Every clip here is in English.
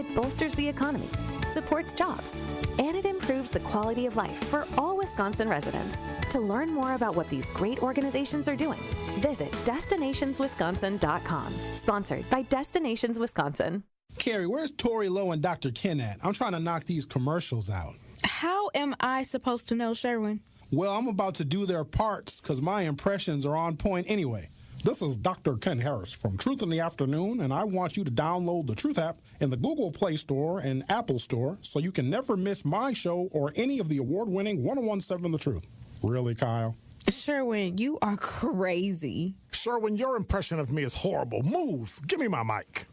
It bolsters the economy, supports jobs, and it improves the quality of life for all Wisconsin residents. To learn more about what these great organizations are doing, visit destinationswisconsin.com. Sponsored by Destinations Wisconsin. Carrie, where's Tory, Lowe, and Dr. Ken at? I'm trying to knock these commercials out. How am I supposed to know, Sherwin? Well, I'm about to do their parts because my impressions are on point anyway. This is Dr. Ken Harris from Truth in the Afternoon, and I want you to download the Truth app in the Google Play Store and Apple Store so you can never miss my show or any of the award-winning 1017 The Truth. Really, Kyle? Sherwin, you are crazy. Sherwin, your impression of me is horrible. Move. Give me my mic.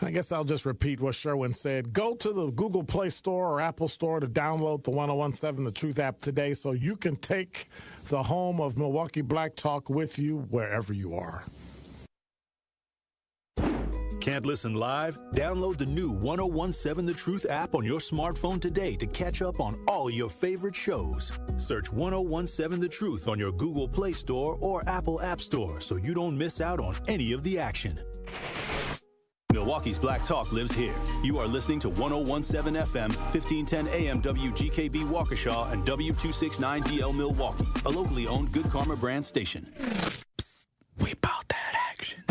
I guess I'll just repeat what Sherwin said. Go to the Google Play Store or Apple Store to download the 1017 The Truth app today so you can take the home of Milwaukee Black Talk with you wherever you are. Can't listen live? Download the new 1017 The Truth app on your smartphone today to catch up on all your favorite shows. Search 1017 The Truth on your Google Play Store or Apple App Store so you don't miss out on any of the action. Milwaukee's Black Talk lives here. You are listening to 1017 FM, 1510 AM WGKB Waukesha and W269DL Milwaukee, a locally owned Good Karma brand station. Psst, we bought that action.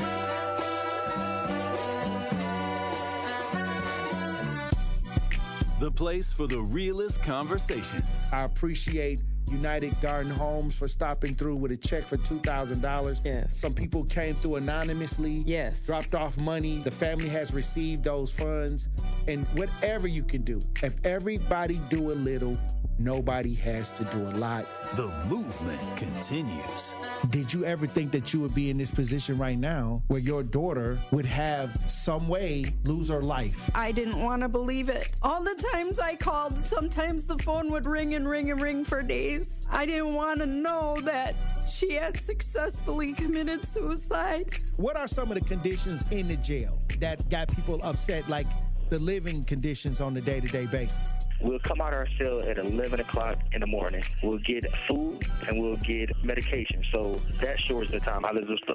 The place for the realest conversations. I appreciate United Garden Homes for stopping through with a check for $2,000. Yes. Some people came through anonymously. Yes. Dropped off money. The family has received those funds. And whatever you can do, if everybody do a little, nobody has to do a lot. The movement continues. Did you ever think that you would be in this position right now where your daughter would have some way lose her life? I didn't want to believe it. All the times I called, sometimes the phone would ring and ring and ring for days. I didn't want to know that she had successfully committed suicide. What are some of the conditions in the jail that got people upset, like the living conditions on a day-to-day basis? We'll come out our cell at 11 o'clock in the morning. We'll get food and we'll get medication. So that shortens the time.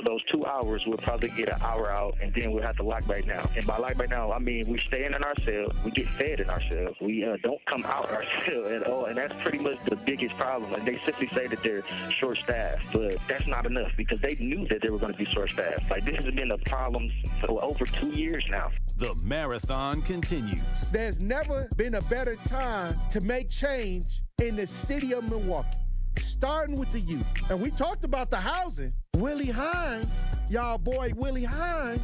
Those 2 hours, we'll probably get an hour out, and then we'll have to lock back down. And by lock back down, I mean we stay in our cell. We get fed in our cell. We don't come out our cell at all. And that's pretty much the biggest problem. Like, they simply say that they're short-staffed, but that's not enough because they knew that they were going to be short-staffed. Like, this has been a problem for over 2 years now. The marathon continues. There's never been a better time to make change in the city of Milwaukee, starting with the youth. And we talked about the housing. Willie Hines, y'all boy Willie Hines,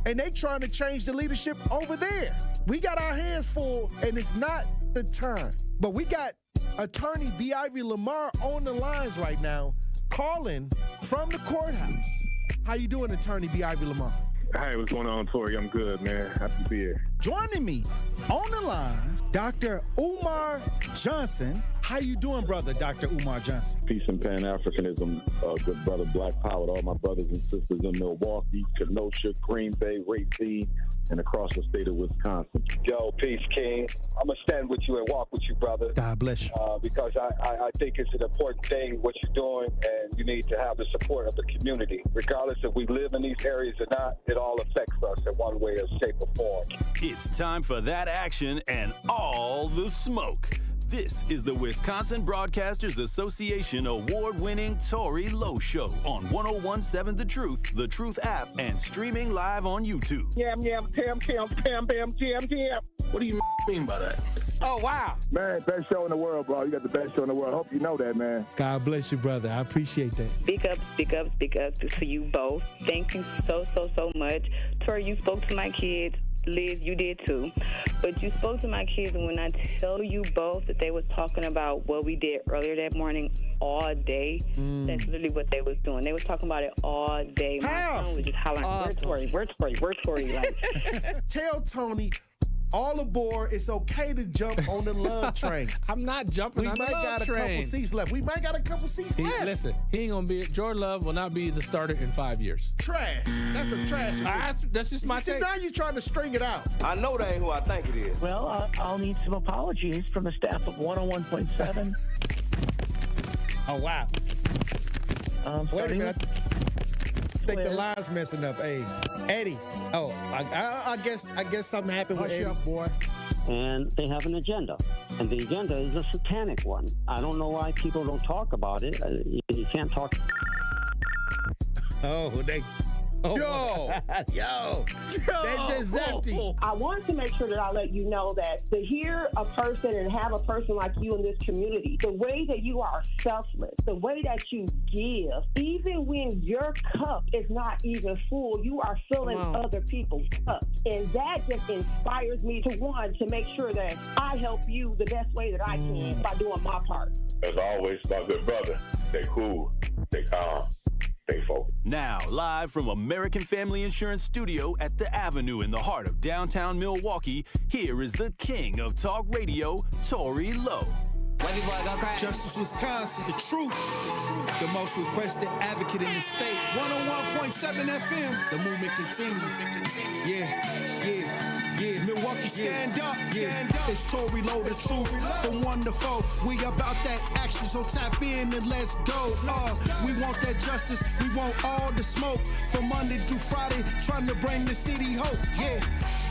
and they trying to change the leadership over there. We got our hands full, and it's not the time. But we got attorney B. Ivy Lamar on the lines right now, calling from the courthouse. How you doing, attorney B. Ivy Lamar? Hey, what's going on, Tory? I'm good, man. Happy to be here. Joining me on the line, Dr. Umar Johnson. How you doing, brother, Dr. Umar Johnson? Peace and Pan-Africanism, good brother Black Power to all my brothers and sisters in Milwaukee, Kenosha, Green Bay, Racine, and across the state of Wisconsin. Yo, peace, King. I'm going to stand with you and walk with you, brother. God bless you. Because I think it's an important thing, what you're doing, and you need to have the support of the community. Regardless if we live in these areas or not, it all affects us in one way or shape or form. It's time for that action and all the smoke. This is the Wisconsin Broadcasters Association award-winning Tory Lowe Show on 1017 The Truth app, and streaming live on YouTube. Yam, yam, pam, pam, pam, pam, jam, jam. What do you mean by that? Oh, wow. Man, best show in the world, bro. You got the best show in the world. I hope you know that, man. God bless you, brother. I appreciate that. Speak up, speak up, speak up to you both. Thank you so much. Tory, you spoke to my kids. Liz, you did too. But you spoke to my kids, and when I tell you both that they was talking about what we did earlier that morning all day, that's literally what they was doing. They was talking about it all day. My son was just hollering, awesome. Where's Tory? Like, tell Tony, all aboard. It's okay to jump on the love train. I'm not jumping on the love train. We might got a couple seats left. Listen, he ain't going to be, Jordan Love will not be the starter in 5 years. Trash. That's a trash. That's just my take. Now you're trying to string it out. I know that ain't who I think it is. Well, I'll need some apologies from the staff of 101.7. Oh, wow. Wait a minute. think the line's messing up. Hey, Eddie. Oh, I guess something happened with Eddie. Hush up, boy. And they have an agenda. And the agenda is a satanic one. I don't know why people don't talk about it. You can't talk. Oh, yo, they just empty. I wanted to make sure that I let you know that to hear a person and have a person like you in this community, the way that you are selfless, the way that you give, even when your cup is not even full, you are filling other people's cups. And that just inspires me to make sure that I help you the best way that I can by doing my part. As always, my good brother, stay cool, stay calm. Stay focused. Now, live from American Family Insurance Studio at The Avenue in the heart of downtown Milwaukee, here is the king of talk radio, Tory Lowe. Wavy boy, go crazy. Justice Wisconsin, the truth. The most requested advocate in the state. 101.7 FM. The movement continues. Yeah. Milwaukee, stand up. It's Tory Lowe, the truth. From 1 to 4, we about that action, so tap in and let's go. We want that justice. We want all the smoke. From Monday through Friday, trying to bring the city hope. Yeah.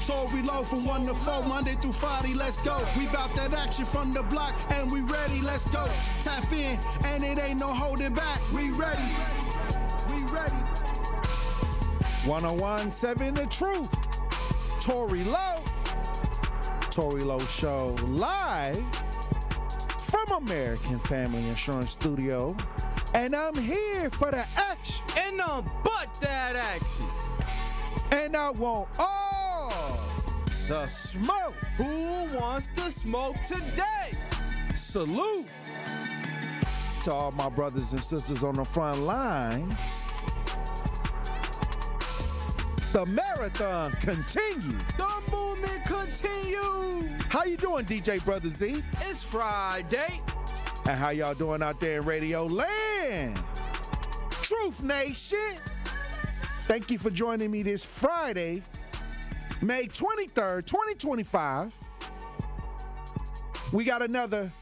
Tory Lowe from 1 to 4, Monday through Friday, let's go. We bout that action from the block, and we ready, let's go. Tap in, and it ain't no holding back. We ready. 101.7 The Truth. Tory Lowe. Tory Lowe Show live from American Family Insurance Studio. And I'm here for the action. And but that action. And I want all the smoke. Who wants the smoke today? Salute to all my brothers and sisters on the front lines. The marathon continues. The movement continues. How you doing, DJ Brother Z? It's Friday. And how y'all doing out there in Radio Land? Truth Nation. Thank you for joining me this Friday, May 23rd, 2025. We got another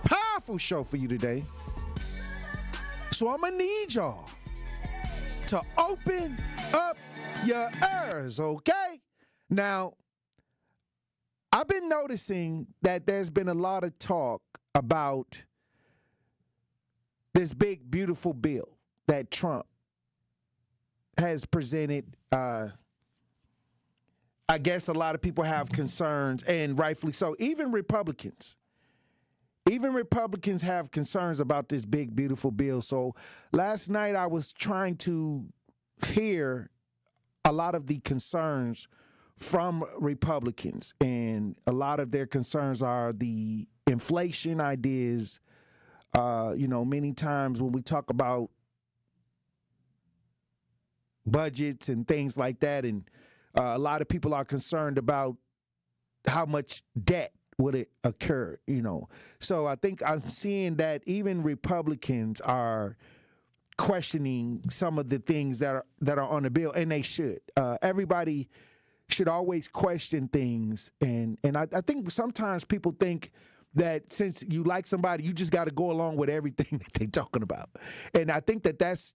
powerful show for you today. So I'm going to need y'all to open up your ears, okay? Now, I've been noticing that there's been a lot of talk about this big, beautiful bill that Trump has presented. I guess a lot of people have concerns, and rightfully so. Even Republicans have concerns about this big, beautiful bill. So last night I was trying to hear a lot of the concerns from Republicans, and a lot of their concerns are the inflation ideas. Many times when we talk about budgets and things like that, and a lot of people are concerned about how much debt would it occur, So I think I'm seeing that even Republicans are questioning some of the things that are on the bill, and they should. Everybody should always question things, and I think sometimes people think that since you like somebody, you just got to go along with everything that they're talking about, and I think that's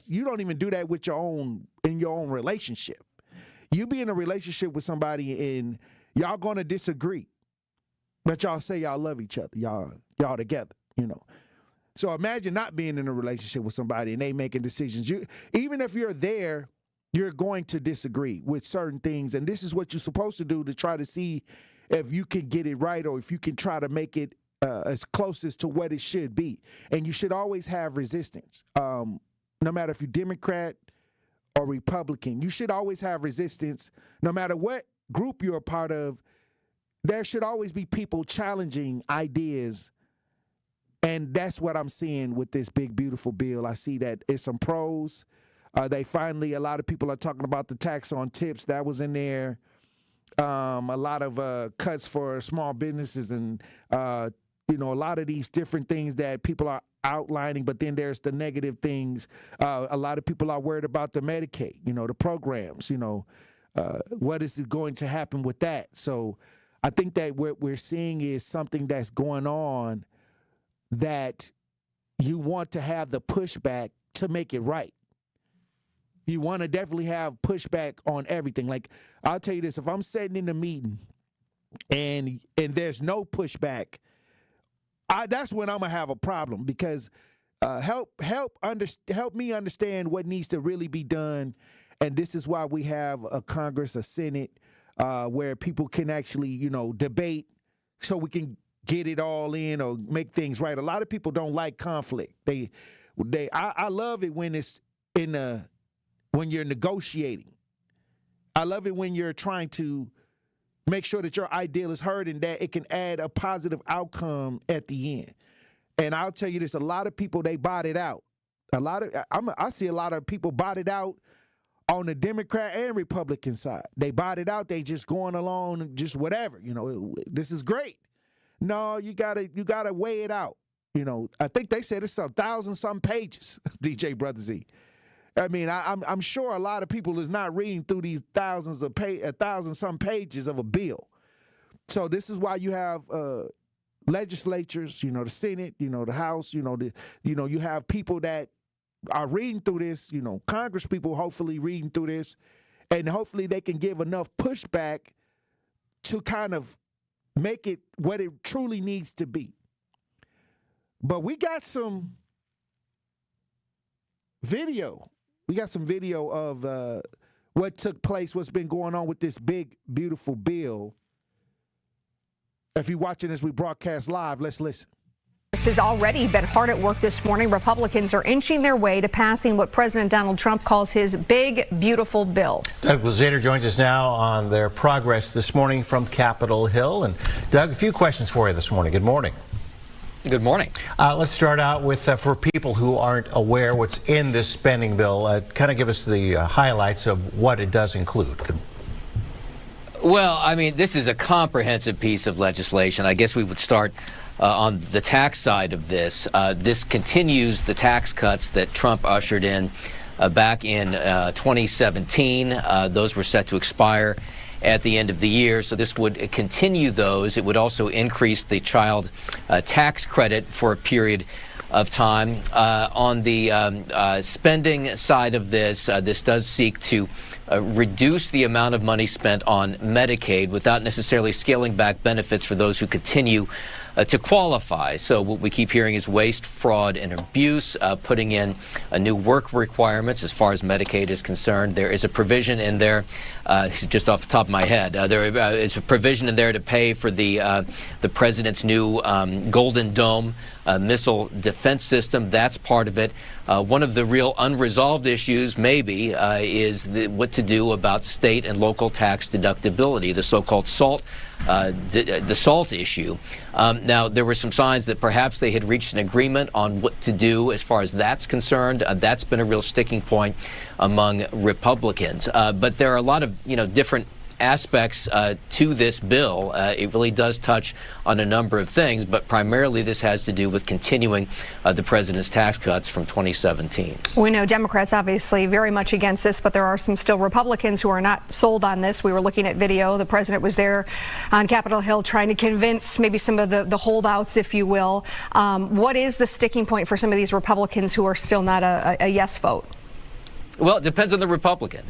you don't even do that with in your own relationship. You be in a relationship with somebody and y'all gonna disagree, but y'all say y'all love each other, y'all together, So imagine not being in a relationship with somebody and they making decisions. Even if you're there, you're going to disagree with certain things. And this is what you're supposed to do to try to see if you can get it right, or if you can try to make it as close as to what it should be. And you should always have resistance. No matter if you're Democrat or Republican, you should always have resistance. No matter what group you're a part of, there should always be people challenging ideas. And that's what I'm seeing with this big, beautiful bill. I see that it's some pros. A lot of people are talking about the tax on tips. That was in there. A lot of cuts for small businesses and, a lot of these different things that people are outlining. But then there's the negative things. A lot of people are worried about the Medicaid, the programs, what is going to happen with that? So I think that what we're seeing is something that's going on that you want to have the pushback to make it right. You want to definitely have pushback on everything. Like, I'll tell you this, if I'm sitting in the meeting and there's no pushback, that's when I'm going to have a problem, because help me understand what needs to really be done. And this is why we have a Congress, a Senate, where people can actually, debate so we can get it all in or make things right. A lot of people don't like conflict. I love it when it's when you're negotiating. I love it when you're trying to make sure that your ideal is heard and that it can add a positive outcome at the end. And I'll tell you this, a lot of people, they bought it out. I see a lot of people bought it out on the Democrat and Republican side. They bought it out. They just going along and just whatever, this is great. No, you gotta weigh it out. I think they said it's 1,000-some pages, DJ Brother Z. I mean, I'm sure a lot of people is not reading through these 1,000-some pages of a bill. So this is why you have legislatures, the Senate, the House, you have people that are reading through this, Congress people hopefully reading through this, and hopefully they can give enough pushback to kind of make it what it truly needs to be. But we got some video. We got some video of what took place, what's been going on with this big, beautiful bill. If you're watching as we broadcast live, let's listen. Has already been hard at work this morning. Republicans are inching their way to passing what President Donald Trump calls his big, beautiful bill. Doug Luzader joins us now on their progress this morning from Capitol Hill. And Doug, a few questions for you this morning. Good morning. Good morning. Let's start out with, for people who aren't aware what's in this spending bill, kind of give us the highlights of what it does include. Well, I mean, this is a comprehensive piece of legislation. I guess we would start on the tax side of this. This continues the tax cuts that Trump ushered in back in 2017. Those were set to expire at the end of the year, so this would continue those. It would also increase the child tax credit for a period of time. On the spending side of this, this does seek to reduce the amount of money spent on Medicaid without necessarily scaling back benefits for those who continue to qualify. So what we keep hearing is waste, fraud, and abuse, putting in new work requirements as far as Medicaid is concerned. There is a provision in there, just off the top of my head, there is a provision in there to pay for the president's new Golden Dome missile defense system. That's part of it. One of the real unresolved issues, maybe, is what to do about state and local tax deductibility, the so-called SALT, the SALT issue. Now, there were some signs that perhaps they had reached an agreement on what to do as far as that's concerned. That's been a real sticking point among Republicans. But there are a lot of, different aspects to this bill. It really does touch on a number of things, but primarily this has to do with continuing the president's tax cuts from 2017. We know Democrats obviously very much against this, but there are some still Republicans who are not sold on this. We were looking at video. The president was there on Capitol Hill trying to convince maybe some of the holdouts, if you will. What is the sticking point for some of these Republicans who are still not a yes vote? Well, it depends on the Republican.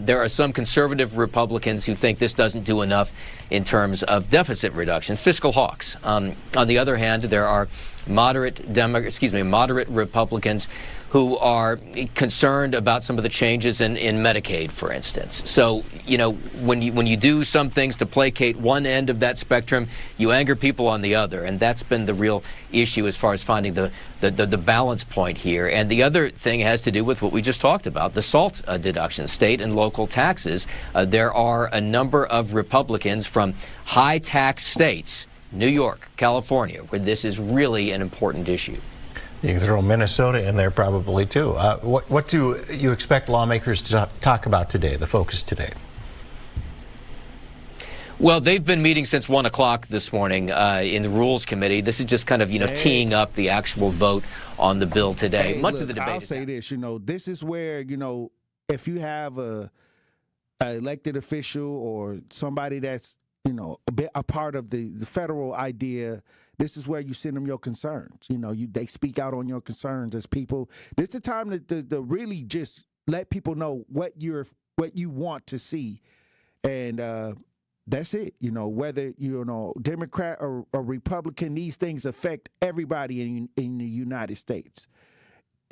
There are some conservative Republicans who think this doesn't do enough in terms of deficit reduction, fiscal hawks. On the other hand, there are moderate Republicans who are concerned about some of the changes in Medicaid, for instance. So, when you do some things to placate one end of that spectrum, you anger people on the other, and that's been the real issue as far as finding the balance point here. And the other thing has to do with what we just talked about, the SALT deduction, state and local taxes. There are a number of Republicans from high tax states, New York, California, where this is really an important issue. You can throw Minnesota in there probably too. What do you expect lawmakers to talk about today, the focus today? Well, they've been meeting since 1 o'clock this morning in the Rules Committee. This is just kind of, teeing up the actual vote on the bill today. Much of the debate. I'll say this, this is where, if you have an elected official or somebody that's, a part of the federal idea, this is where you send them your concerns. They speak out on your concerns as people. This is a time to really just let people know what you want to see, and that's it. Whether Democrat or Republican, these things affect everybody in the United States,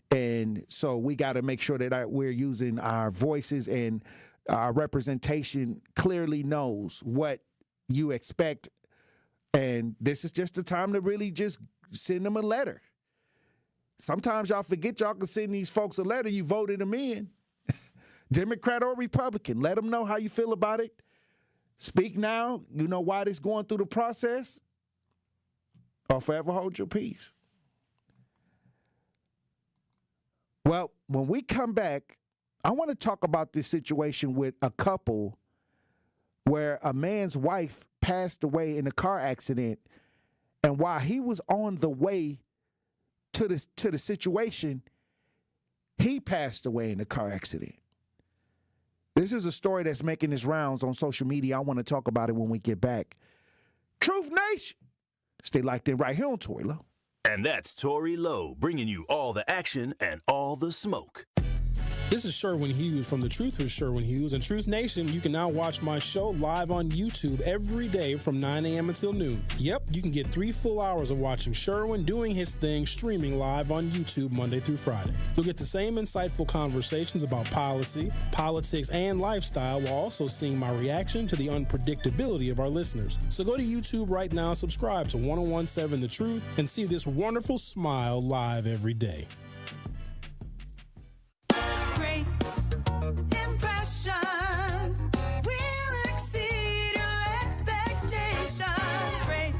and so we got to make sure that we're using our voices, and our representation clearly knows what you expect. And this is just the time to really just send them a letter. Sometimes y'all forget y'all can send these folks a letter. You voted them in, Democrat or Republican. Let them know how you feel about it. Speak now. You know why this going through the process, or forever hold your peace. Well, when we come back, I want to talk about this situation with a couple where a man's wife passed away in a car accident, and while he was on the way to the situation, he passed away in a car accident. This is a story that's making its rounds on social media. I want to talk about it when we get back. Truth Nation, stay locked in right here on Tory Lowe. And that's Tory Lowe, bringing you all the action and all the smoke. This is Sherwin Hughes from The Truth with Sherwin Hughes. And Truth Nation, you can now watch my show live on YouTube every day from 9 a.m. until noon. Yep, you can get 3 full hours of watching Sherwin doing his thing, streaming live on YouTube Monday through Friday. You'll get the same insightful conversations about policy, politics, and lifestyle, while also seeing my reaction to the unpredictability of our listeners. So go to YouTube right now, subscribe to 1017 The Truth, and see this wonderful smile live every day. Great impressions will exceed your expectations. Great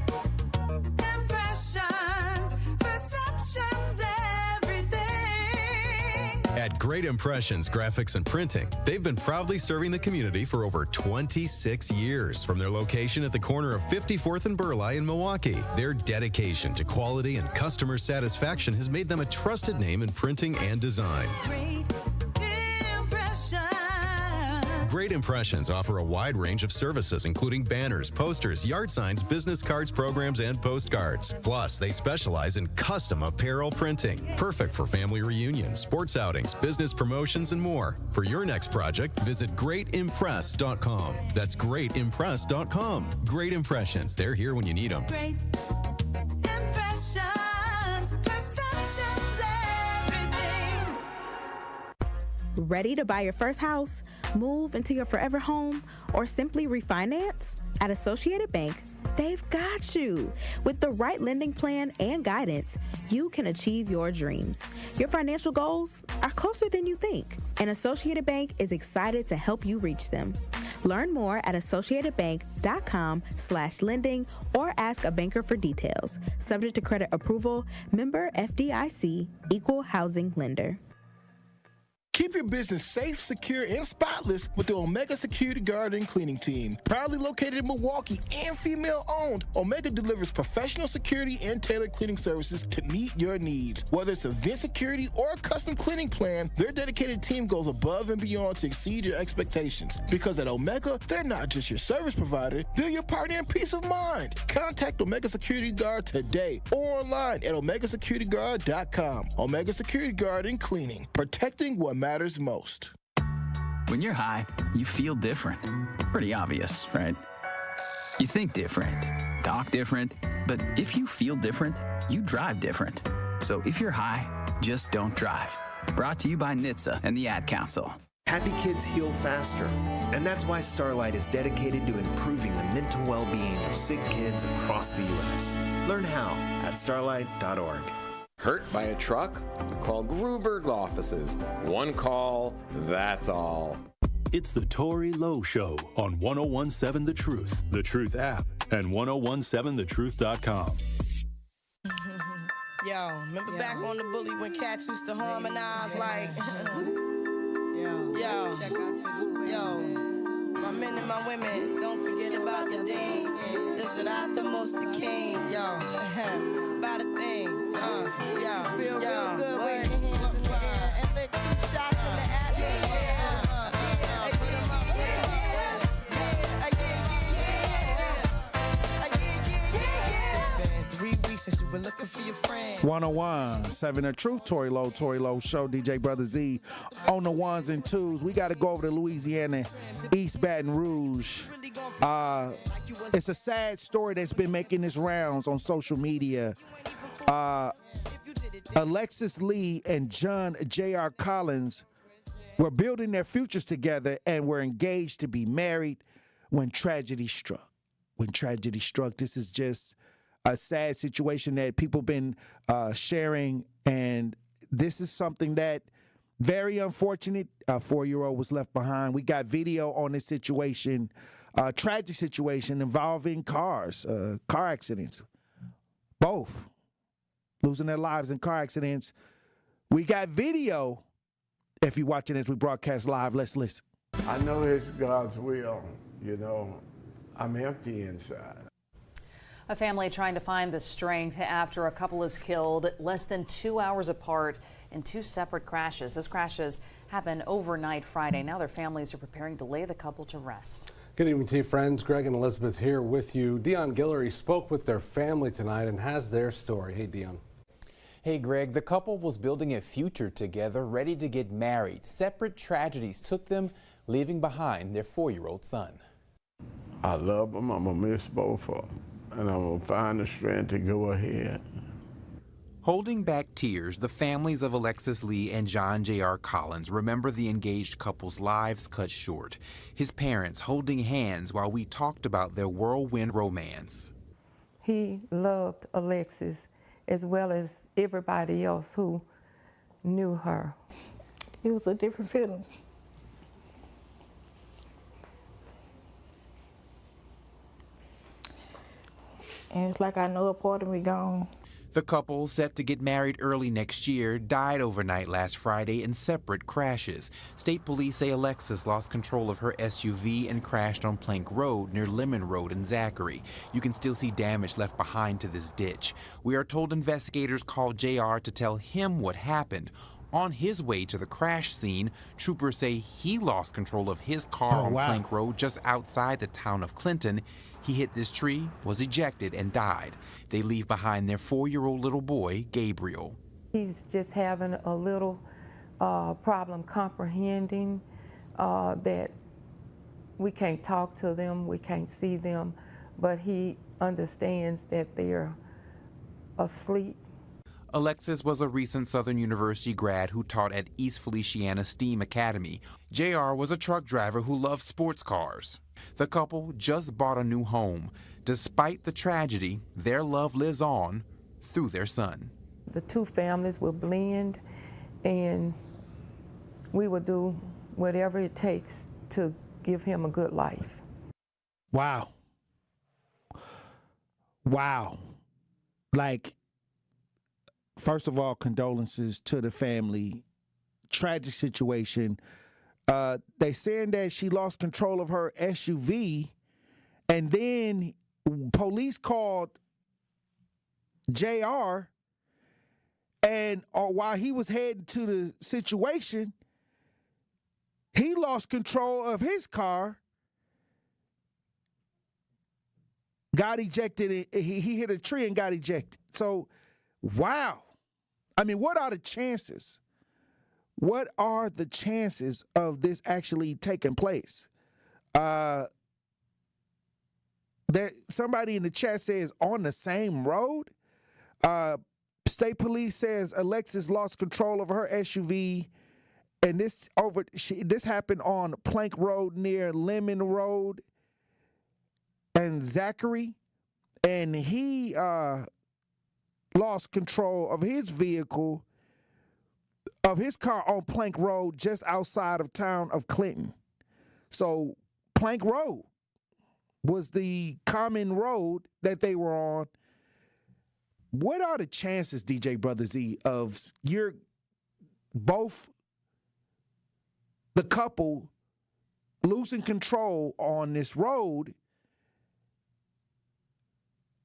impressions, perceptions, everything. At Great Impressions Graphics and Printing, they've been proudly serving the community for over 26 years. From their location at the corner of 54th and Burleigh in Milwaukee, their dedication to quality and customer satisfaction has made them a trusted name in printing and design. Great Impressions offer a wide range of services, including banners, posters, yard signs, business cards, programs, and postcards. Plus, they specialize in custom apparel printing, perfect for family reunions, sports outings, business promotions, and more. For your next project, visit greatimpress.com. That's greatimpress.com. Great Impressions. They're here when you need them. Great impressions, perceptions, everything. Ready to buy your first house, move into your forever home, or simply refinance? At Associated Bank, they've got you. With the right lending plan and guidance, you can achieve your dreams. Your financial goals are closer than you think, and Associated Bank is excited to help you reach them. Learn more at associatedbank.com/lending or ask a banker for details. Subject to credit approval, member FDIC, equal housing lender. Keep your business safe, secure, and spotless with the Omega Security Guard and Cleaning Team. Proudly located in Milwaukee and female-owned, Omega delivers professional security and tailored cleaning services to meet your needs. Whether it's event security or a custom cleaning plan, their dedicated team goes above and beyond to exceed your expectations. Because at Omega, they're not just your service provider, they're your partner in peace of mind. Contact Omega Security Guard today or online at OmegaSecurityGuard.com. Omega Security Guard and Cleaning, protecting what matters most. When you're high, you feel different. Pretty obvious, right? You think different, talk different, but if you feel different, you drive different. So if you're high, just don't drive. Brought to you by NHTSA and the Ad Council. Happy kids heal faster, and that's why Starlight is dedicated to improving the mental well-being of sick kids across the U.S. Learn how at starlight.org. Hurt by a truck? Call Gruberg offices. One call, that's all. It's the Tory Lowe Show on 1017 The Truth, The Truth app, and 1017thetruth.com. Yo, remember back on the bully when cats used to harmonize like, yo, my men and my women, don't forget about the ding. This is not the most the king, yo. It's about a thing, yo. Feel real good with your hands in the air and lick 2 shots in the atmosphere. It's been 3 weeks since you We're looking for your friend. 101.7 The Truth. Tory Lowe Show. DJ Brother Z on the ones and twos. We got to go over to Louisiana, East Baton Rouge. It's a sad story that's been making its rounds on social media. Alexis Lee and John J.R. Collins were building their futures together and were engaged to be married when tragedy struck. This is just a sad situation that people been sharing, and this is something that very unfortunate. A 4-year-old was left behind. We got video on this situation, tragic situation involving car accidents, both losing their lives in car accidents. We got video. If you're watching as we broadcast live, let's listen. I know it's God's will, you know. I'm empty inside. A family trying to find the strength after a couple is killed less than 2 hours apart in two separate crashes. Those crashes happened overnight Friday. Now their families are preparing to lay the couple to rest. Good evening to you, friends. Greg and Elizabeth here with you. Dion Guillory spoke with their family tonight and has their story. Hey, Dion. Hey, Greg. The couple was building a future together, ready to get married. Separate tragedies took them, leaving behind their 4-year-old son. I love them. I'm going to miss both of them. And I'm going to find the strength to go ahead. Holding back tears, the families of Alexis Lee and John J.R. Collins remember the engaged couple's lives cut short. His parents holding hands while we talked about their whirlwind romance. He loved Alexis as well as everybody else who knew her. It was a different feeling. And it's like I know a part of me gone. The couple, set to get married early next year, died overnight last Friday in separate crashes. State police say Alexis lost control of her SUV and crashed on Plank Road near Lemon Road in Zachary. You can still see damage left behind to this ditch. We are told investigators called JR to tell him what happened. On his way to the crash scene, troopers say he lost control of his car on Plank Road just outside the town of Clinton. He hit this tree, was ejected, and died. They leave behind their 4-year-old little boy, Gabriel. He's just having a little problem comprehending that we can't talk to them, we can't see them, but he understands that they're asleep. Alexis was a recent Southern University grad who taught at East Feliciana STEAM Academy. JR was a truck driver who loved sports cars. The couple just bought a new home. Despite the tragedy, their love lives on through their son. The two families will blend, and we will do whatever it takes to give him a good life. Wow. Like, first of all, condolences to the family. Tragic situation. They saying that she lost control of her SUV, and then police called JR, and while he was heading to the situation, he lost control of his car, got ejected, he hit a tree and got ejected. So, wow. I mean, what are the chances? What are the chances of this actually taking place? Somebody in the chat says on the same road. State police says Alexis lost control of her SUV, and this happened on Plank Road near Lemon Road and Zachary, and he lost control of his vehicle, of his car on Plank Road just outside of town of Clinton. So Plank Road was the common road that they were on. What are the chances, DJ Brother Z, of you're both the couple losing control on this road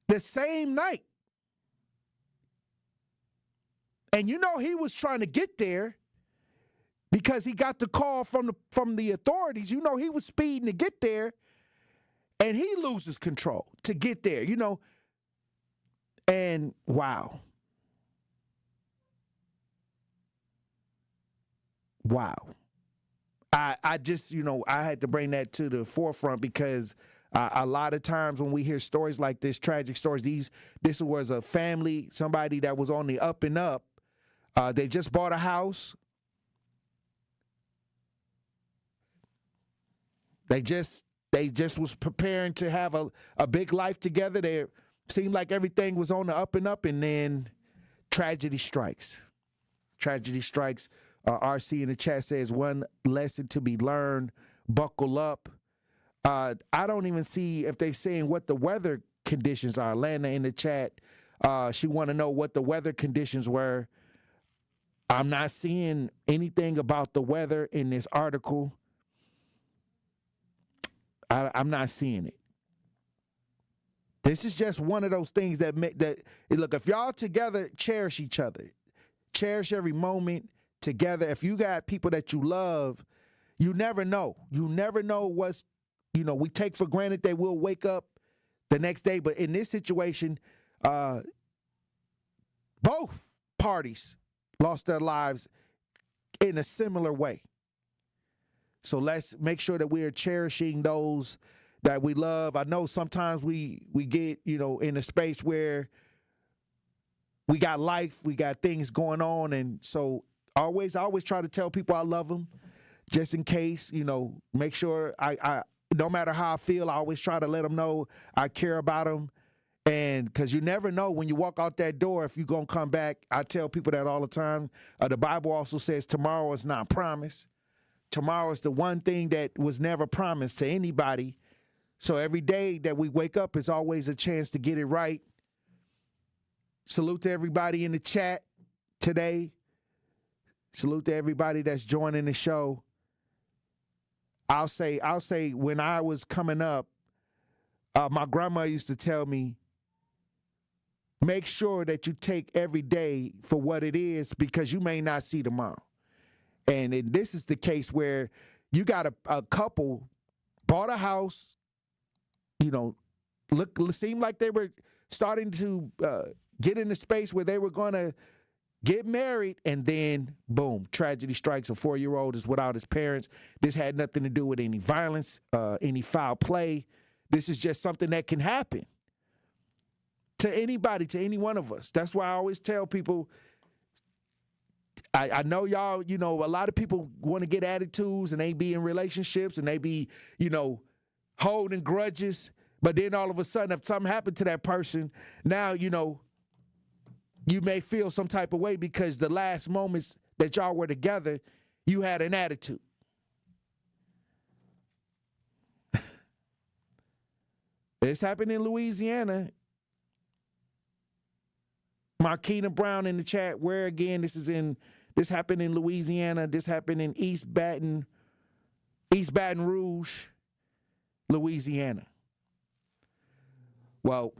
the same night? And you know he was trying to get there because he got the call from the authorities. You know he was speeding to get there, and he loses control to get there. You know, And wow. I just, I had to bring that to the forefront because a lot of times when we hear stories like this, tragic stories, this was a family, somebody that was on the up and up. They just bought a house. They just was preparing to have a big life together. They seemed like everything was on the up and up, and then tragedy strikes. Tragedy strikes. RC in the chat says, one lesson to be learned, buckle up. I don't even see if they're saying what the weather conditions are. Lana in the chat, she want to know what the weather conditions were. I'm not seeing anything about the weather in this article. I'm not seeing it. This is just one of those things that look, if y'all together, cherish each other. Cherish every moment together. If you got people that you love, you never know. You never know what's, we take for granted they will wake up the next day. But in this situation, both parties lost their lives in a similar way. So let's make sure that we are cherishing those that we love. I know sometimes we get, in a space where we got life, we got things going on. And so I always try to tell people I love them just in case, make sure I no matter how I feel, I always try to let them know I care about them. And because you never know when you walk out that door if you're going to come back. I tell people that all the time. The Bible also says tomorrow is not promised. Tomorrow is the one thing that was never promised to anybody. So every day that we wake up is always a chance to get it right. Salute to everybody in the chat today. Salute to everybody that's joining the show. I'll say when I was coming up, my grandma used to tell me, make sure that you take every day for what it is because you may not see tomorrow. And this is the case where you got a couple bought a house, seemed like they were starting to get in the space where they were going to get married, and then, boom, tragedy strikes. A 4-year-old is without his parents. This had nothing to do with any violence, any foul play. This is just something that can happen to anybody, to any one of us. That's why I always tell people, I know y'all, a lot of people want to get attitudes and they be in relationships and they be, holding grudges. But then all of a sudden, if something happened to that person, now, you may feel some type of way because the last moments that y'all were together, you had an attitude. This happened in Louisiana. Marquina Brown in the chat, where again? This happened in Louisiana. This happened in East Baton Rouge, Louisiana. Well,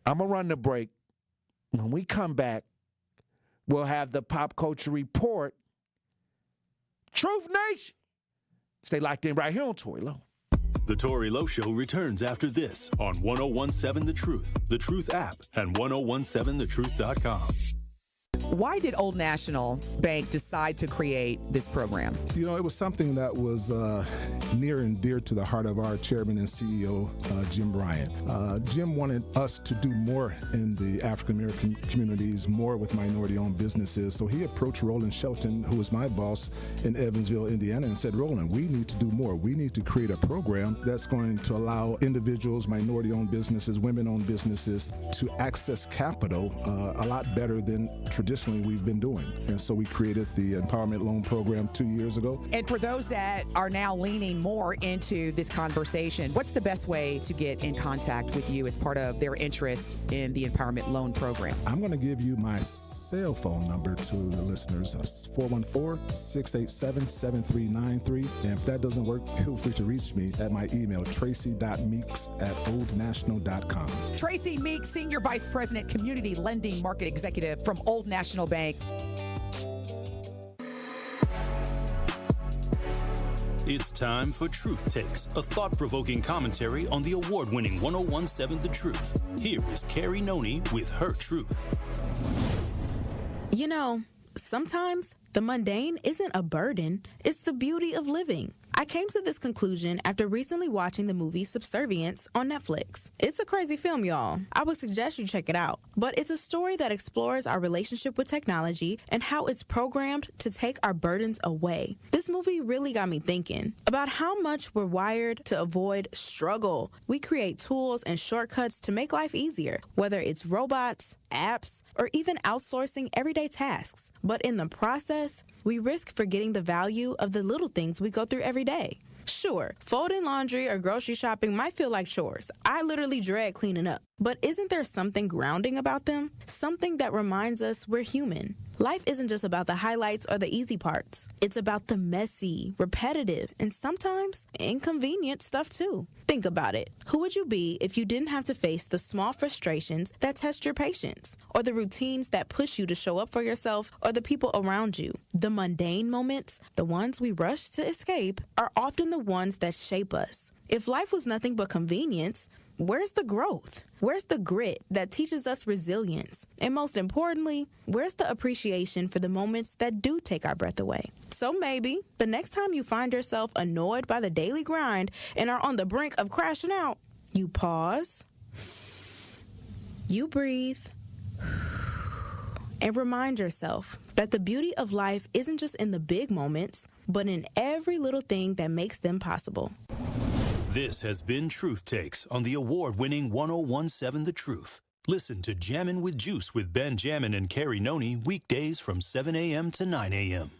I'm going to run the break. When we come back, we'll have the Pop Culture Report. Truth Nation. Stay locked in right here on Tory Lowe. The Tory Lowe Show returns after this on 1017 The Truth app, and 1017thetruth.com. Why did Old National Bank decide to create this program? It was something that was near and dear to the heart of our chairman and CEO, Jim Bryant. Jim wanted us to do more in the African-American communities, more with minority-owned businesses. So he approached Roland Shelton, who was my boss in Evansville, Indiana, and said, Roland, we need to do more. We need to create a program that's going to allow individuals, minority-owned businesses, women-owned businesses to access capital a lot better than traditionally we've been doing. And so we created the Empowerment Loan Program 2 years ago. And for those that are now leaning more into this conversation, what's the best way to get in contact with you as part of their interest in the Empowerment Loan Program? I'm going to give you my cell phone number to the listeners. It's 414-687-7393. And if that doesn't work, feel free to reach me at my email, tracy.meeks@oldnational.com. Tracy Meeks, Senior Vice President, Community Lending Market Executive from Old National Bank. It's time for Truth Takes, a thought-provoking commentary on the award-winning 1017 The Truth. Here is Carrie Noni with her truth. You know, sometimes the mundane isn't a burden, it's the beauty of living. I came to this conclusion after recently watching the movie Subservience on Netflix. It's a crazy film, y'all. I would suggest you check it out. But it's a story that explores our relationship with technology and how it's programmed to take our burdens away. This movie really got me thinking about how much we're wired to avoid struggle. We create tools and shortcuts to make life easier, whether it's robots, apps, or even outsourcing everyday tasks. But in the process, we risk forgetting the value of the little things we go through every day. Sure, folding laundry or grocery shopping might feel like chores. I literally dread cleaning up. But isn't there something grounding about them? Something that reminds us we're human. Life isn't just about the highlights or the easy parts. It's about the messy, repetitive, and sometimes inconvenient stuff too. Think about it. Who would you be if you didn't have to face the small frustrations that test your patience, or the routines that push you to show up for yourself or the people around you? The mundane moments, the ones we rush to escape, are often the ones that shape us. If life was nothing but convenience, where's the growth? Where's the grit that teaches us resilience? And most importantly, where's the appreciation for the moments that do take our breath away? So maybe the next time you find yourself annoyed by the daily grind and are on the brink of crashing out, you pause, you breathe, and remind yourself that the beauty of life isn't just in the big moments, but in every little thing that makes them possible. This has been Truth Takes on the award-winning 1017 The Truth. Listen to Jammin' with Juice with Ben Jammin' and Carrie Noni weekdays from 7 a.m. to 9 a.m.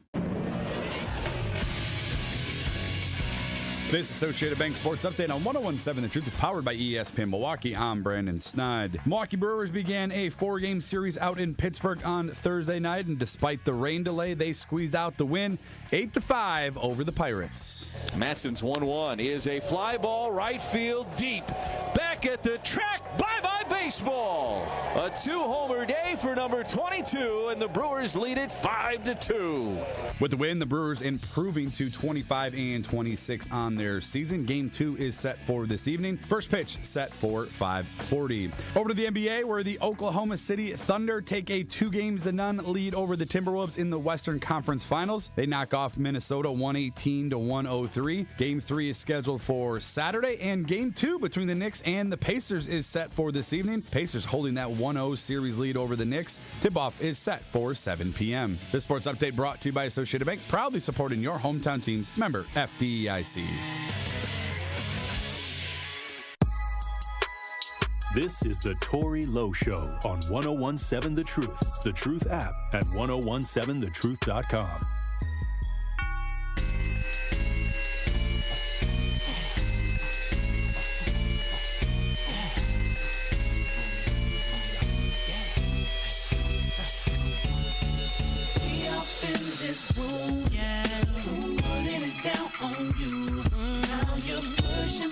This Associated Bank Sports Update on 1017 The Truth is powered by ESPN Milwaukee. I'm Brandon Sneid. Milwaukee Brewers began a 4-game series out in Pittsburgh on Thursday night, and despite the rain delay, they squeezed out the win 8-5 over the Pirates. Matson's 1-1 is a fly ball right field deep. Back at the track, bye-bye baseball. A 2-homer day for number 22, and the Brewers lead it 5-2. With the win, the Brewers improving to 25-26 on their season. Game 2 is set for this evening. First pitch set for 5:40. Over to the NBA, where the Oklahoma City Thunder take a 2-0 lead over the Timberwolves in the Western Conference Finals. They knock off Minnesota 118-103. Game 3 is scheduled for Saturday, and Game 2 between the Knicks and the Pacers is set for this evening. Pacers holding that 1-0 series lead over the Knicks. Tip-off is set for 7 p.m. This sports update brought to you by Associated Bank, proudly supporting your hometown teams. Member FDIC. This is the Tory Lowe Show on 1017 The Truth, the Truth app at 1017thetruth.com.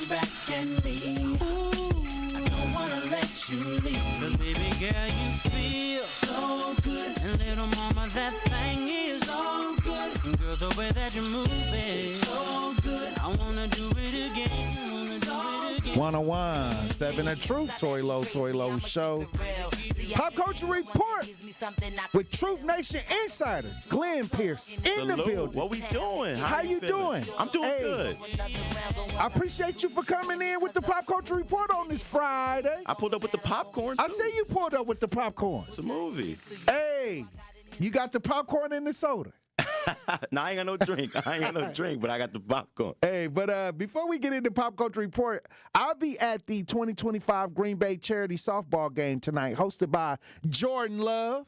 Back at me. I don't wanna let you leave. Cause baby girl, you feel so good. And little mama, that thing is so good. And girl, the way that you move it so good. I wanna do it again. 1017 The Truth, Tory Lowe Show. Pop Culture Report with Truth Nation Insider Glenn Pearce in the building. What we doing? How you doing? I'm doing good. I appreciate you for coming in with the Pop Culture Report on this Friday. I pulled up with the popcorn, too. I see you pulled up with the popcorn. It's a movie. Hey, you got the popcorn and the soda. No, I ain't got no drink. But I got the popcorn. Hey, but before we get into Pop Culture Report, I'll be at the 2025 Green Bay Charity Softball game tonight, hosted by Jordan Love.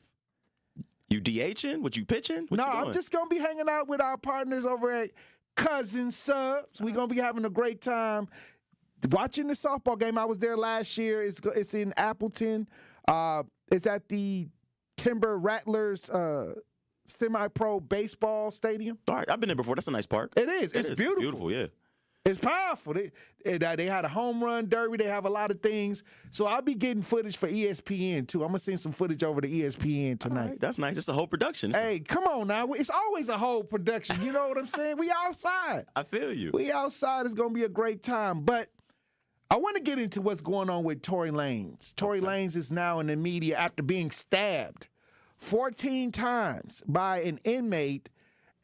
You DHing? What you pitching? What No, you doing? I'm just going to be hanging out with our partners over at Cousin Subs. We're going to be having a great time watching the softball game. I was there last year. It's in Appleton. It's at the Timber Rattlers semi-pro baseball stadium. All right, I've been there before. That's a nice park. It is. It's beautiful. Beautiful, yeah. It's powerful. They had a home run derby. They have a lot of things. So I'll be getting footage for ESPN, too. I'm going to send some footage over to ESPN tonight. Right, that's nice. It's a whole production. Hey, come on now. It's always a whole production. You know what I'm saying? We outside. I feel you. We outside. It's going to be a great time. But I want to get into what's going on with Tory Lanez. Tory Lanez is now in the media after being stabbed 14 times by an inmate.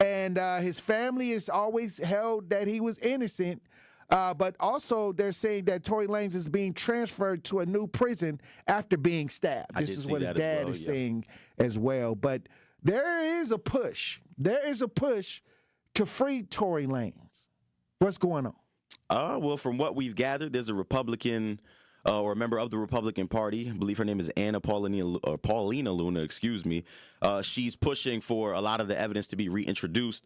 And his family has always held that he was innocent. But also they're saying that Tory Lanez is being transferred to a new prison after being stabbed. This is what his dad is saying as well. But there is a push. There is a push to free Tory Lanez. What's going on? Well, from what we've gathered, there's a Republican or a member of the Republican Party. I believe her name is Paulina Luna, excuse me. She's pushing for a lot of the evidence to be reintroduced.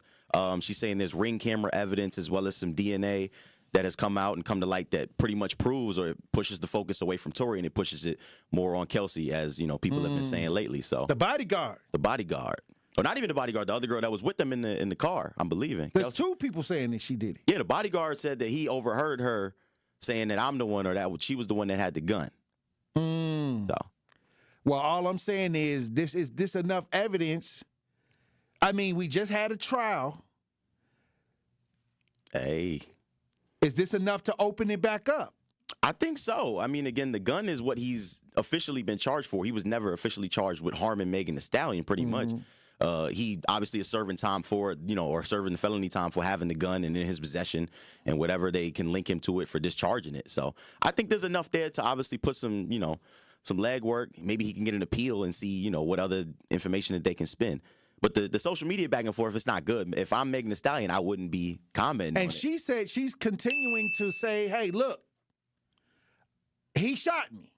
She's saying there's ring camera evidence as well as some DNA that has come out and come to light that pretty much proves or pushes the focus away from Tory and it pushes it more on Kelsey, as you know people have been saying lately. So the bodyguard. Or not even the bodyguard, the other girl that was with them in the car, I'm believing. There's two people saying that she did it. Yeah, the bodyguard said that he overheard her saying that I'm the one or that she was the one that had the gun. So. Well, all I'm saying is this enough evidence? I mean, we just had a trial. Hey. Is this enough to open it back up? I think so. I mean, again, the gun is what he's officially been charged for. He was never officially charged with harming Megan Thee Stallion, pretty much. He obviously is serving time for it, or serving the felony time for having the gun and in his possession and whatever they can link him to it for discharging it. So I think there's enough there to obviously put some, some legwork. Maybe he can get an appeal and see, what other information that they can spin. But the social media back and forth, it's not good. If I'm Megan Thee Stallion, I wouldn't be commenting. And she said she's continuing to say, hey, look, he shot me.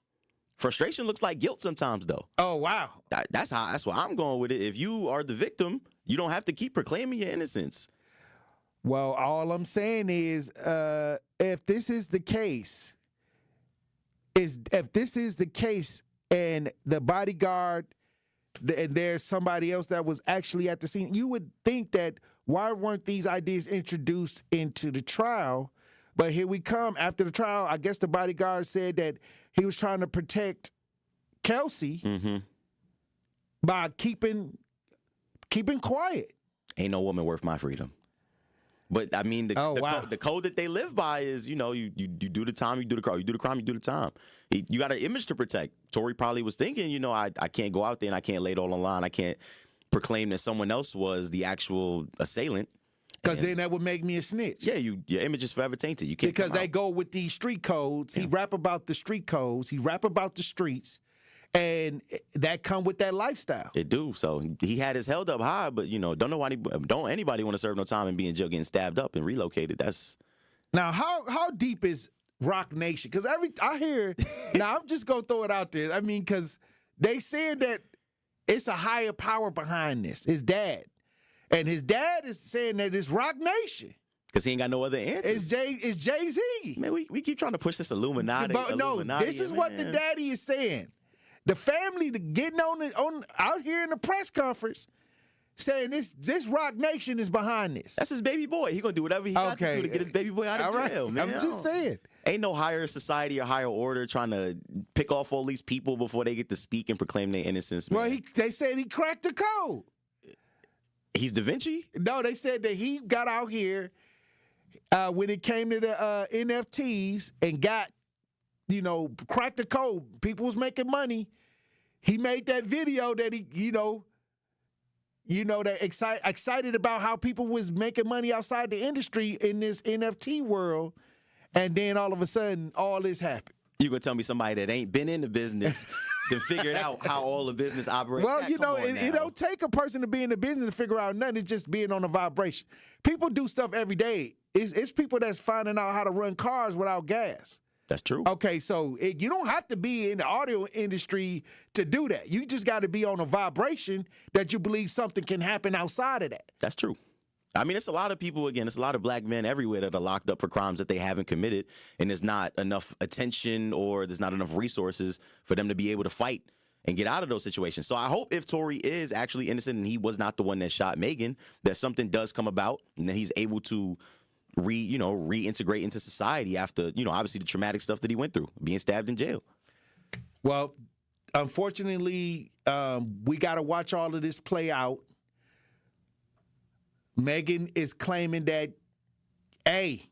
Frustration looks like guilt sometimes, though. Oh, wow. That's why I'm going with it. If you are the victim, you don't have to keep proclaiming your innocence. Well, all I'm saying is if this is the case, and the bodyguard and there's somebody else that was actually at the scene, you would think that why weren't these ideas introduced into the trial? But here we come after the trial. I guess the bodyguard said that he was trying to protect Kelsey by keeping quiet. Ain't no woman worth my freedom. But I mean, the code that they live by is, you do the time, you do the crime, you do the crime, you do the time. You got an image to protect. Tory probably was thinking, I can't go out there and I can't lay it all on the line. I can't proclaim that someone else was the actual assailant. Because then that would make me a snitch. Yeah, your image is forever tainted. You can't because they go with these street codes. Yeah. He rap about the street codes. He rap about the streets. And that come with that lifestyle. It do. So he had his held up high, but don't anybody want to serve no time and be in jail getting stabbed up and relocated. That's now how deep is Rock Nation? Because I hear now I'm just gonna throw it out there. I mean, because they said that it's a higher power behind this. His dad, and his dad is saying that it's Rock Nation. Because he ain't got no other answers. It's Jay-Z. Man, we keep trying to push this Illuminati. But no, this is what the daddy is saying. The family getting on out here in the press conference saying this Rock Nation is behind this. That's his baby boy. He gonna do whatever he got to do to get his baby boy out of jail, man. I'm just saying. Ain't no higher society or higher order trying to pick off all these people before they get to speak and proclaim their innocence, man. Well, they said he cracked the code. He's Da Vinci? No, they said that he got out here when it came to the NFTs and got, cracked the code. People was making money. He made that video that he, that excited about how people was making money outside the industry in this NFT world. And then all of a sudden, all this happened. You gonna tell me somebody that ain't been in the business to figure out how all the business operates? Well, it don't take a person to be in the business to figure out nothing. It's just being on a vibration. People do stuff every day. It's people that's finding out how to run cars without gas. That's true. Okay, so you don't have to be in the audio industry to do that. You just got to be on a vibration that you believe something can happen outside of that. That's true. I mean, it's a lot of people, again, it's a lot of black men everywhere that are locked up for crimes that they haven't committed, and there's not enough attention or there's not enough resources for them to be able to fight and get out of those situations. So I hope if Tory is actually innocent and he was not the one that shot Megan, that something does come about and that he's able to reintegrate into society after, obviously the traumatic stuff that he went through, being stabbed in jail. Well, unfortunately, we got to watch all of this play out. Megan is claiming that, hey,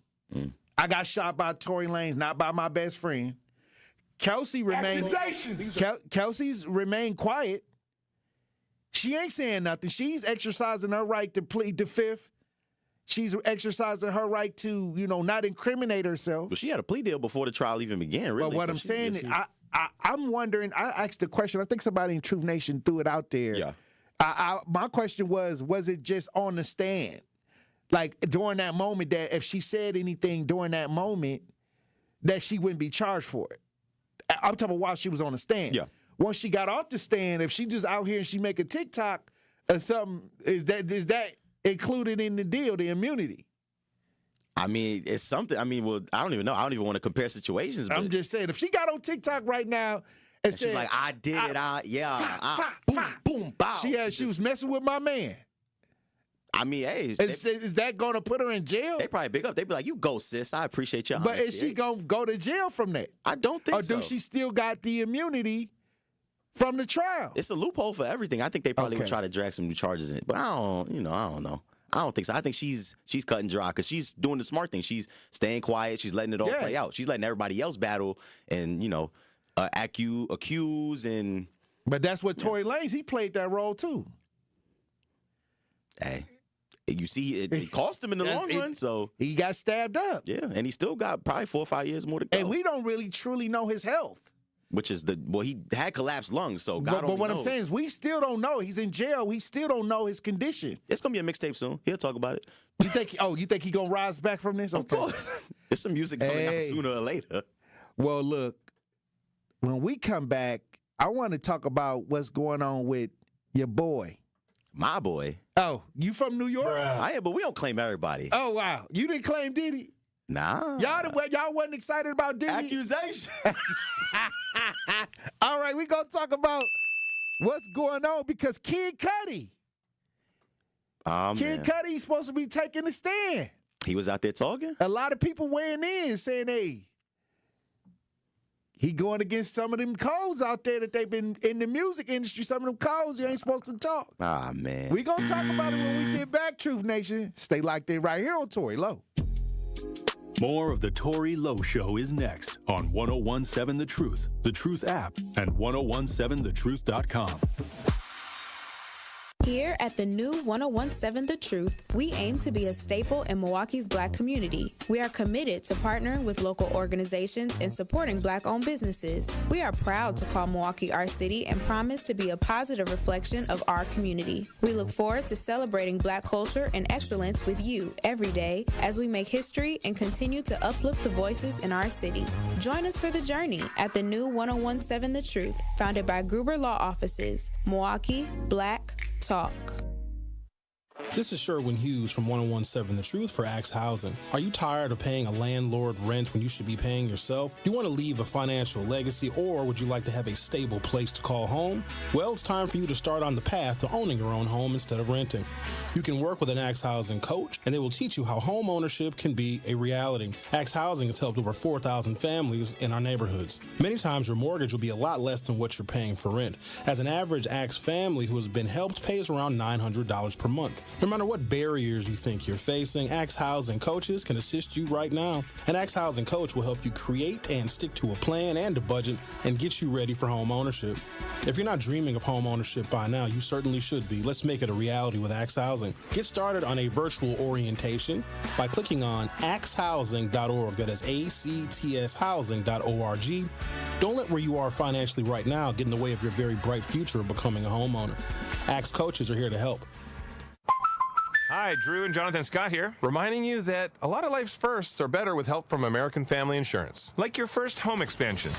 I got shot by Tory Lanez, not by my best friend. Kelsey's remained quiet. She ain't saying nothing. She's exercising her right to plead the fifth. She's exercising her right to, not incriminate herself. But she had a plea deal before the trial even began, really. But what I'm saying is, I'm wondering, I asked the question, I think somebody in Truth Nation threw it out there. Yeah. My question was it just on the stand? Like, during that moment, that if she said anything during that moment, that she wouldn't be charged for it. I'm talking about while she was on the stand. Yeah. Once she got off the stand, if she just out here and she make a TikTok or something, is that included in the deal, the immunity? I mean, it's something. I mean, well, I don't even know. I don't even want to compare situations. But I'm just saying, if she got on TikTok right now and said, she's like, I did it, boom, bow. She was messing with my man. I mean, hey, is that going to put her in jail? They probably big up. They be like, you go, sis. I appreciate your But honesty. is she going to go to jail from that? I don't think so. Or do she still got the immunity from the trial? It's a loophole for everything. I think they probably would try to drag some new charges in it. But I don't know. I don't think so. I think she's cutting dry because she's doing the smart thing. She's staying quiet. She's letting it all play out. She's letting everybody else battle and, accuse and. But that's what Tory Lanez, he played that role too. Hey. You see, it cost him in the long run, so he got stabbed up. Yeah, and he still got probably 4 or 5 years more to go. And we don't really truly know his health. Which is he had collapsed lungs, so God only But what knows. I'm saying is, we still don't know. He's in jail. We still don't know his condition. It's gonna be a mixtape soon. He'll talk about it. You think he gonna rise back from this? Of course. There's some music coming out sooner or later. Well, look, when we come back, I want to talk about what's going on with your boy. My boy. Oh, you from New York? I am, but we don't claim everybody. Oh, wow. You didn't claim Diddy? Nah. Y'all wasn't excited about Diddy? Accusation. All right, we going to talk about what's going on because Kid Cudi's supposed to be taking the stand. He was out there talking? A lot of people weighing in saying, hey, he going against some of them codes out there that they've been in the music industry. Some of them codes you ain't supposed to talk. Ah, man. We gonna talk about it when we get back, Truth Nation. Stay locked in right here on Tory Lowe. More of the Tory Lowe Show is next on 1017 The Truth app, and 1017thetruth.com. Here at the new 1017 The Truth, we aim to be a staple in Milwaukee's Black community. We are committed to partnering with local organizations and supporting Black-owned businesses. We are proud to call Milwaukee our city and promise to be a positive reflection of our community. We look forward to celebrating Black culture and excellence with you every day as we make history and continue to uplift the voices in our city. Join us for the journey at the new 1017 The Truth, founded by Gruber Law Offices, Milwaukee Black Talk. This is Sherwin Hughes from 1017 The Truth for Axe Housing. Are you tired of paying a landlord rent when you should be paying yourself? Do you want to leave a financial legacy, or would you like to have a stable place to call home? Well, it's time for you to start on the path to owning your own home instead of renting. You can work with an Axe Housing coach, and they will teach you how home ownership can be a reality. Axe Housing has helped over 4,000 families in our neighborhoods. Many times your mortgage will be a lot less than what you're paying for rent. As an average Axe family who has been helped pays around $900 per month. No matter what barriers you think you're facing, Axe Housing coaches can assist you right now. An Axe Housing coach will help you create and stick to a plan and a budget and get you ready for home ownership. If you're not dreaming of home ownership by now, you certainly should be. Let's make it a reality with Axe Housing. Get started on a virtual orientation by clicking on axehousing.org. That is ACTShousing.org. Don't let where you are financially right now get in the way of your very bright future of becoming a homeowner. Axe coaches are here to help. Hi, Drew and Jonathan Scott here, reminding you that a lot of life's firsts are better with help from American Family Insurance. Like your first home expansion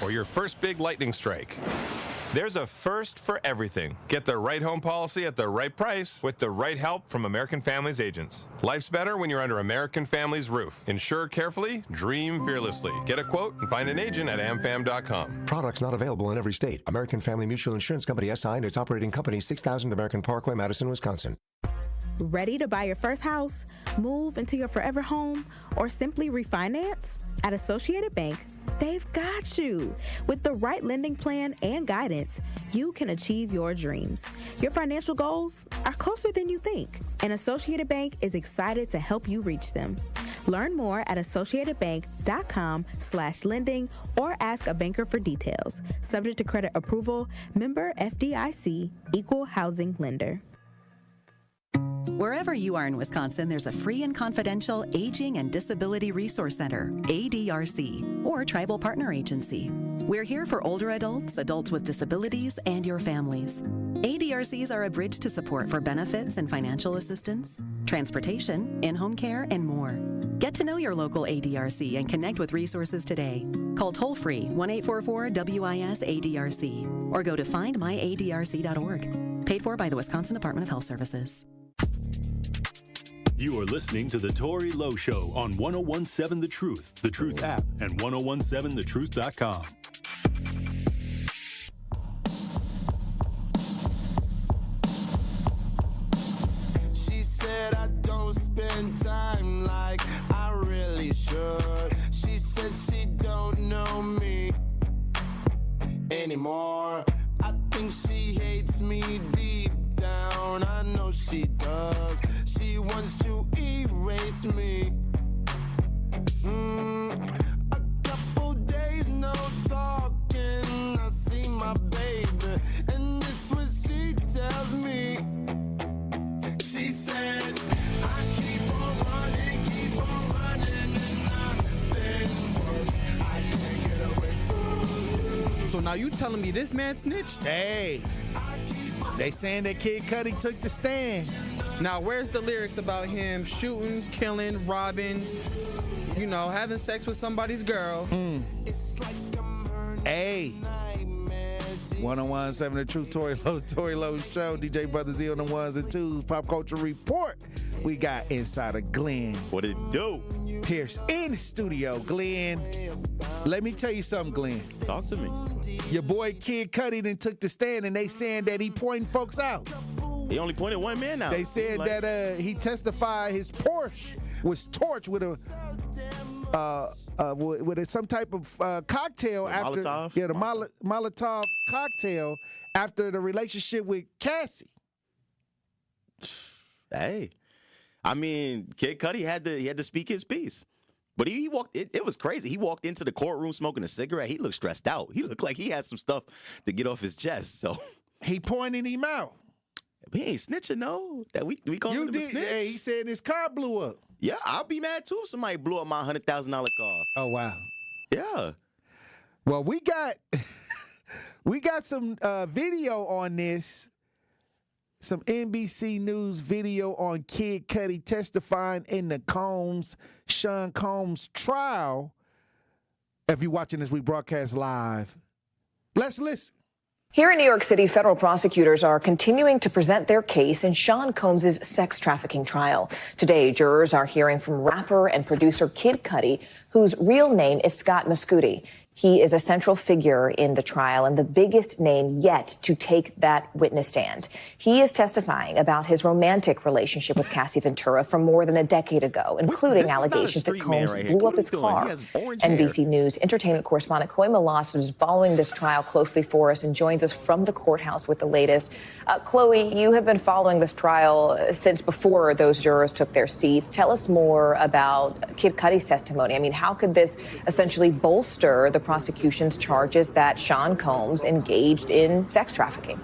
or your first big lightning strike. There's a first for everything. Get the right home policy at the right price with the right help from American Family's agents. Life's better when you're under American Family's roof. Insure carefully, dream fearlessly. Get a quote and find an agent at amfam.com. Products not available in every state. American Family Mutual Insurance Company SI and its operating company, 6000 American Parkway, Madison, Wisconsin. Ready to buy your first house, move into your forever home, or simply refinance? At Associated Bank, they've got you. With the right lending plan and guidance, you can achieve your dreams. Your financial goals are closer than you think, and Associated Bank is excited to help you reach them. Learn more at associatedbank.com/lending or ask a banker for details. Subject to credit approval, member FDIC, equal housing lender. Wherever you are in Wisconsin, there's a free and confidential Aging and Disability Resource Center, ADRC, or Tribal Partner Agency. We're here for older adults, adults with disabilities, and your families. ADRCs are a bridge to support for benefits and financial assistance, transportation, in-home care, and more. Get to know your local ADRC and connect with resources today. Call toll-free 1-844-WIS-ADRC or go to findmyadrc.org. Paid for by the Wisconsin Department of Health Services. You are listening to The Tory Lowe Show on 1017 The Truth app, and 1017thetruth.com. She said I don't spend time like I really should. She said she don't know me anymore. I think she hates me deep down. I know she does. She wants to erase me. A couple days no talking. I see my baby, and this what she tells me. She said, I keep on running, and nothing works. I can't get away from you. So now you telling me this man snitched? Hey, they saying that Kid Cudi took the stand. Now, where's the lyrics about him shooting, killing, robbing, you know, having sex with somebody's girl? Hey, 1017 The Truth, Tory Lowe Show, DJ Brother Z on the ones and twos, Pop Culture Report. We got Insider Glenn. What it do? Pearce in the studio. Glenn, let me tell you something, Glenn. Talk to me. Your boy Kid Cudi then took the stand, and they saying that he pointing folks out. He only pointed one man out. They said that he testified his Porsche was torched with some type of cocktail after Molotov? Yeah, the Molotov cocktail after the relationship with Cassie. Hey, I mean, Kid Cudi had to speak his piece. But he walked. It was crazy. He walked into the courtroom smoking a cigarette. He looked stressed out. He looked like he had some stuff to get off his chest. So he pointed him out. He ain't snitching, no. That we called him a snitch. Hey, he said his car blew up. Yeah, I'll be mad too if somebody blew up my $100,000 car. Oh wow. Yeah. Well, we got some video on this. Some NBC News video on Kid Cudi testifying in the Sean Combs trial. If you're watching this, we broadcast live. Let's listen. Here in New York City, federal prosecutors are continuing to present their case in Sean Combs' sex trafficking trial. Today, jurors are hearing from rapper and producer Kid Cudi, whose real name is Scott Mescudi. He is a central figure in the trial and the biggest name yet to take that witness stand. He is testifying about his romantic relationship with Cassie Ventura from more than a decade ago, including allegations that Combs blew up his car. NBC News entertainment correspondent Chloe Melas is following this trial closely for us and joins us from the courthouse with the latest. Chloe, you have been following this trial since before those jurors took their seats. Tell us more about Kid Cudi's testimony. I mean, how could this essentially bolster the prosecution's charges that Sean Combs engaged in sex trafficking?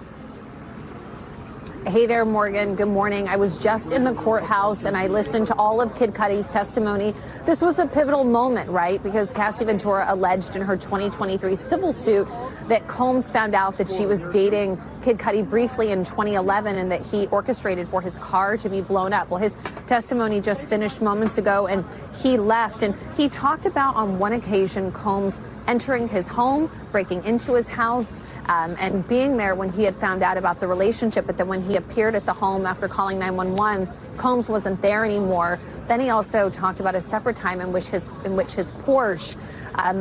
Hey there, Morgan. Good morning. I was just in the courthouse and I listened to all of Kid Cudi's testimony. This was a pivotal moment, right? Because Cassie Ventura alleged in her 2023 civil suit that Combs found out that she was dating Kid Cudi briefly in 2011 and that he orchestrated for his car to be blown up. Well, his testimony just finished moments ago and he left, and he talked about on one occasion Combs entering his home, breaking into his house, and being there when he had found out about the relationship. But then when he appeared at the home after calling 911, Combs wasn't there anymore. Then he also talked about a separate time in which his Porsche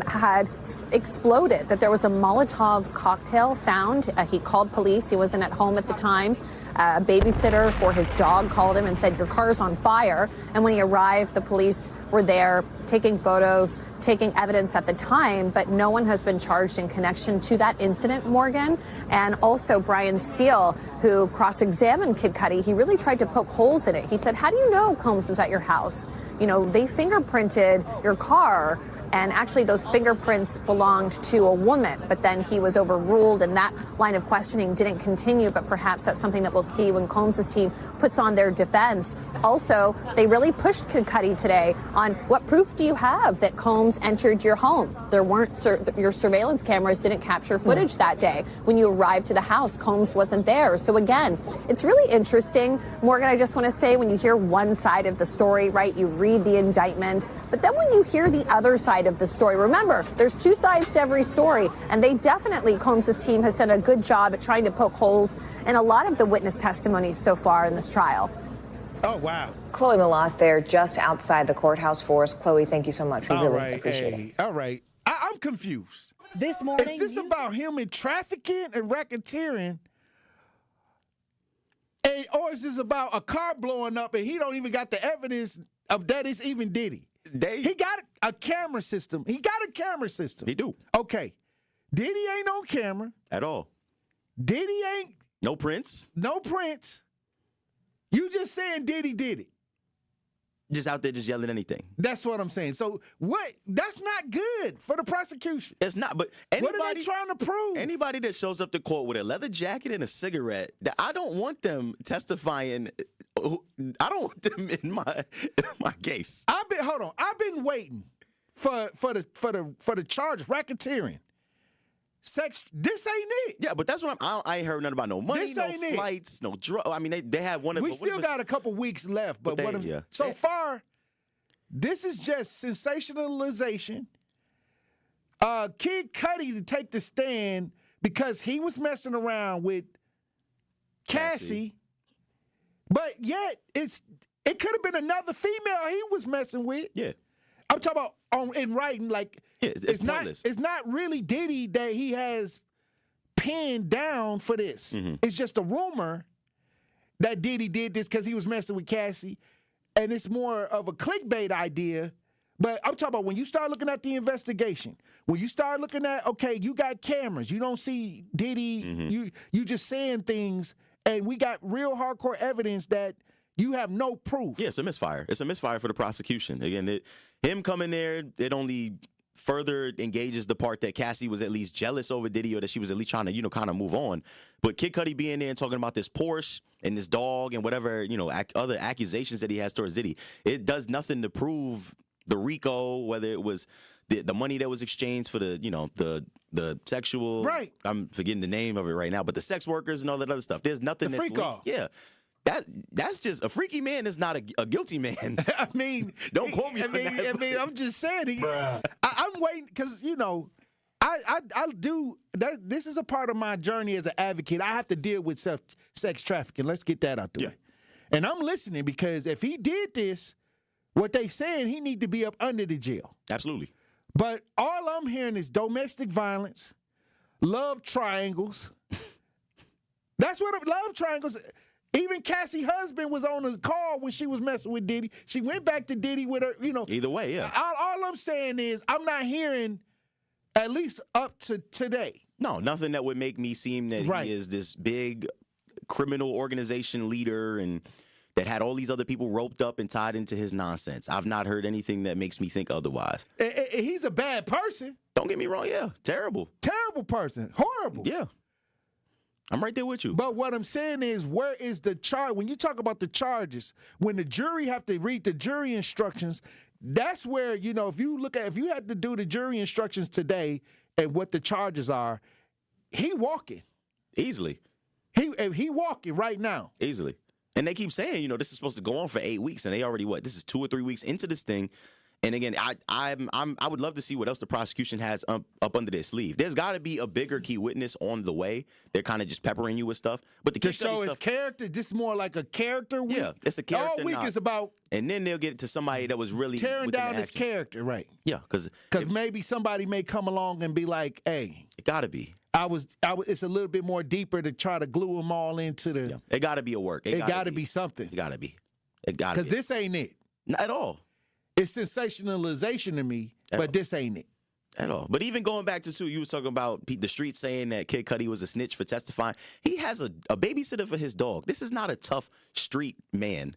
had exploded, that there was a Molotov cocktail found. He called police. He wasn't at home at the time. A babysitter for his dog called him and said, "Your car's on fire." And when he arrived, the police were there taking photos, taking evidence at the time, but no one has been charged in connection to that incident, Morgan. And also Brian Steele, who cross-examined Kid Cudi, he really tried to poke holes in it. He said, "How do you know Combs was at your house? You know, they fingerprinted your car, and actually those fingerprints belonged to a woman." But then he was overruled, and that line of questioning didn't continue. But perhaps that's something that we'll see when Combs' team puts on their defense. Also, they really pushed Kid Cudi today on what proof do you have that Combs entered your home? There weren't your surveillance cameras didn't capture footage that day. When you arrived to the house, Combs wasn't there. So again, it's really interesting. Morgan, I just want to say, when you hear one side of the story, right, you read the indictment, but then when you hear the other side of the story, remember, there's two sides to every story, and they definitely, Combs' team has done a good job at trying to poke holes in a lot of the witness testimonies so far in this trial. Oh, wow. Chloe Malas there just outside the courthouse for us. Chloe, thank you so much. We really appreciate it. All right. I'm confused. This morning, is this about human trafficking and racketeering? Or is this about a car blowing up and he don't even got the evidence of that it's even Diddy? He got a camera system. He do. Okay. Diddy ain't on camera. At all. Diddy ain't. No prints. You just saying Diddy did it. Just out there just yelling anything. That's what I'm saying. So what? That's not good for the prosecution. It's not, but what are they trying to prove? Anybody that shows up to court with a leather jacket and a cigarette, I don't want them testifying. I don't want them in my case. I've been waiting for the charge, racketeering. Sex, this ain't it. Yeah, but that's what I ain't heard nothing about no money, no flights, no drug. I mean, they had one of. We still got a couple weeks left, but so far, this is just sensationalization. Kid Cudi to take the stand because he was messing around with Cassie, but yet it could have been another female he was messing with. Yeah. I'm talking about in writing, like it's not really Diddy that he has pinned down for this. Mm-hmm. It's just a rumor that Diddy did this because he was messing with Cassie, and it's more of a clickbait idea. But I'm talking about when you start looking at the investigation, when you start looking at, okay, you got cameras, you don't see Diddy, Mm-hmm. you just saying things, and we got real hardcore evidence that you have no proof. Yeah, it's a misfire. It's a misfire for the prosecution. Again, him coming there, it only further engages the part that Cassie was at least jealous over Diddy, or that she was at least trying to, kind of move on. But Kid Cudi being there and talking about this Porsche and this dog and whatever, other accusations that he has towards Diddy, it does nothing to prove the RICO, whether it was the money that was exchanged for the sexual. Right. I'm forgetting the name of it right now, but the sex workers and all that other stuff. There's nothing that's freak-off. Yeah. That's just a freaky man is not a guilty man. I mean, don't quote me on that. I'm just saying. I'm waiting because I do that. This is a part of my journey as an advocate. I have to deal with sex trafficking. Let's get that out the way. And I'm listening because if he did this, what they saying, he need to be up under the jail. Absolutely. But all I'm hearing is domestic violence, love triangles. That's what love triangles. Even Cassie's husband was on a call when she was messing with Diddy. She went back to Diddy with her, Either way, yeah. All I'm saying is I'm not hearing, at least up to today. No, nothing that would make me seem that he is this big criminal organization leader and that had all these other people roped up and tied into his nonsense. I've not heard anything that makes me think otherwise. He's a bad person. Don't get me wrong, yeah. Terrible. Terrible person. Horrible. Yeah. I'm right there with you. But what I'm saying is, where is the charge? When you talk about the charges, when the jury have to read the jury instructions, that's where, if you had to do the jury instructions today and what the charges are, he walking. Easily. He walking right now. Easily. And they keep saying, this is supposed to go on for 8 weeks, and they already, this is 2 or 3 weeks into this thing, And again, I would love to see what else the prosecution has up under their sleeve. There's got to be a bigger key witness on the way. They're kind of just peppering you with stuff. But the to show his character, just more like a character week. Yeah, it's a character. All week is about. And then they'll get to somebody that was really tearing down his character, right? Yeah, because maybe somebody may come along and be like, "Hey, it got to be." I was. It's a little bit more deeper to try to glue them all into the. Yeah, it got to be a work. It got to be something. It got to be. It got to. Because this ain't it. Not at all. It's sensationalization to me, but this ain't it. At all. But even going back to, you was talking about the street saying that Kid Cudi was a snitch for testifying. He has a babysitter for his dog. This is not a tough street man.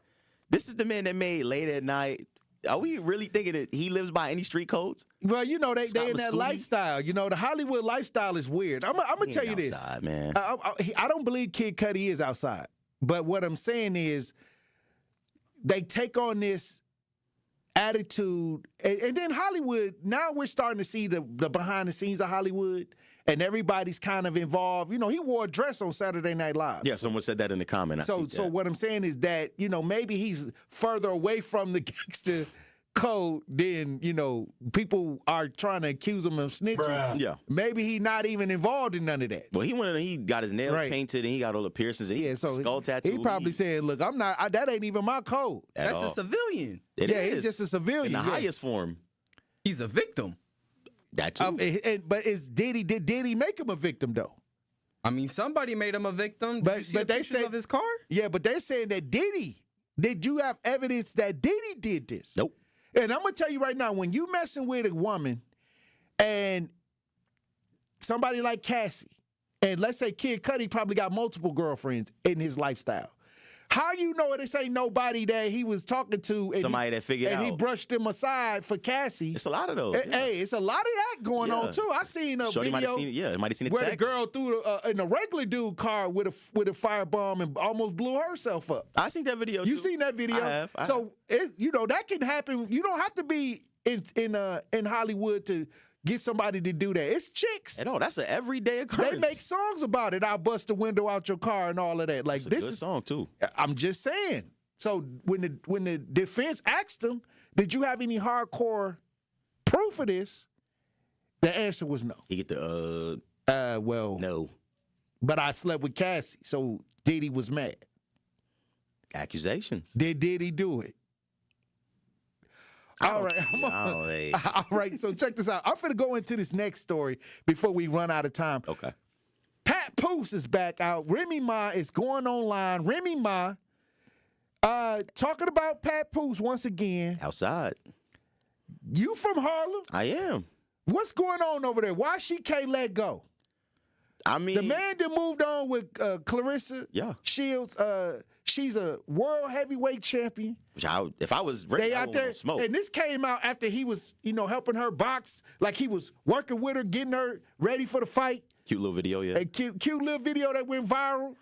This is the man that made Late at Night. Are we really thinking that he lives by any street codes? Well, you know, they in that lifestyle. You know, the Hollywood lifestyle is weird. I'm going to tell you this. Man. I don't believe Kid Cudi is outside. But what I'm saying is they take on this attitude, and then Hollywood, now we're starting to see the behind the scenes of Hollywood, and everybody's kind of involved. You know, he wore a dress on Saturday Night Live. Yeah, someone said that in the comment. So what I'm saying is that, you know, maybe he's further away from the gangster code than, you know, people are trying to accuse him of snitching. Bruh. Yeah. Maybe he's not even involved in none of that. Well, he got his nails painted, and he got all the piercings, and skull tattoo. He probably said, look, I'm not, that ain't even my code. That's a civilian. He's just a civilian. In the highest form. He's a victim. That too. But did Diddy make him a victim, though? I mean, somebody made him a victim. Did you see pictures of his car? Yeah, but they're saying that did you have evidence that Diddy did this? Nope. And I'm going to tell you right now, when you messing with a woman and somebody like Cassie, and let's say Kid Cudi probably got multiple girlfriends in his lifestyle, how you know this ain't nobody that he was talking to? And somebody that figured out. And he brushed him aside for Cassie. It's a lot of those. Hey, it's a lot of that going on, too. I seen a Shorty video might have seen where the girl threw in a regular dude car with a firebomb and almost blew herself up. I seen that video, You seen that video? I have. You know, that can happen. You don't have to be in Hollywood to get somebody to do that. It's chicks. No, that's an everyday occurrence. They make songs about it. I'll bust the window out your car and all of that. Like, this is a good song too. I'm just saying. So when the defense asked him, did you have any hardcore proof of this? The answer was no. He get the well, no. But I slept with Cassie, so Diddy was mad. Accusations. Did Diddy do it? All right. All right, so check this out. I'm finna go into this next story before we run out of time. Okay. Pat Pearce is back out. Remy Ma is going online. Remy Ma talking about Pat Pearce once again. Outside. You from Harlem? I am. What's going on over there? Why she can't let go? I mean, the man that moved on with Clarissa Shields, she's a world heavyweight champion. If I was ready, I would smoke. And this came out after he was, helping her box, like he was working with her, getting her ready for the fight. Cute little video, yeah. A cute little video that went viral.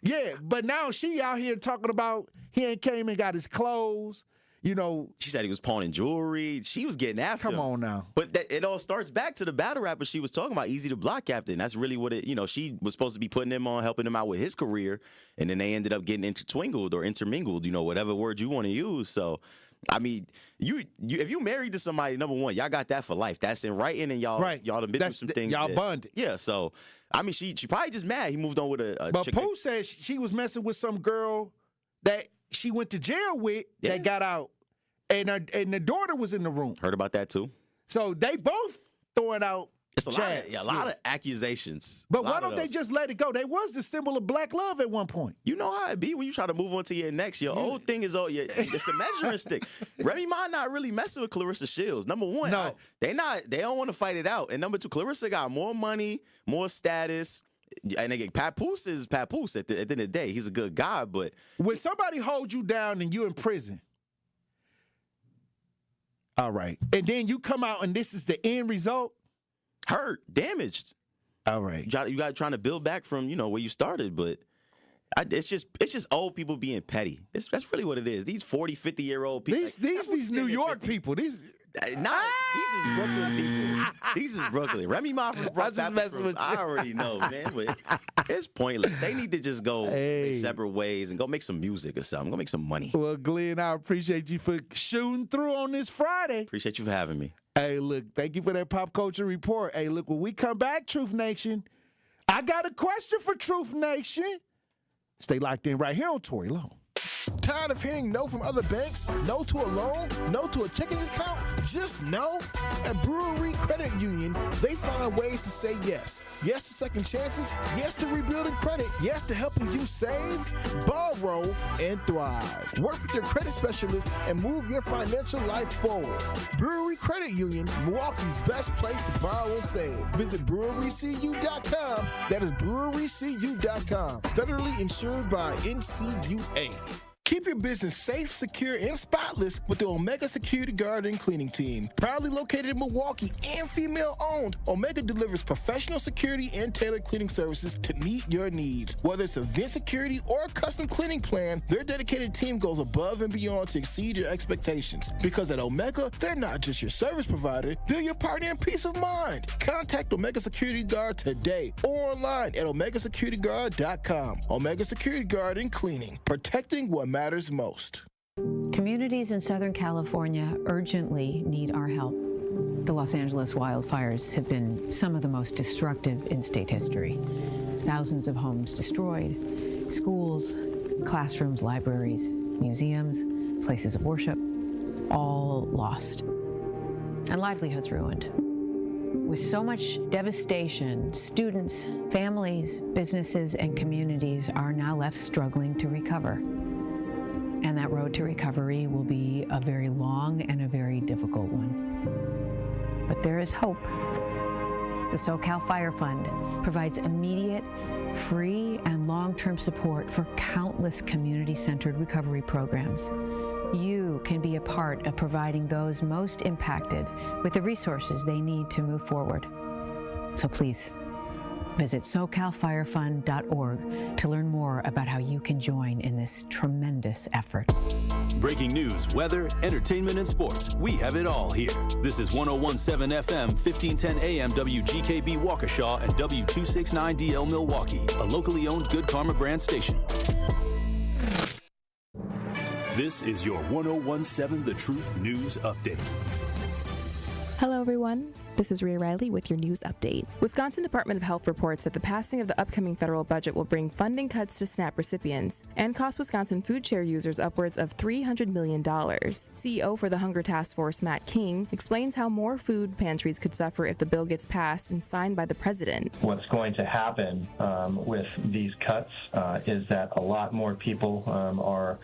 Yeah, but now she out here talking about he ain't came and got his clothes. She said he was pawning jewelry. She was getting after him. Come on now. But it all starts back to the battle rapper she was talking about, Easy the Block Captain. That's really what she was supposed to be putting him on, helping him out with his career. And then they ended up getting intermingled, whatever word you want to use. So, I mean, you if you married to somebody, number one, y'all got that for life. That's in writing, and y'all done been through some things. Y'all bonded. Yeah, so, I mean, she probably just mad. He moved on with a But chick. Pooh said she was messing with some girl that she went to jail with that got out. And the daughter was in the room. Heard about that too. So they both throwing out. It's a lot of accusations. But why don't they just let it go? They was the symbol of black love at one point. You know how it be when you try to move on to your next. Your old thing is it's a measuring stick. Remy Ma not really messing with Clarissa Shields. Number one, they don't want to fight it out. And number two, Clarissa got more money, more status. And again, Pat Pearce is Pat Pearce at the end of the day. He's a good guy, but when somebody holds you down and you're in prison. All right. And then you come out and this is the end result? Hurt, damaged. All right. You got trying to build back from, where you started, but it's just old people being petty. That's really what it is. These 40, 50-year-old people. These New York people. Nah, these is Brooklyn people. These is Brooklyn. Remy Ma from Brooklyn. I already know, man. But it's pointless. They need to just go their separate ways and go make some music or something. Go make some money. Well, Glenn, I appreciate you for shooting through on this Friday. Appreciate you for having me. Hey, look, thank you for that pop culture report. Hey, look, when we come back, Truth Nation, I got a question for Truth Nation. Stay locked in right here on Tory Lowe. Tired of hearing no from other banks? No to a loan? No to a checking account? Just no? At Brewery Credit Union, they find ways to say yes. Yes to second chances. Yes to rebuilding credit. Yes to helping you save, borrow, and thrive. Work with your credit specialist and move your financial life forward. Brewery Credit Union, Milwaukee's best place to borrow and save. Visit brewerycu.com. That is brewerycu.com. Federally insured by NCUA. Keep your business safe, secure, and spotless with the Omega Security Guard and Cleaning Team. Proudly located in Milwaukee and female-owned, Omega delivers professional security and tailored cleaning services to meet your needs. Whether it's event security or a custom cleaning plan, their dedicated team goes above and beyond to exceed your expectations. Because at Omega, they're not just your service provider, they're your partner in peace of mind. Contact Omega Security Guard today or online at omegasecurityguard.com. Omega Security Guard and Cleaning, protecting what matters most. Communities in Southern California urgently need our help. The Los Angeles wildfires have been some of the most destructive in state history. Thousands of homes destroyed, schools, classrooms, libraries, museums, places of worship, all lost, and livelihoods ruined. With so much devastation, students, families, businesses, and communities are now left struggling to recover. And that road to recovery will be a very long and a very difficult one. But there is hope. The SoCal Fire Fund provides immediate, free, and long-term support for countless community-centered recovery programs. You can be a part of providing those most impacted with the resources they need to move forward. So please, visit SoCalFireFund.org to learn more about how you can join in this tremendous effort. Breaking news, weather, entertainment, and sports. We have it all here. This is 101.7 FM, 1510 AM WGKB Waukesha and W269DL Milwaukee, a locally owned Good Karma brand station. This is your 101.7 The Truth News Update. Hello, everyone. This is Rhea Riley with your news update. Wisconsin Department of Health reports that the passing of the upcoming federal budget will bring funding cuts to SNAP recipients and cost Wisconsin food share users upwards of $300 million. CEO for the Hunger Task Force, Matt King, explains how more food pantries could suffer if the bill gets passed and signed by the president. What's going to happen with these cuts is that a lot more people are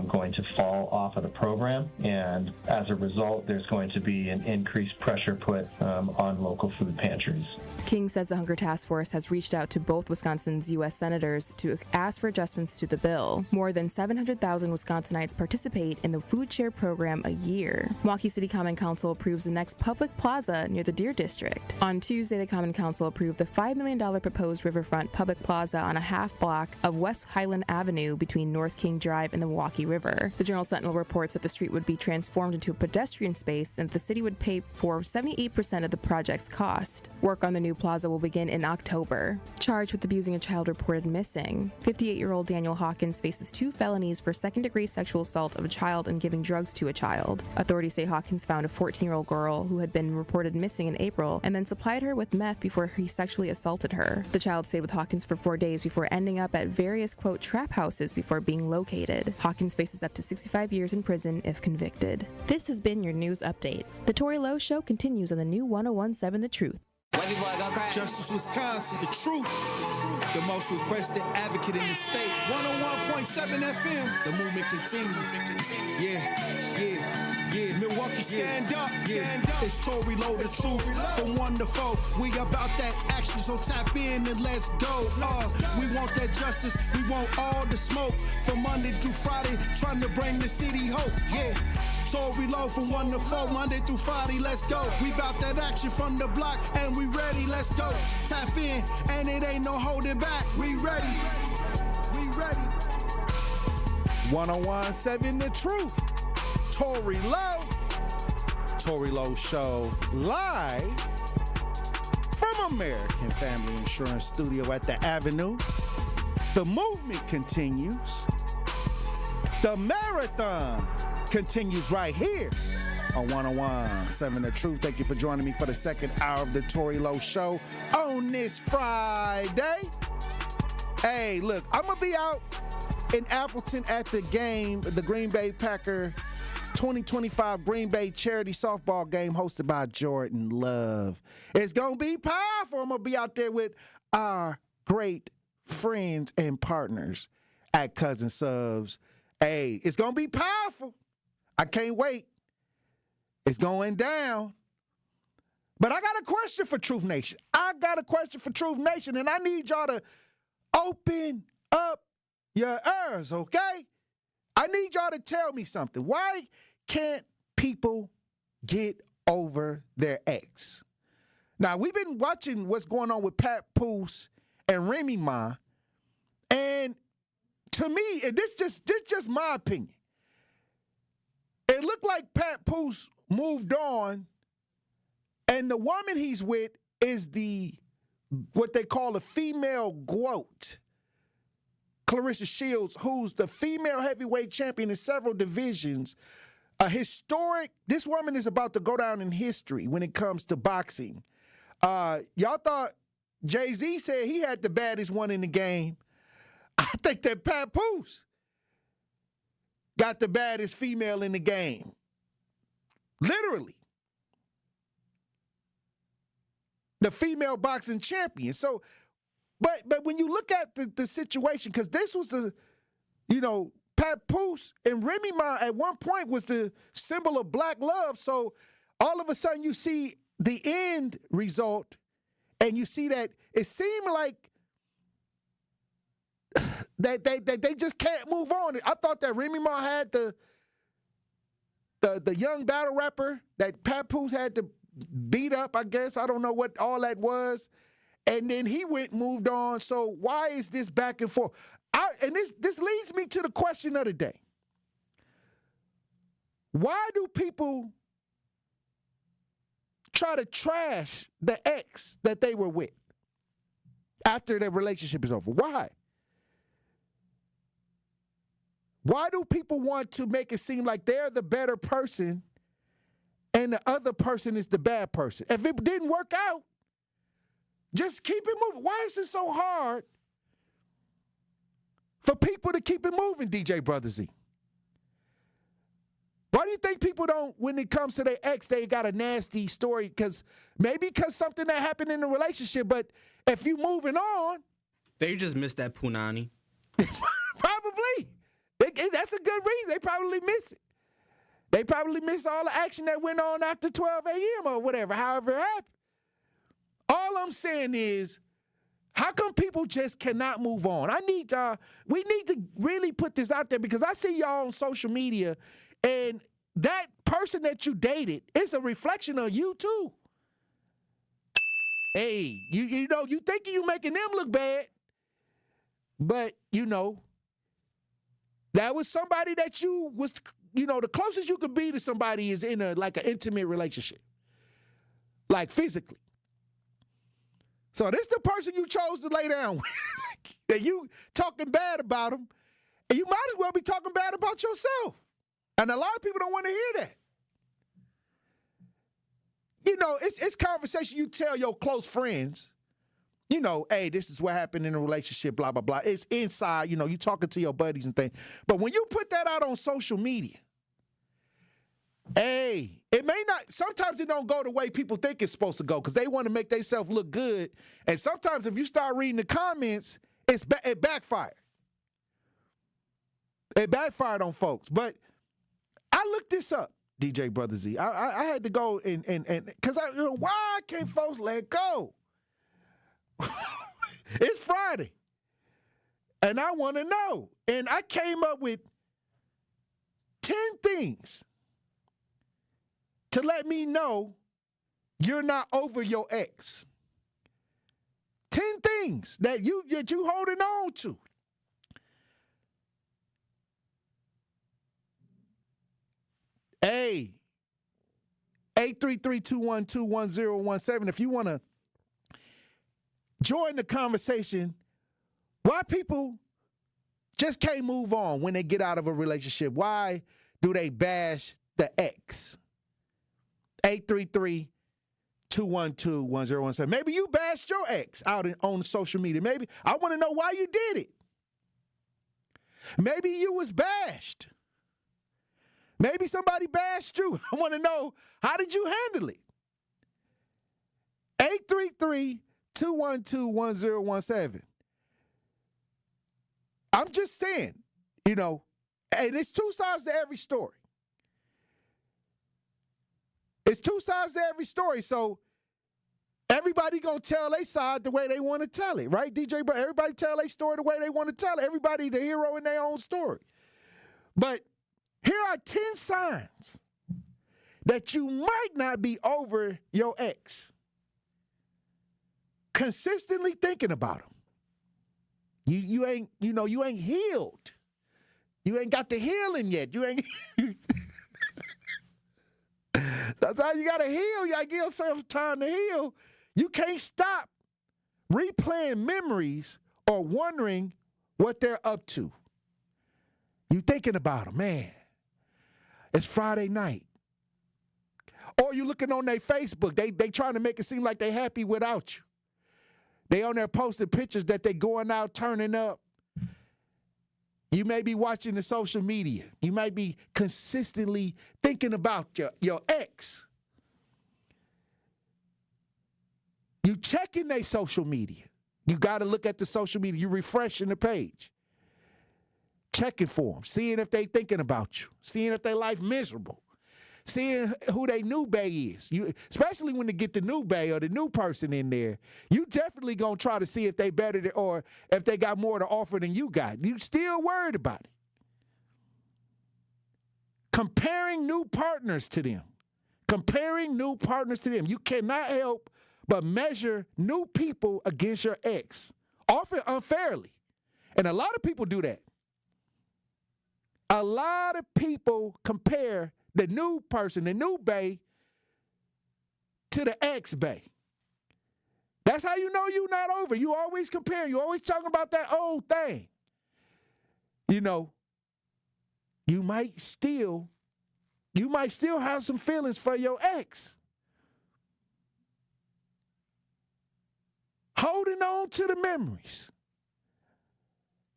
going to fall off of the program, and as a result, there's going to be an increased pressure put on local food pantries. King says the Hunger Task Force has reached out to both Wisconsin's U.S. senators to ask for adjustments to the bill. More than 700,000 Wisconsinites participate in the food share program a year. Milwaukee City Common Council approves the next public plaza near the Deer District. On Tuesday, the Common Council approved the $5 million proposed riverfront public plaza on a half block of West Highland Avenue between North King Drive and the Milwaukee River. The Journal Sentinel reports that the street would be transformed into a pedestrian space and the city would pay for 78% of the project's cost. Work on the new plaza will begin in October. Charged with abusing a child reported missing, 58-year-old Daniel Hawkins faces 2 felonies for second-degree sexual assault of a child and giving drugs to a child. Authorities say Hawkins found a 14-year-old girl who had been reported missing in April and then supplied her with meth before he sexually assaulted her. The child stayed with Hawkins for 4 days before ending up at various, quote, trap houses before being located. Hawkins faces up to 65 years in prison if convicted. This has been your news update. The Tory Lowe Show continues on the new 101.7 The Truth. Justice Wisconsin, the truth, the most requested advocate in the state. 101.7 FM, the movement continues. Yeah. Milwaukee, stand up. It's Tory Lowe, the truth. From 1 to 4, we about that action, so tap in and let's go. We want that justice, we want all the smoke. From Monday through Friday, trying to bring the city hope. Yeah. Tory Lowe from 1 to 4, Monday through Friday, let's go. We bout that action from the block, and we ready, let's go. Tap in, and it ain't no holding back. We ready. 101.7 The Truth. Tory Lowe. Tory Lowe Show, live from American Family Insurance Studio at the Avenue. The movement continues. The marathon continues right here on 101.7 The Truth. Thank you for joining me for the second hour of the Tory Lowe Show on this Friday. Hey, look, I'm going to be out in Appleton at the game, the Green Bay Packer 2025 Green Bay charity softball game hosted by Jordan Love. It's going to be powerful. I'm going to be out there with our great friends and partners at Cousin Subs. Hey, it's going to be powerful. I can't wait. It's going down. But I got a question for Truth Nation. And I need y'all to open up your ears, okay? I need y'all to tell me something. Why can't people get over their ex? Now, we've been watching what's going on with Pearce and Remy Ma, and to me, and this just my opinion, it looked like Pearce moved on, and the woman he's with is what they call a female GOAT, Clarissa Shields, who's the female heavyweight champion in several divisions. This woman is about to go down in history when it comes to boxing. Y'all thought Jay-Z said he had the baddest one in the game. I think that Pearce got the baddest female in the game. Literally. The female boxing champion. So, but when you look at the situation, because this was Pearce and Remy Ma at one point was the symbol of black love. So all of a sudden you see the end result and you see that it seemed like that they just can't move on. I thought that Remy Ma had the young battle rapper that Pearce had to beat up, I guess. I don't know what all that was. And then he moved on. So why is this back and forth? And this leads me to the question of the day. Why do people try to trash the ex that they were with after their relationship is over? Why? Why do people want to make it seem like they're the better person and the other person is the bad person? If it didn't work out, just keep it moving. Why is it so hard for people to keep it moving, DJ Brother Z? Why do you think people don't, when it comes to their ex, they got a nasty story? Because something that happened in the relationship, but if you moving on. They just missed that punani. Probably. That's a good reason. They probably miss it. They probably miss all the action that went on after 12 a.m. or whatever, however it happened. All I'm saying is, how come people just cannot move on? We need to really put this out there because I see y'all on social media and that person that you dated is a reflection of you too. Hey, you thinking you making them look bad, but that was somebody that you was, the closest you could be to somebody is in an intimate relationship, like physically. So this the person you chose to lay down with. And you talking bad about them, and you might as well be talking bad about yourself. And a lot of people don't want to hear that. It's conversation you tell your close friends, hey, this is what happened in a relationship, blah, blah, blah. It's inside, you talking to your buddies and things. But when you put that out on social media, hey, it may not, sometimes it don't go the way people think it's supposed to go because they want to make themselves look good. And sometimes if you start reading the comments, it backfired. It backfired on folks. But I looked this up, DJ Brother Z. I had to go and because why can't folks let go? It's Friday. And I want to know. And I came up with 10 things to let me know you're not over your ex. 10 things that you holding on to. 833-212-1017. If you want to join the conversation, why people just can't move on when they get out of a relationship. Why do they bash the ex? 833-212-1017. Maybe you bashed your ex out on social media. Maybe I want to know why you did it. Maybe you was bashed. Maybe somebody bashed you. I want to know, how did you handle it? 833-212-1017. I'm just saying, and it's two sides to every story. It's two sides to every story. So everybody gonna tell their side the way they want to tell it, right, DJ? But everybody tell their story the way they want to tell it. Everybody the hero in their own story. But here are 10 signs that you might not be over your ex. Consistently thinking about him. You ain't healed. You ain't got the healing yet. You ain't. Sometimes you gotta heal. You gotta give yourself time to heal. You can't stop replaying memories or wondering what they're up to. You thinking about them, man. It's Friday night. Or you looking on their Facebook. They trying to make it seem like they happy without you. They on there posting pictures that they going out, turning up. You may be watching the social media. You might be consistently thinking about your ex. You checking their social media. You got to look at the social media. You refreshing the page. Checking for them. Seeing if they thinking about you. Seeing if their life miserable. Seeing who they new bae is. Especially when they get the new bae or the new person in there, you definitely going to try to see if they better or if they got more to offer than you got. You still worried about it. Comparing new partners to them. Comparing new partners to them. You cannot help but measure new people against your ex, often unfairly. And a lot of people do that. A lot of people compare the new person, the new bae, to the ex-bae. That's how you know you're not over. You always comparing. You always talking about that old thing. You might still have some feelings for your ex. Holding on to the memories.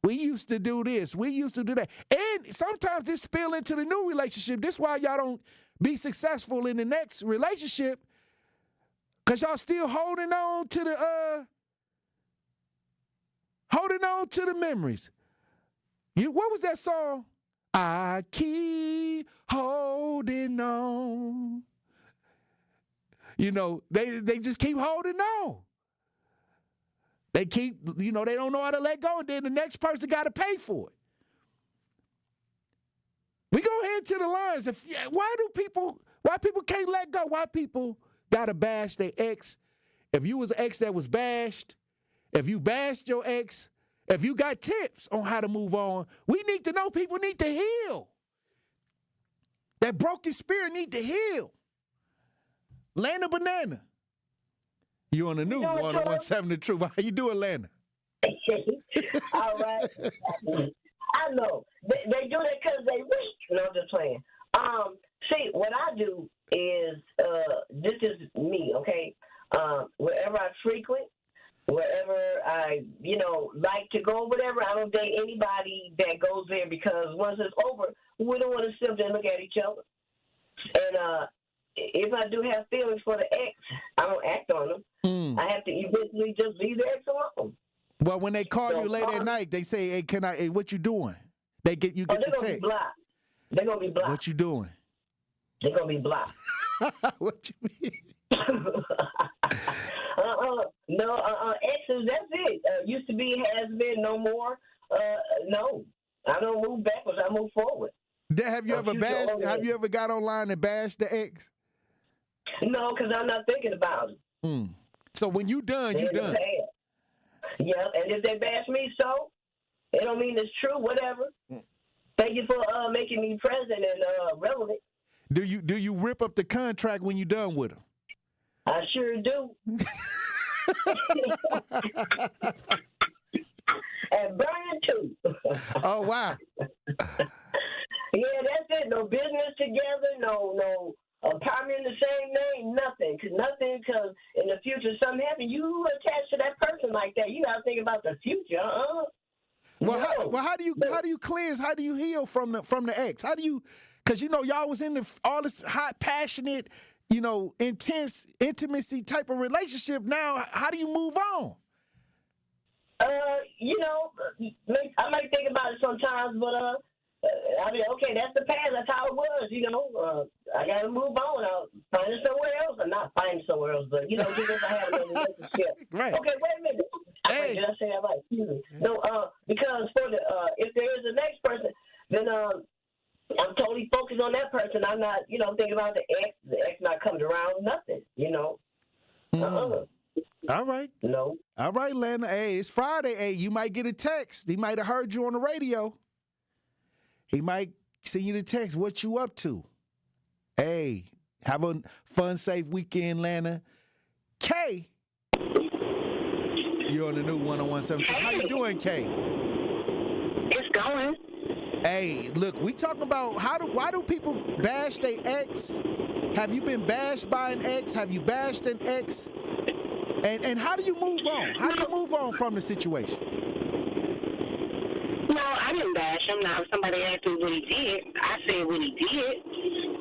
We used to do this. We used to do that. And sometimes this spill into the new relationship. This is why y'all don't be successful in the next relationship, because y'all still holding on to the memories. What was that song? I keep holding on. They just keep holding on. They keep, they don't know how to let go, and then the next person got to pay for it. We go ahead to the lines. Why people can't let go? Why people got to bash their ex? If you was an ex that was bashed, if you bashed your ex, if you got tips on how to move on, we need to know. People need to heal. That broken spirit need to heal. Lana Banana. You on the new 101.7 The Truth. How you doing, Lana? All right. I know. They do that because they weak. No, I'm just playing. See, what I do is, this is me, okay? Wherever I frequent, wherever I, like to go, whatever, I don't date anybody that goes there, because once it's over, we don't want to sit there and look at each other. And if I do have feelings for the ex, I don't act on them. I have to eventually just leave the ex alone. Well, when they call you late at night, they say, "Hey, what you doing?" You get the text. Be blocked. They're gonna be blocked. What you doing? They're gonna be blocked. What you mean? Exes. That's it. Used to be, has been, no more. No, I don't move backwards. I move forward. Have you ever bashed? Have you ever got online and bashed the ex? No, because I'm not thinking about it. So when you done, you done. Yeah, and if they bash me, so it don't mean it's true. Whatever. Thank you for making me present and relevant. Do you rip up the contract when you're done with him? I sure do. And Brian too. Oh wow. Yeah, that's it. No business together. No apartment in the same name. Nothing. Because in the future something happen, you attached to that person like that. You gotta think about the future. Well, how do you cleanse? How do you heal from the ex? How do you? Because y'all was in all this hot, passionate, intense intimacy type of relationship. Now, how do you move on? I might think about it sometimes, but I mean, okay, that's the past. That's how it was. I gotta move on. I'll find it somewhere else. I'm not finding somewhere else, but just if I have another relationship. Right. Okay, wait a minute. Hey. Did I say that right? Excuse me. No, because for the if there is the next person, then I'm totally focused on that person. I'm not, thinking about the ex not coming around, nothing. All right. No. All right, Lana. Hey, it's Friday. Hey, you might get a text. He might have heard you on the radio. He might send you the text. What you up to? Hey, have a fun, safe weekend, Lana. Kay, you're on the new 101.7. How you doing, Kay? It's going. Hey, look, we talking about why do people bash their ex? Have you been bashed by an ex? Have you bashed an ex? And how do you move on? How do you move on from the situation? No, I didn't bash him. Now, if somebody asked me what he did, I said what he did.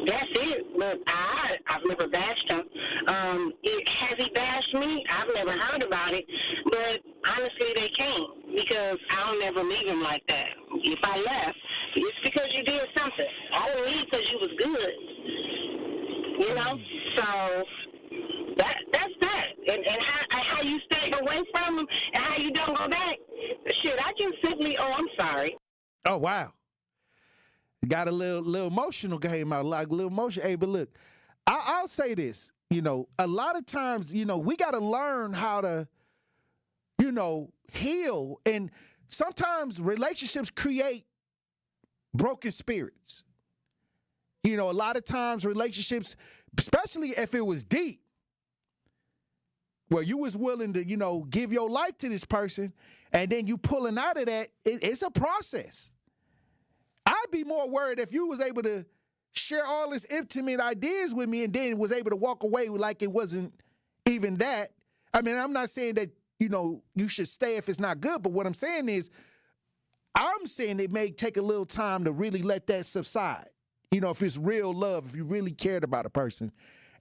That's it. Look, I've never bashed him. Has he bashed me? I've never heard about it. But honestly, they can't because I'll never leave him like that. If I left, it's because you did something. I didn't leave because you was good. So that's that. And how you stay away from him and how you don't go back. Shit, I just simply, I'm sorry. Oh, wow. Got a little emotional, came out, like a little emotion. Hey, but look, I'll say this, a lot of times, we got to learn how to, heal. And sometimes relationships create broken spirits. A lot of times relationships, especially if it was deep, where you was willing to, give your life to this person, and then you pulling out of that, it's a process. I'd be more worried if you was able to share all this intimate ideas with me and then was able to walk away like it wasn't even that. I mean, I'm not saying that, you should stay if it's not good, but what I'm saying is, I'm saying it may take a little time to really let that subside. If it's real love, if you really cared about a person.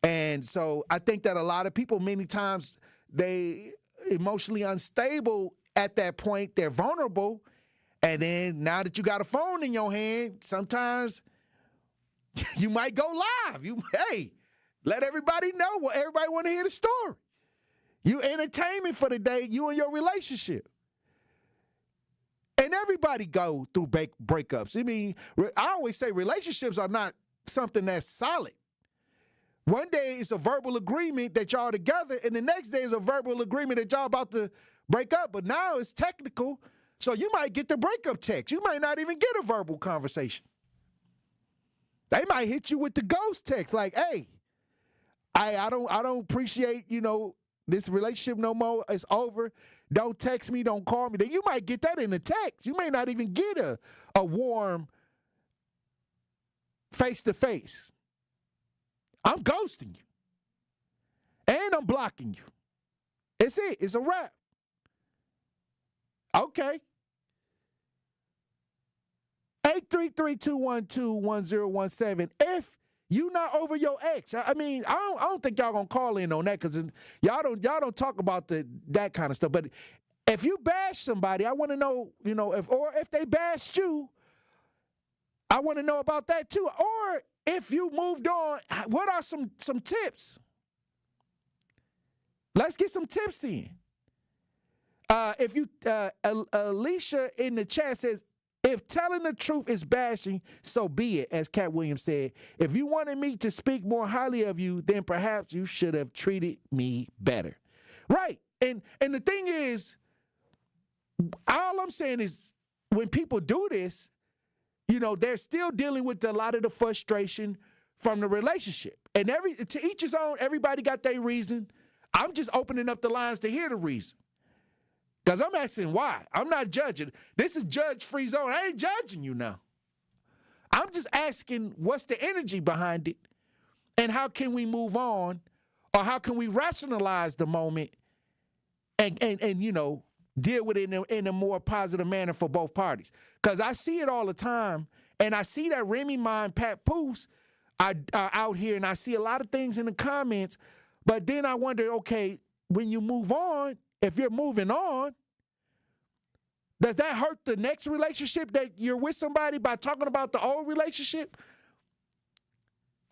And so I think that a lot of people, many times, they emotionally unstable at that point. They're vulnerable. And then now that you got a phone in your hand, sometimes you might go live. Hey, let everybody know what everybody want to hear the story. You entertainment for the day, you and your relationship. And everybody go through breakups. I mean, I always say relationships are not something that's solid. One day it's a verbal agreement that y'all together, and the next day is a verbal agreement that y'all about to break up. But now it's technical, so you might get the breakup text. You might not even get a verbal conversation. They might hit you with the ghost text, like, "Hey, I don't appreciate this relationship no more. It's over. Don't text me. Don't call me." Then you might get that in the text. You may not even get a warm face to face. I'm ghosting you. And I'm blocking you. It's it. It's a wrap. Okay. 833-212-1017. If you not over your ex, I mean, I don't think y'all gonna call in on that because y'all don't talk about that kind of stuff. But if you bash somebody, I want to know, if they bashed you, I want to know about that too. Or if you moved on, what are some tips? Let's get some tips in. If you, Alicia in the chat says, if telling the truth is bashing, so be it, as Cat Williams said. If you wanted me to speak more highly of you, then perhaps you should have treated me better. Right. And the thing is, all I'm saying is when people do this, they're still dealing with a lot of the frustration from the relationship. And to each his own, everybody got their reason. I'm just opening up the lines to hear the reason. Because I'm asking why. I'm not judging. This is judge-free zone. I ain't judging you now. I'm just asking what's the energy behind it and how can we move on, or how can we rationalize the moment and you know, deal with it in a more positive manner for both parties. Because I see it all the time, and I see that Remy Ma and Pat Poose are out here, and I see a lot of things in the comments, but then I wonder, okay, when you move on, if you're moving on, does that hurt the next relationship that you're with somebody by talking about the old relationship?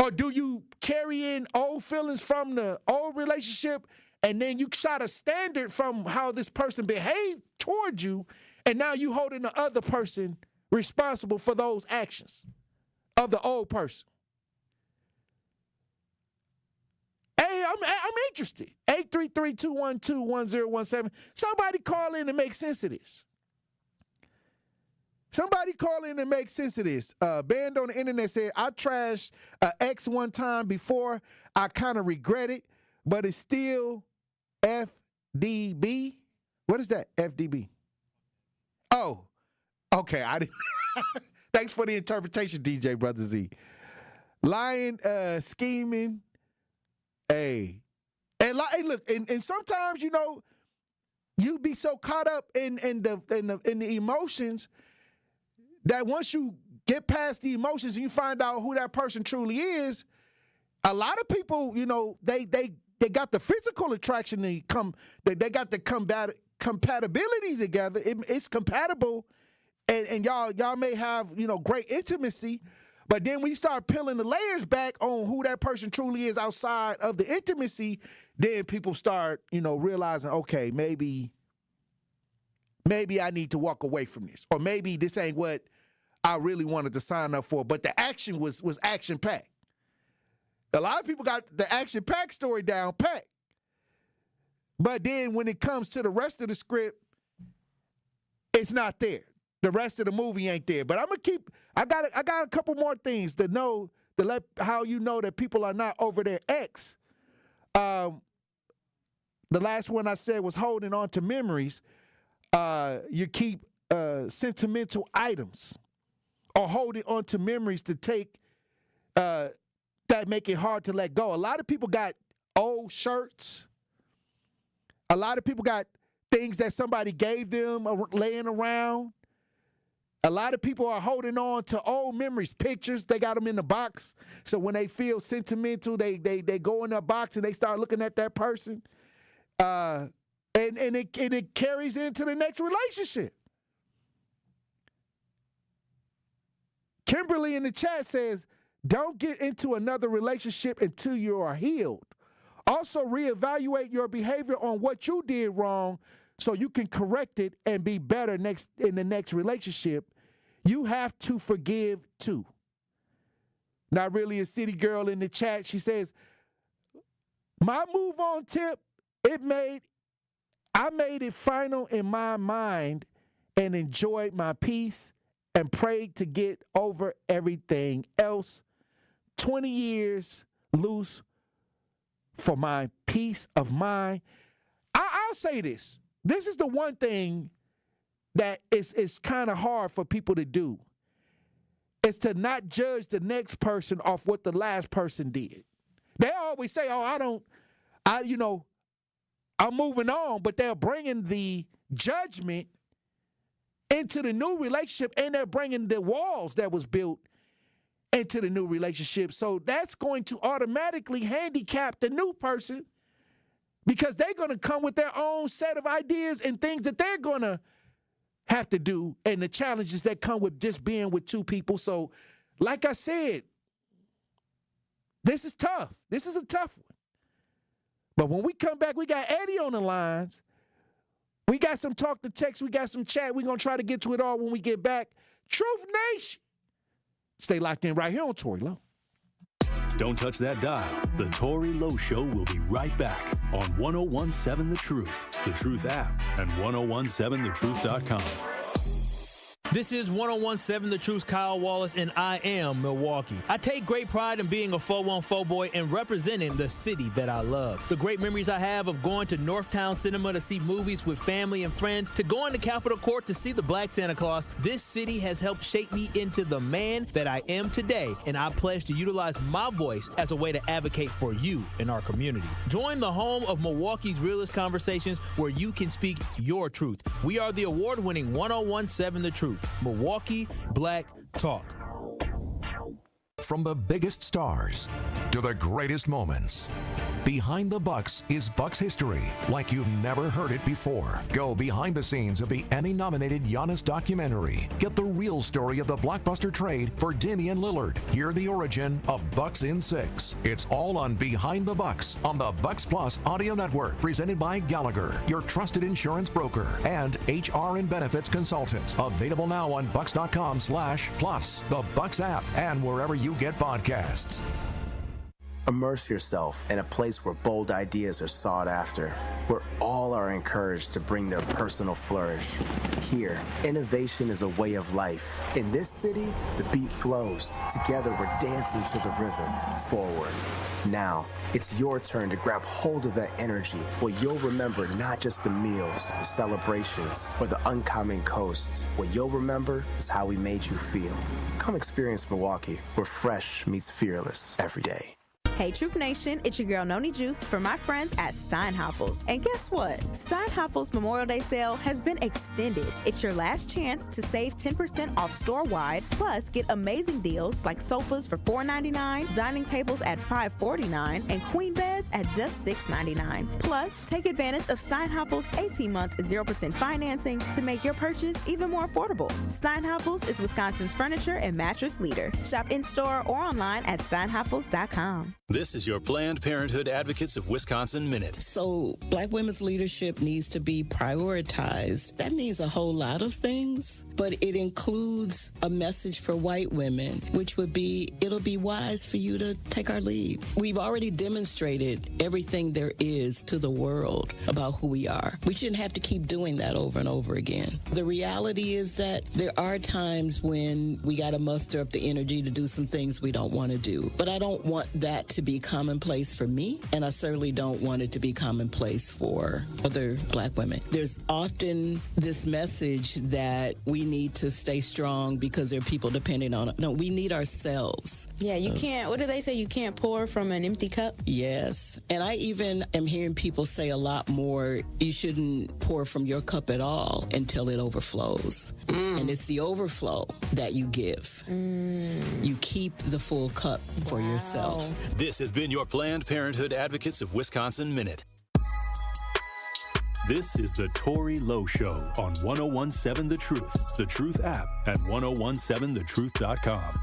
Or do you carry in old feelings from the old relationship, and then you shot a standard from how this person behaved towards you, and now you holding the other person responsible for those actions of the old person? Hey, I'm interested. 833-212-1017. Somebody call in and make sense of this. Somebody call in and make sense of this. Band on the internet said, I trashed an ex one time before. I kind of regret it, but it's still FDB. What is that, FDB? Oh, okay. I didn't. Thanks for the interpretation, DJ Brother Z. Lying, scheming. Hey. And look, and sometimes, you know, you be so caught up in the emotions that once you get past the emotions and you find out who that person truly is, a lot of people, you know, they got the physical attraction, they got the compatibility together. It's compatible, and y'all may have, you know, great intimacy, but then when you start peeling the layers back on who that person truly is outside of the intimacy, then people start, you know, realizing, okay, maybe I need to walk away from this, or maybe this ain't what I really wanted to sign up for. But the action was action-packed. A lot of people got the action-packed story down packed. But then when it comes to the rest of the script, it's not there. The rest of the movie ain't there. But I got a couple more things to let how you know that people are not over their ex. The last one I said was holding on to memories. You keep sentimental items or holding on to memories to take that make it hard to let go. A lot of people got old shirts. A lot of people got things that somebody gave them laying around. A lot of people are holding on to old memories, pictures. They got them in the box. So when they feel sentimental, they go in that box and they start looking at that person. And it carries into the next relationship. Kimberly in the chat says, don't get into another relationship until you are healed. Also, reevaluate your behavior on what you did wrong so you can correct it and be better in the next relationship. You have to forgive too. Not really a city girl in the chat. She says, my move on tip, I made it final in my mind and enjoyed my peace and prayed to get over everything else. 20 years loose for my peace of mind. I'll say this. This is the one thing that is kind of hard for people to do. It's to not judge the next person off what the last person did. They always say, I'm moving on, but they're bringing the judgment into the new relationship, and they're bringing the walls that was built into the new relationship. So that's going to automatically handicap the new person because they're going to come with their own set of ideas and things that they're going to have to do and the challenges that come with just being with two people. So like I said, this is tough. This is a tough one. But when we come back, we got Eddie on the lines. We got some talk to text. We got some chat. We're going to try to get to it all when we get back. Truth Nation. Stay locked in right here on Tory Lowe. Don't touch that dial. The Tory Lowe Show will be right back on 101.7 The Truth, The Truth app, and 1017thetruth.com. This is 101.7 The Truth's Kyle Wallace, and I am Milwaukee. I take great pride in being a 414 boy and representing the city that I love. The great memories I have of going to Northtown Cinema to see movies with family and friends, to going to Capitol Court to see the Black Santa Claus, this city has helped shape me into the man that I am today, and I pledge to utilize my voice as a way to advocate for you in our community. Join the home of Milwaukee's realest conversations where you can speak your truth. We are the award-winning 101.7 The Truth. Milwaukee Black Talk. From the biggest stars to the greatest moments, Behind the Bucks is Bucks history like you've never heard it before. Go behind the scenes of the Emmy-nominated Giannis documentary. Get the real story of the blockbuster trade for Damian Lillard. Hear the origin of Bucks in 6. It's all on Behind the Bucks on the Bucks Plus audio network, presented by Gallagher, your trusted insurance broker and HR and benefits consultant. Available now on bucks.com/plus, the Bucks app, and wherever you get podcasts. Immerse yourself in a place where bold ideas are sought after, where all are encouraged to bring their personal flourish. Here, innovation is a way of life. In this city, the beat flows. Together, we're dancing to the rhythm. Forward. Now, it's your turn to grab hold of that energy, where you'll remember not just the meals, the celebrations, or the uncommon coast. What you'll remember is how we made you feel. Come experience Milwaukee, where fresh meets fearless every day. Hey, Truth Nation, it's your girl Noni Juice for my friends at Steinhafels. And guess what? Steinhafels Memorial Day sale has been extended. It's your last chance to save 10% off store-wide, plus get amazing deals like sofas for $4.99, dining tables at $5.49, and queen beds at just $6.99. Plus, take advantage of Steinhafels' 18-month 0% financing to make your purchase even more affordable. Steinhafels is Wisconsin's furniture and mattress leader. Shop in-store or online at steinhafels.com. This is your Planned Parenthood Advocates of Wisconsin Minute. So, Black women's leadership needs to be prioritized. That means a whole lot of things, but it includes a message for white women, which would be, it'll be wise for you to take our lead. We've already demonstrated everything there is to the world about who we are. We shouldn't have to keep doing that over and over again. The reality is that there are times when we got to muster up the energy to do some things we don't want to do, but I don't want that to be commonplace for me, and I certainly don't want it to be commonplace for other Black women. There's often this message that we need to stay strong because there are people depending on it. No, we need ourselves. Yeah, you can't, what do they say? You can't pour from an empty cup? Yes. And I even am hearing people say a lot more, you shouldn't pour from your cup at all until it overflows. And it's the overflow that you give. You keep the full cup for yourself. This has been your Planned Parenthood Advocates of Wisconsin Minute. This is the Tory Lowe Show on 101.7 The Truth, The Truth app, and 1017thetruth.com.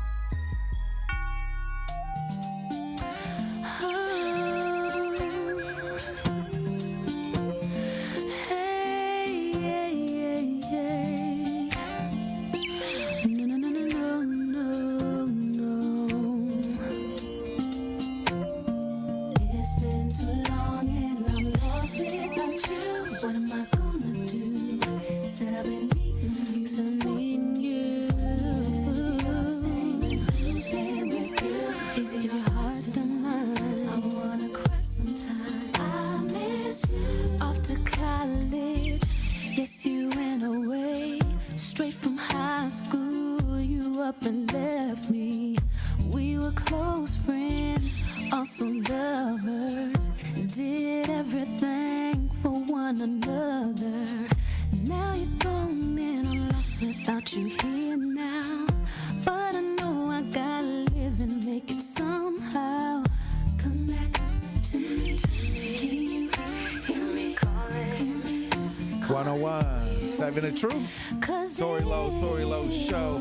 The truth. Tory Lowe Show.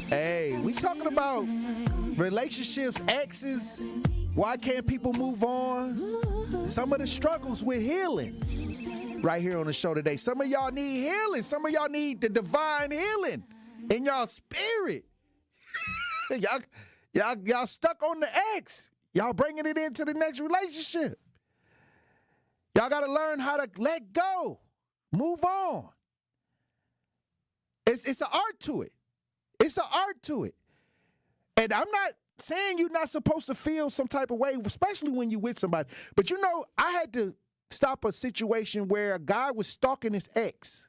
Hey, we talking about relationships, exes. Why can't people move on? Some of the struggles with healing. Right here on the show today. Some of y'all need healing. Some of y'all need the divine healing in y'all spirit. y'all stuck on the ex. Y'all bringing it into the next relationship. Y'all got to learn how to let go. Move on. It's an art to it. It's an art to it. And I'm not saying you're not supposed to feel some type of way, especially when you're with somebody. But you know, I had to stop a situation where a guy was stalking his ex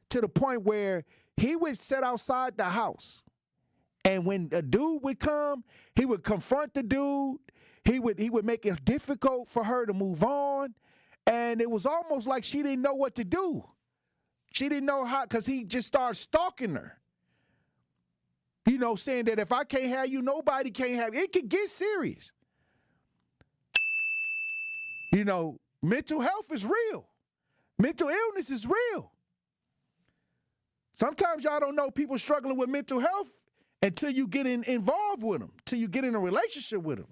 to the point where he would sit outside the house. And when a dude would come, he would confront the dude. He would make it difficult for her to move on. And it was almost like she didn't know what to do. She didn't know how, because he just started stalking her. You know, saying that if I can't have you, nobody can't have you. It could get serious. You know, mental health is real. Mental illness is real. Sometimes y'all don't know people struggling with mental health until you get involved with them, till you get in a relationship with them.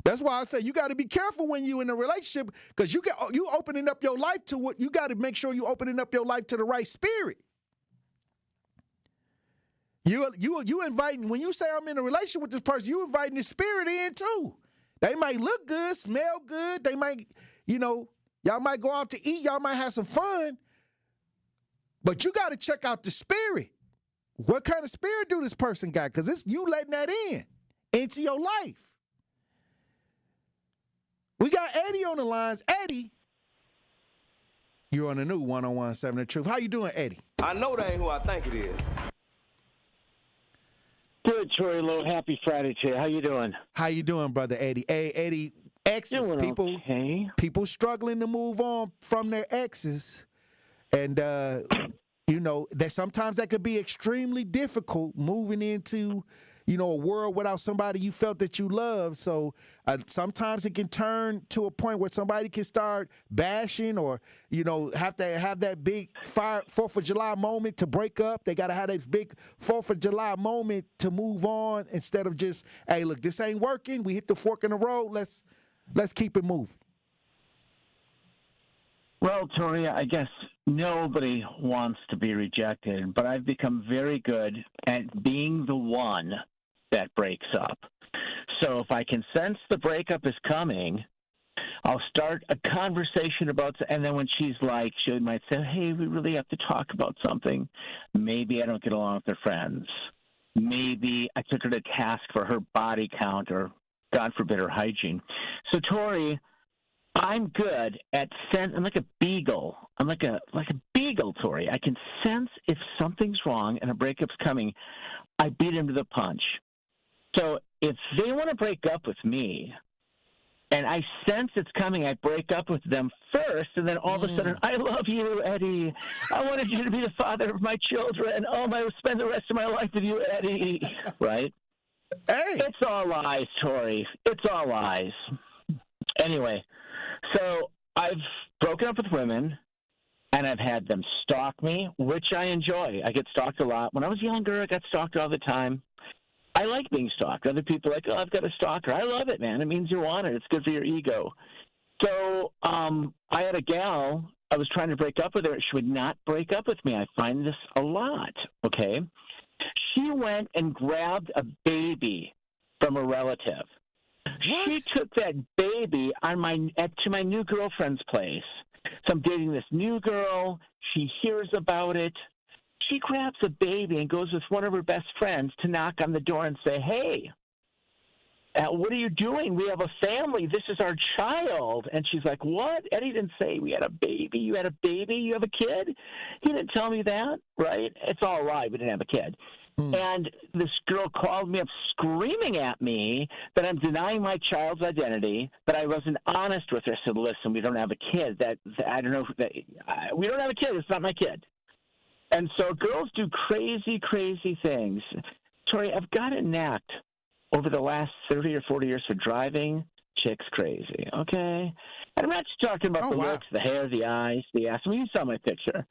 That's why I say you got to be careful when you in a relationship, because you opening up your life to what you got to make sure you opening up your life to the right spirit. You inviting, when you say I'm in a relationship with this person, you inviting the spirit in too. They might look good, smell good. They might, y'all might go out to eat. Y'all might have some fun. But you got to check out the spirit. What kind of spirit do this person got? Because it's you letting that into your life. We got Eddie on the lines. Eddie, you're on the new 101.7 The Truth. How you doing, Eddie? I know that ain't who I think it is. Good, Tory, Lowe. Happy Friday to you. How you doing? How you doing, brother Eddie? Hey, Eddie, exes, people struggling to move on from their exes. And, that sometimes that could be extremely difficult moving into, a world without somebody you felt that you loved. So sometimes it can turn to a point where somebody can start bashing or, have to have that big 4th of July moment to break up. They got to have that big 4th of July moment to move on instead of just, hey, look, this ain't working. We hit the fork in the road. Let's keep it moving. Well, Tory, I guess nobody wants to be rejected, but I've become very good at being the one that breaks up. So if I can sense the breakup is coming, I'll start a conversation about, and then when she might say, hey, we really have to talk about something. Maybe I don't get along with her friends. Maybe I took her to task for her body count or, God forbid, her hygiene. So, Tory, I'm good at I'm like a beagle. I'm like a beagle, Tory. I can sense if something's wrong and a breakup's coming. I beat him to the punch. So if they want to break up with me and I sense it's coming, I break up with them first, and then all of a sudden, I love you, Eddie. I wanted you to be the father of my children. Oh, I will spend the rest of my life with you, Eddie. Right? Hey. It's all lies, Tory. It's all lies. Anyway, so I've broken up with women, and I've had them stalk me, which I enjoy. I get stalked a lot. When I was younger, I got stalked all the time. I like being stalked. Other people are like, oh, I've got a stalker. I love it, man. It means you're wanted. It's good for your ego. So I had a gal. I was trying to break up with her. She would not break up with me. I find this a lot, okay? She went and grabbed a baby from a relative. What? She took that baby to my new girlfriend's place. So I'm dating this new girl. She hears about it. She grabs a baby and goes with one of her best friends to knock on the door and say, hey, what are you doing? We have a family. This is our child. And she's like, what? Eddie didn't say we had a baby. You had a baby? You have a kid? He didn't tell me that, right? It's all right. We didn't have a kid. And this girl called me up screaming at me that I'm denying my child's identity, that I wasn't honest with her. I said, listen, we don't have a kid. I don't know. We don't have a kid. It's not my kid. And so girls do crazy, crazy things. Tory, I've got it knacked over the last 30 or 40 years for driving chicks crazy, okay? And I'm not just talking about the looks, the hair, the eyes, the ass. I mean, you saw my picture.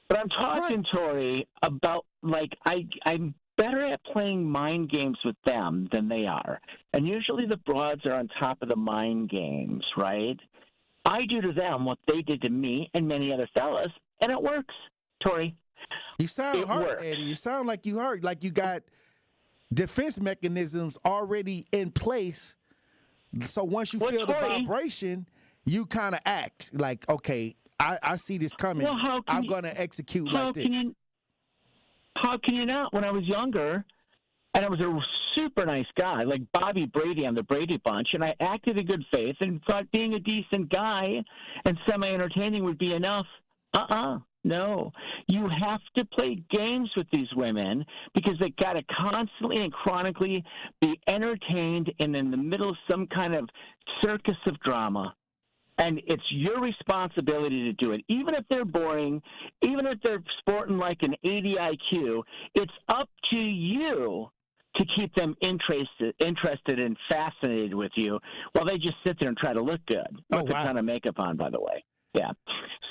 But I'm talking, Tory, about, I'm better at playing mind games with them than they are. And usually the broads are on top of the mind games, right? I do to them what they did to me and many other fellas, and it works, Tory. You sound hurt, Eddie. You sound like you hurt, like you got defense mechanisms already in place. So once you feel the vibration, you kind of act like, okay, I see this coming. Well, I'm going to execute like this. how can you not? When I was younger, and I was a super nice guy, like Bobby Brady on the Brady Bunch, and I acted in good faith and thought being a decent guy and semi-entertaining would be enough. No. You have to play games with these women because they got to constantly and chronically be entertained and in the middle of some kind of circus of drama. And it's your responsibility to do it. Even if they're boring, even if they're sporting like an 80 IQ, it's up to you to keep them interested and fascinated with you while they just sit there and try to look good with a ton of makeup on, by the way. Yeah.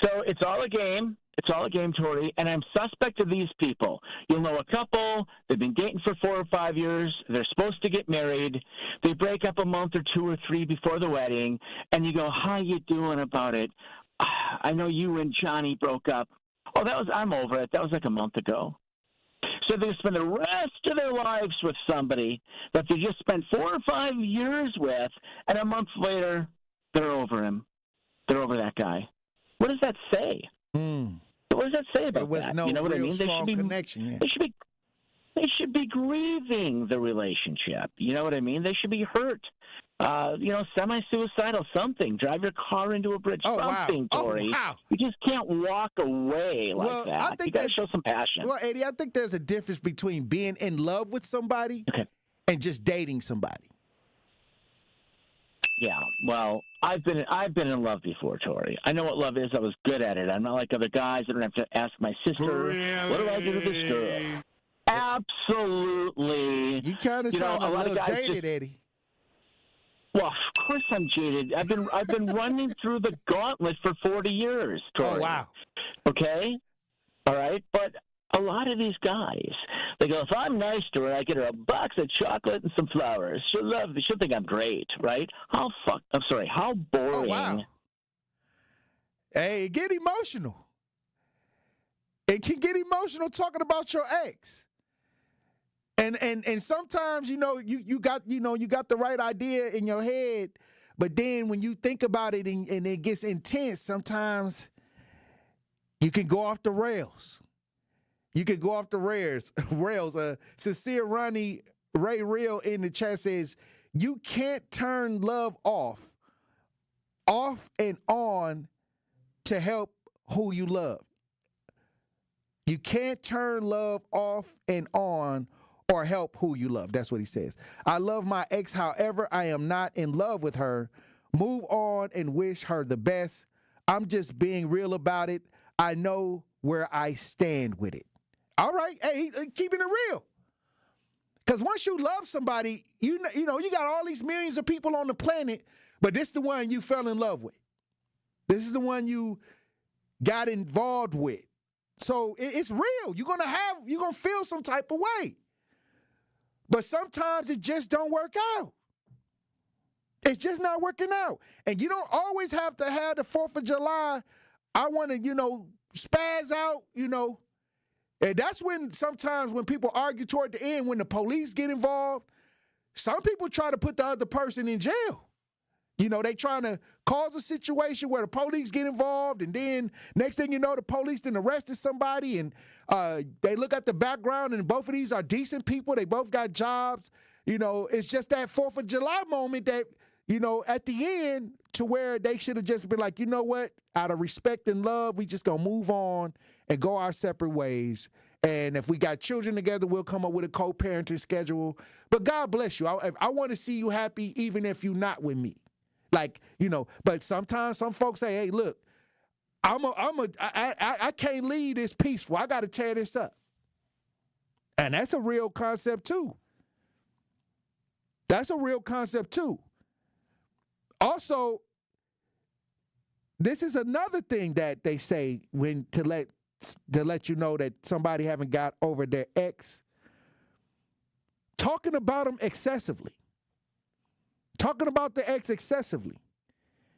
So it's all a game. It's all a game, Tory, and I'm suspect of these people. You'll know a couple. They've been dating for 4 or 5 years. They're supposed to get married. They break up a month or 2 or 3 before the wedding, and you go, how you doing about it? I know you and Johnny broke up. Oh, I'm over it. That was like a month ago. So they spend the rest of their lives with somebody that they just spent 4 or 5 years with, and a month later, they're over him. They're over that guy. What does that say? What does that say about that? No, you know what I mean? Strong connection. Yeah. They should be grieving the relationship. You know what I mean? They should be hurt. Semi-suicidal, something. Drive your car into a bridge, something, Tory. You just can't walk away like that. You got to show some passion. Well, Eddie, I think there's a difference between being in love with somebody and just dating somebody. Yeah, well, I've been in love before, Tory. I know what love is. I was good at it. I'm not like other guys. I don't have to ask my sister, what do I do with this girl? Absolutely. You kind of sound a little jaded, Eddie. Well, of course I'm jaded. I've been running through the gauntlet for 40 years, Tory. Oh, wow. Okay? All right? But a lot of these guys, they go, if I'm nice to her, I get her a box of chocolate and some flowers. She'll think I'm great, right? How boring. Oh, wow. Hey, get emotional. It can get emotional talking about your ex. And sometimes, you got the right idea in your head, but then when you think about it and it gets intense, sometimes you can go off the rails. You can go off the rails. Sincere Ronnie Ray Real in the chat says, you can't turn love off and on to help who you love. You can't turn love off and on or help who you love. That's what he says. I love my ex. However, I am not in love with her. Move on and wish her the best. I'm just being real about it. I know where I stand with it. All right. Hey, keeping it real. Because once you love somebody, you got all these millions of people on the planet, but this is the one you fell in love with. This is the one you got involved with. So it's real. You're gonna feel some type of way. But sometimes it just don't work out. It's just not working out. And you don't always have to have the 4th of July. I want to, spaz out, And that's when sometimes when people argue toward the end, when the police get involved, some people try to put the other person in jail. They trying to cause a situation where the police get involved, and then next thing you know, the police then arrested somebody, and they look at the background, and both of these are decent people. They both got jobs. It's just that 4th of July moment that, at the end to where they should have just been like, you know what, out of respect and love, we just gonna move on and go our separate ways. And if we got children together, we'll come up with a co-parenting schedule. But God bless you. I want to see you happy even if you're not with me. But sometimes some folks say, hey, look, I can't leave this peaceful. I got to tear this up. And that's a real concept too. Also, this is another thing that they say when to let you know that somebody haven't got over their ex. Talking about them excessively. Talking about the ex excessively.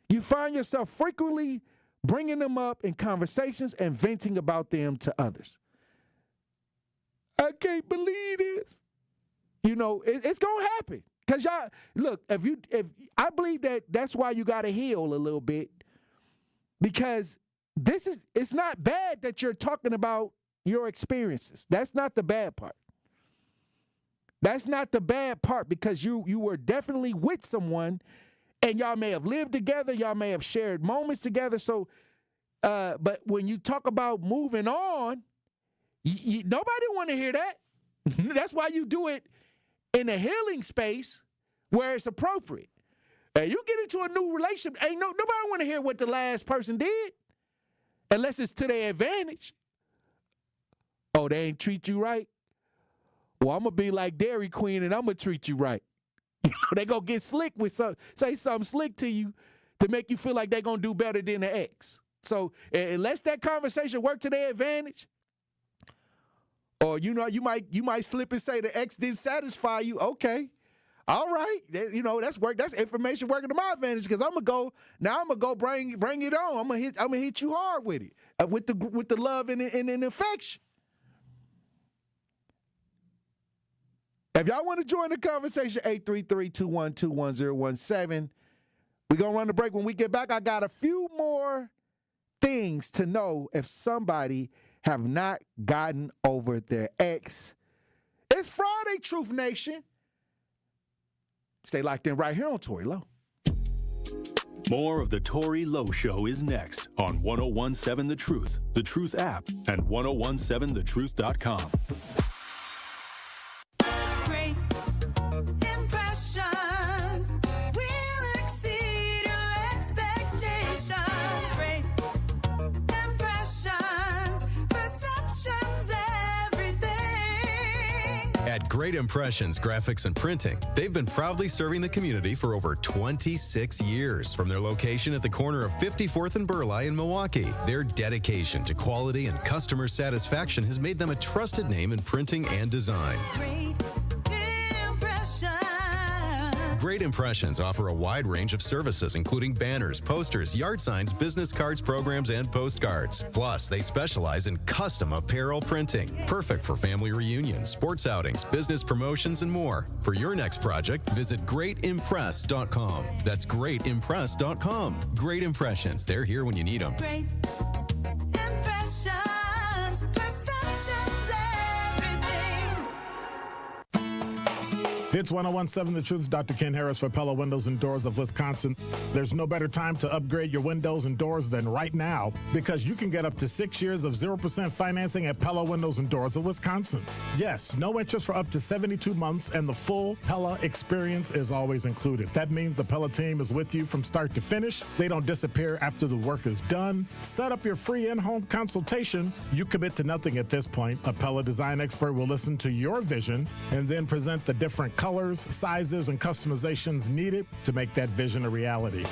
You find yourself frequently bringing them up in conversations and venting about them to others. I can't believe this. It's going to happen. Because y'all, look, if I believe that's why you got to heal a little bit. Because it's not bad that you're talking about your experiences. That's not the bad part. That's not the bad part, because you were definitely with someone and y'all may have lived together. Y'all may have shared moments together. So, but when you talk about moving on, nobody want to hear that. That's why you do it in a healing space where it's appropriate. You get into a new relationship, nobody want to hear what the last person did unless it's to their advantage. Oh, they ain't treat you right? Well, I'm going to be like Dairy Queen and I'm going to treat you right. They going to get slick with say something slick to you to make you feel like they going to do better than the ex. So unless that conversation work to their advantage, or, you might slip and say the ex didn't satisfy you. Okay. All right. That's work. That's information working to my advantage, because I'm going to go bring it on. I'm going to hit you hard with it, with the love and the affection. If y'all want to join the conversation, 833-212-1017. We're going to run the break. When we get back, I got a few more things to know if somebody have not gotten over their ex. It's Friday, Truth Nation. Stay locked in right here on Tory Lowe. More of the Tory Lowe Show is next on 1017 The Truth, The Truth app, and 1017thetruth.com. At Great Impressions Graphics and Printing, they've been proudly serving the community for over 26 years. From their location at the corner of 54th and Burleigh in Milwaukee, their dedication to quality and customer satisfaction has made them a trusted name in printing and design. Great Impressions offer a wide range of services, including banners, posters, yard signs, business cards, programs, and postcards. Plus, they specialize in custom apparel printing, perfect for family reunions, sports outings, business promotions, and more. For your next project, visit greatimpress.com. That's greatimpress.com. Great Impressions. They're here when you need them. Great Impressions, perceptions, everything. It's 1017 The Truth's Dr. Ken Harris for Pella Windows and Doors of Wisconsin. There's no better time to upgrade your windows and doors than right now, because you can get up to 6 years of 0% financing at Pella Windows and Doors of Wisconsin. Yes, no interest for up to 72 months, and the full Pella experience is always included. That means the Pella team is with you from start to finish. They don't disappear after the work is done. Set up your free in-home consultation. You commit to nothing at this point. A Pella design expert will listen to your vision and then present the different colors, sizes, and customizations needed to make that vision a reality.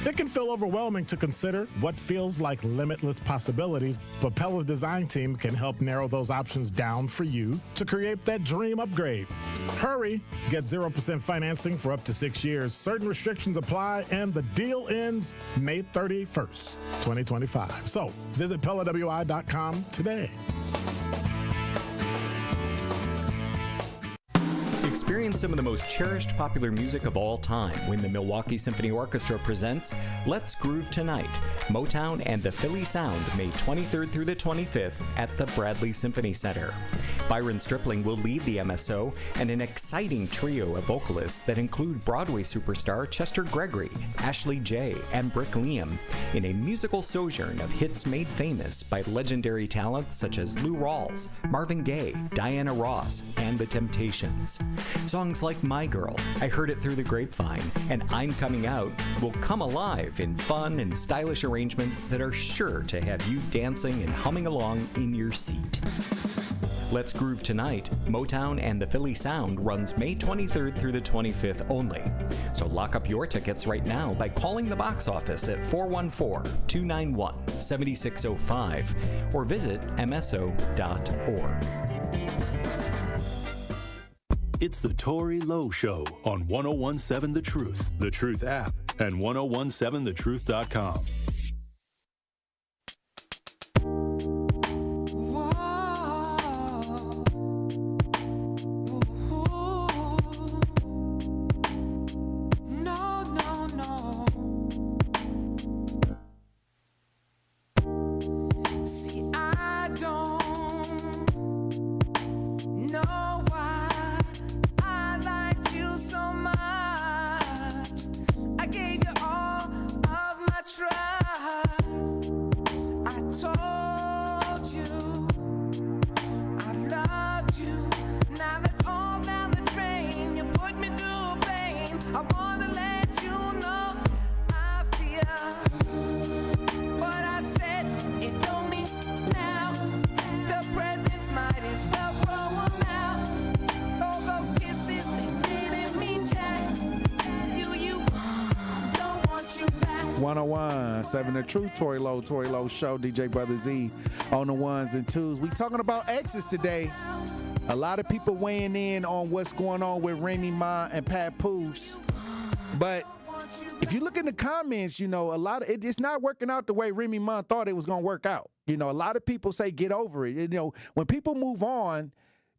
It can feel overwhelming to consider what feels like limitless possibilities, but Pella's design team can help narrow those options down for you to create that dream upgrade. Hurry! Get 0% financing for up to 6 years. Certain restrictions apply, and the deal ends May 31st, 2025. So visit PellaWI.com today. Experience some of the most cherished popular music of all time when the Milwaukee Symphony Orchestra presents Let's Groove Tonight, Motown and the Philly Sound, May 23rd through the 25th at the Bradley Symphony Center. Byron Stripling will lead the MSO, and an exciting trio of vocalists that include Broadway superstar Chester Gregory, Ashley J., and Brick Liam in a musical sojourn of hits made famous by legendary talents such as Lou Rawls, Marvin Gaye, Diana Ross, and The Temptations. Songs like My Girl, I Heard It Through the Grapevine, and I'm Coming Out will come alive in fun and stylish arrangements that are sure to have you dancing and humming along in your seat. Let's Groove Tonight, Motown and the Philly Sound runs May 23rd through the 25th only. So lock up your tickets right now by calling the box office at 414-291-7605 or visit mso.org. It's the Tory Lowe Show on 1017 The Truth, The Truth app, and 1017thetruth.com. See, I don't 101.7 The Truth. Tory Lowe Show. DJ Brother Z on the ones and twos. We talking about exes today. A lot of people weighing in on what's going on with Remy Ma and Pat Pearce. But if you look in the comments, you know, a lot of it's not working out the way Remy Ma thought it was going to work out. You know, a lot of people say get over it. You know, when people move on,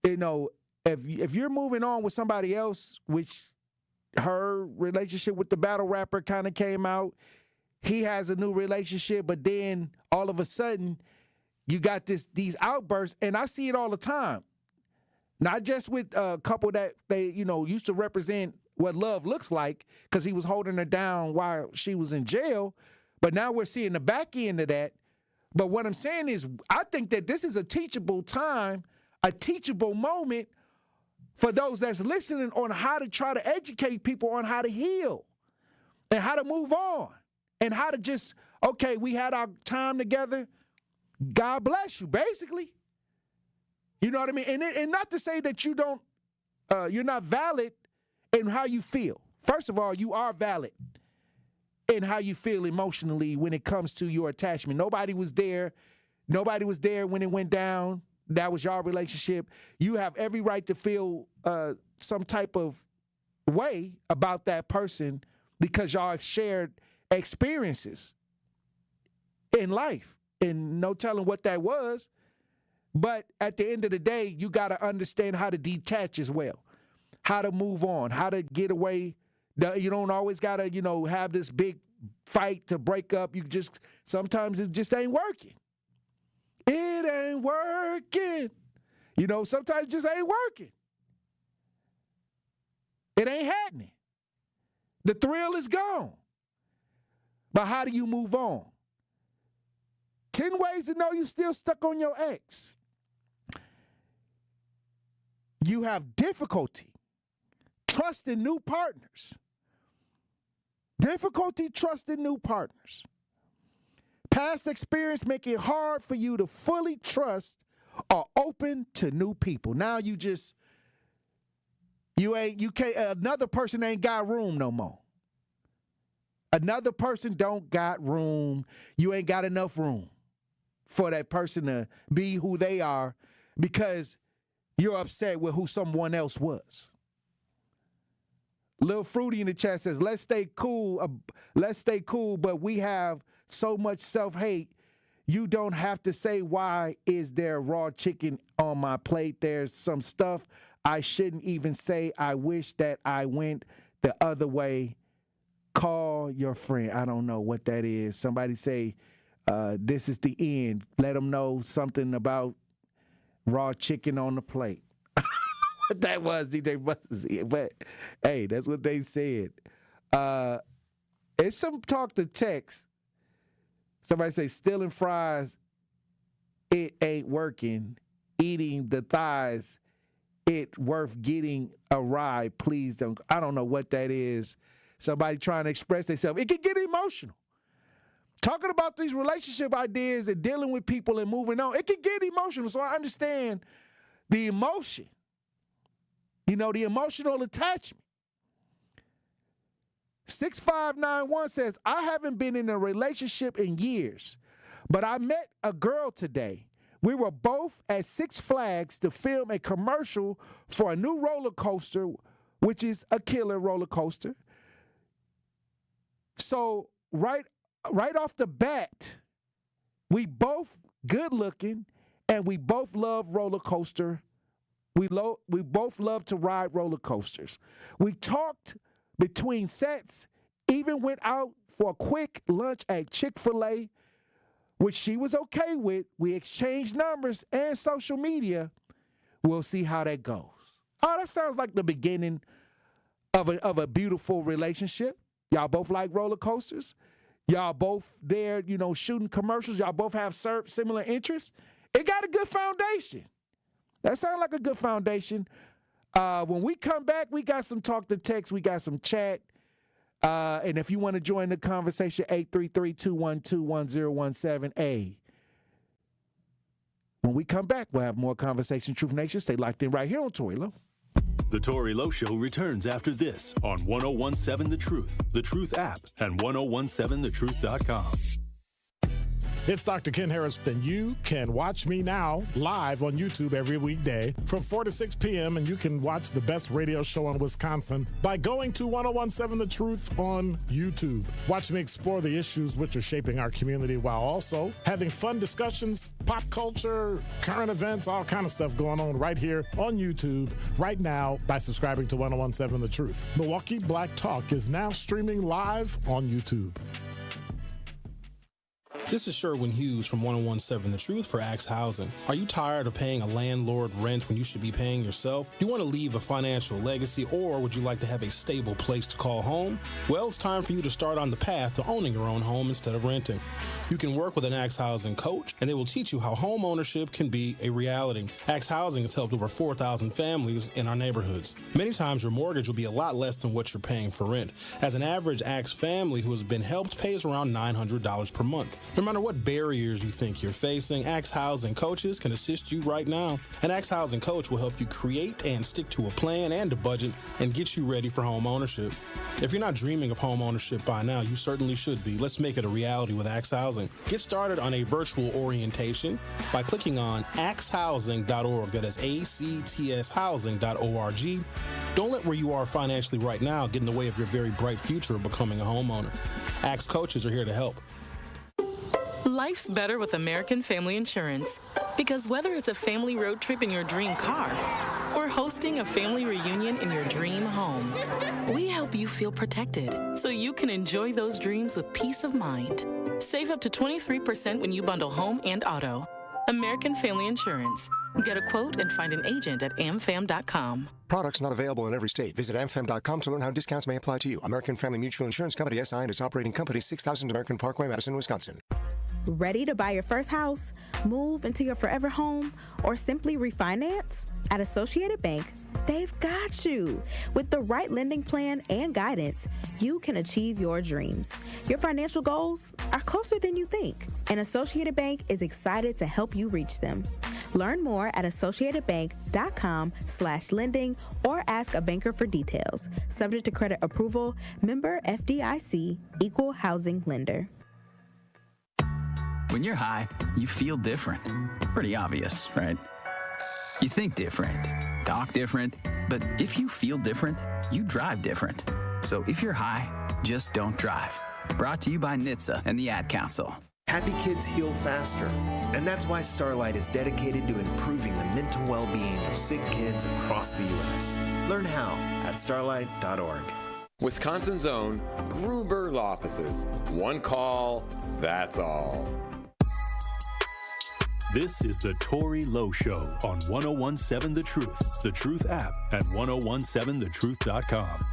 you know, if you're moving on with somebody else, which her relationship with the battle rapper kind of came out, he has a new relationship, but then all of a sudden you got these outbursts, and I see it all the time. Not just with a couple that they, you know, used to represent what love looks like because he was holding her down while she was in jail, but now we're seeing the back end of that. But what I'm saying is I think that this is a teachable time, a teachable moment for those that's listening on how to try to educate people on how to heal and how to move on and how to just, okay, we had our time together. God bless you, basically. You know what I mean? And not to say that you don't, you're not valid in how you feel. First of all, you are valid in how you feel emotionally when it comes to your attachment. Nobody was there. Nobody was there when it went down. That was your relationship. You have every right to feel some type of way about that person because y'all shared experiences in life. And no telling what that was. But at the end of the day, you got to understand how to detach as well, how to move on, how to get away. You don't always got to, you know, have this big fight to break up. You just, sometimes it just ain't working. It ain't working. You know, sometimes it just ain't working. It ain't happening. The thrill is gone. But how do you move on? 10 ways to know you're still stuck on your ex. You have difficulty trusting new partners. Difficulty trusting new partners. Past experience make it hard for you to fully trust or open to new people. Now you can't, another person ain't got room no more. Another person don't got room. You ain't got enough room for that person to be who they are because you're upset with who someone else was. Lil Fruity in the chat says, let's stay cool, but we have so much self-hate. You don't have to say, why is there raw chicken on my plate? There's some stuff I shouldn't even say. I wish that I went the other way. Call your friend. I don't know what that is. Somebody say, this is the end. Let them know something about raw chicken on the plate. What that was, DJ Buzzy. But, hey, that's what they said. It's some talk to text. Somebody say, stealing fries, it ain't working. Eating the thighs, it worth getting a ride. Please don't. I don't know what that is. Somebody trying to express themselves. It can get emotional. Talking about these relationship ideas and dealing with people and moving on, it can get emotional. So I understand the emotion, you know, the emotional attachment. 6591 says, I haven't been in a relationship in years, but I met a girl today. We were both at Six Flags to film a commercial for a new roller coaster, which is a killer roller coaster. So right off the bat, we both good looking and we both love roller coaster. We both love to ride roller coasters. We talked between sets, even went out for a quick lunch at Chick-fil-A, which she was okay with. We exchanged numbers and social media. We'll see how that goes. Oh, that sounds like the beginning of a beautiful relationship. Y'all both like roller coasters. Y'all both there, you know, shooting commercials. Y'all both have similar interests. It got a good foundation. That sounds like a good foundation. When we come back, we got some talk to text. We got some chat. And if you want to join the conversation, 833-212-1017. When we come back, we'll have more conversation. Truth Nation, stay locked in right here on Tory Lowe. The Tory Lowe Show returns after this on 1017 The Truth app, and 1017thetruth.com. It's Dr. Ken Harris, and you can watch me now live on YouTube every weekday from 4 to 6 p.m., and you can watch the best radio show in Wisconsin by going to 1017 The Truth on YouTube. Watch me explore the issues which are shaping our community while also having fun discussions, pop culture, current events, all kind of stuff going on right here on YouTube right now by subscribing to 1017 The Truth. Milwaukee Black Talk is now streaming live on YouTube. This is Sherwin Hughes from 1017 The Truth for Axe Housing. Are you tired of paying a landlord rent when you should be paying yourself? Do you want to leave a financial legacy, or would you like to have a stable place to call home? Well, it's time for you to start on the path to owning your own home instead of renting. You can work with an Axe Housing coach, and they will teach you how home ownership can be a reality. Axe Housing has helped over 4,000 families in our neighborhoods. Many times your mortgage will be a lot less than what you're paying for rent. As an average Axe family who has been helped pays around $900 per month. No matter what barriers you think you're facing, Axe Housing coaches can assist you right now. An Axe Housing coach will help you create and stick to a plan and a budget and get you ready for home ownership. If you're not dreaming of home ownership by now, you certainly should be. Let's make it a reality with Axe Housing. Get started on a virtual orientation by clicking on axehousing.org. That is ACTS housing.org. Don't let where you are financially right now get in the way of your very bright future of becoming a homeowner. Axe coaches are here to help. Life's better with American Family Insurance, because whether it's a family road trip in your dream car or hosting a family reunion in your dream home, we help you feel protected so you can enjoy those dreams with peace of mind. Save up to 23% when you bundle home and auto. American Family Insurance. Get a quote and find an agent at amfam.com. Products not available in every state. Visit amfam.com to learn how discounts may apply to you. American Family Mutual Insurance Company, SI, and its operating company, 6000 American Parkway, Madison, Wisconsin. Ready to buy your first house, move into your forever home, or simply refinance? At Associated Bank, they've got you. With the right lending plan and guidance, you can achieve your dreams. Your financial goals are closer than you think, and Associated Bank is excited to help you reach them. Learn more at associatedbank.com/lending or ask a banker for details. Subject to credit approval, member FDIC, equal housing lender. When you're high, you feel different. Pretty obvious, right? You think different, talk different, but if you feel different, you drive different. So if you're high, just don't drive. Brought to you by NHTSA and the Ad Council. Happy kids heal faster, and that's why Starlight is dedicated to improving the mental well-being of sick kids across the U.S. Learn how at starlight.org. Wisconsin's own Gruber Law Offices. One call, that's all. This is the Tory Lowe Show on 1017 The Truth app, and 1017thetruth.com.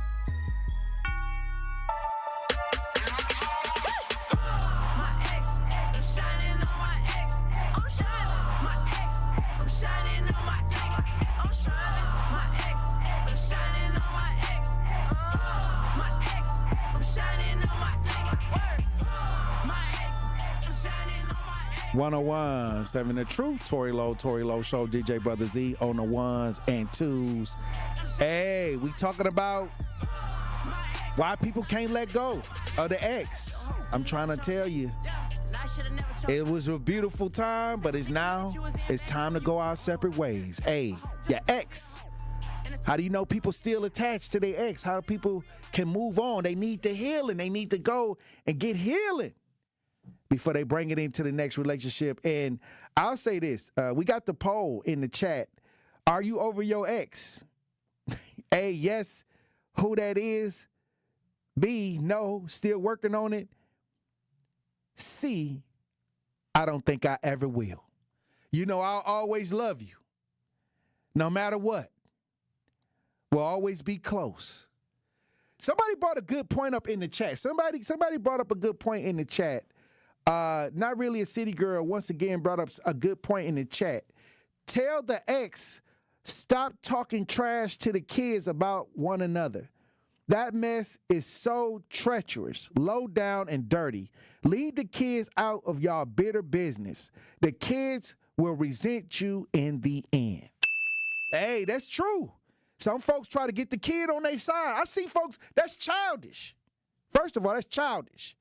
Seven The Truth, Tory Lowe Show, DJ Brother Z on the ones and twos. Hey, we talking about why people can't let go of the ex. I'm trying to tell you, it was a beautiful time, but it's time to go our separate ways. Hey, your ex. How do you know people still attached to their ex? How do people can move on? They need the healing. They need to go and get healing before they bring it into the next relationship. And I'll say this, we got the poll in the chat. Are you over your ex? A, yes, who that is. B, no, still working on it. C, I don't think I ever will. You know, I'll always love you. No matter what. We'll always be close. Somebody brought a good point up in the chat. Somebody brought up a good point in the chat. Not really a city girl, once again brought up a good point in the chat. Tell the ex, stop talking trash to the kids about one another. That mess is so treacherous, low down, and dirty. Leave the kids out of y'all bitter business. The kids will resent you in the end. Hey, that's true. Some folks try to get the kid on their side. I see folks, that's childish. First of all, that's childish.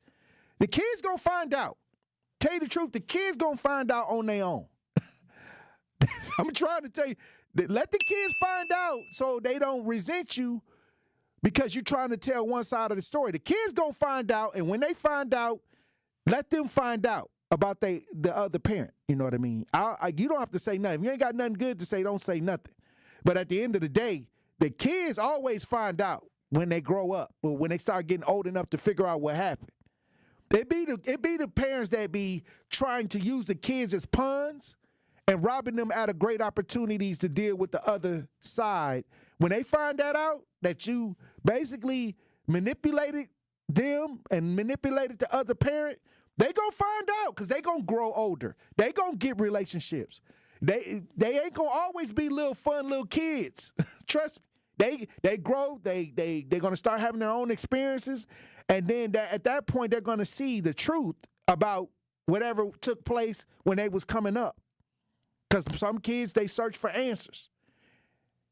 The kid's going to find out. Tell you the truth, the kid's going to find out on their own. I'm trying to tell you, let the kids find out so they don't resent you because you're trying to tell one side of the story. The kids going to find out, and when they find out, let them find out about the other parent. You know what I mean? You don't have to say nothing. If you ain't got nothing good to say, don't say nothing. But at the end of the day, the kids always find out when they grow up or when they start getting old enough to figure out what happened. It be the parents that be trying to use the kids as pawns and robbing them out of great opportunities to deal with the other side. When they find that out, that you basically manipulated them and manipulated the other parent, they gonna find out because they gonna grow older. They gonna get relationships. They ain't gonna always be little fun little kids. Trust me. They grow. They're gonna start having their own experiences, and then at that point they're gonna see the truth about whatever took place when they was coming up. Because some kids, they search for answers.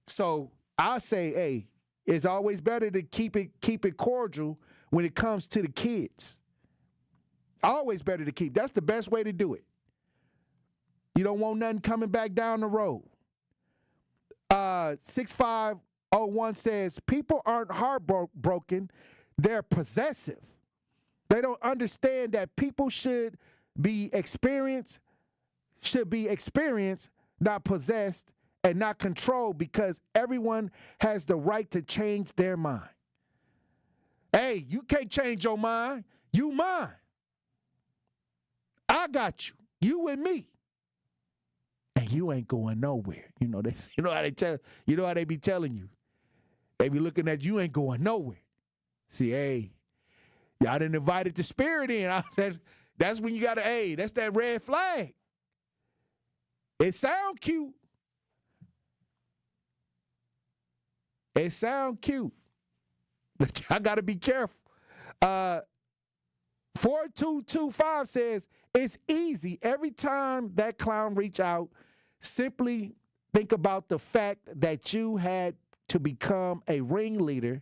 So I say, hey, it's always better to keep it cordial when it comes to the kids. Always better to keep. That's the best way to do it. You don't want nothing coming back down the road. 6501 says, people aren't heartbroken, they're possessive. They don't understand that people should be experienced, not possessed, and not controlled, because everyone has the right to change their mind. Hey, you can't change your mind. You mine. I got you. You and me. And you ain't going nowhere. You know how they be telling you. They be looking at you ain't going nowhere. See, hey, y'all done invited the spirit in. That's when you gotta, hey, that's that red flag. It sound cute. It sound cute. But I gotta be careful. 4225 says, it's easy. Every time that clown reach out, simply think about the fact that you had to become a ringleader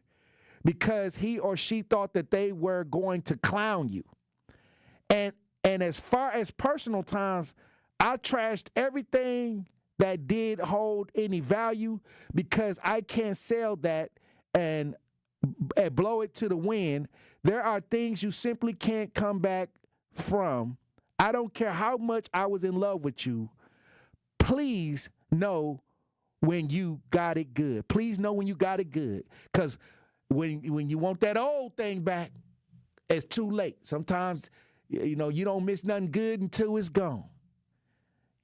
because he or she thought that they were going to clown you. And as far as personal times, I trashed everything that did hold any value because I can't sell that and blow it to the wind. There are things you simply can't come back from. I don't care how much I was in love with you. Please know when you got it good. Please know when you got it good. Because when you want that old thing back, it's too late. Sometimes, you don't miss nothing good until it's gone.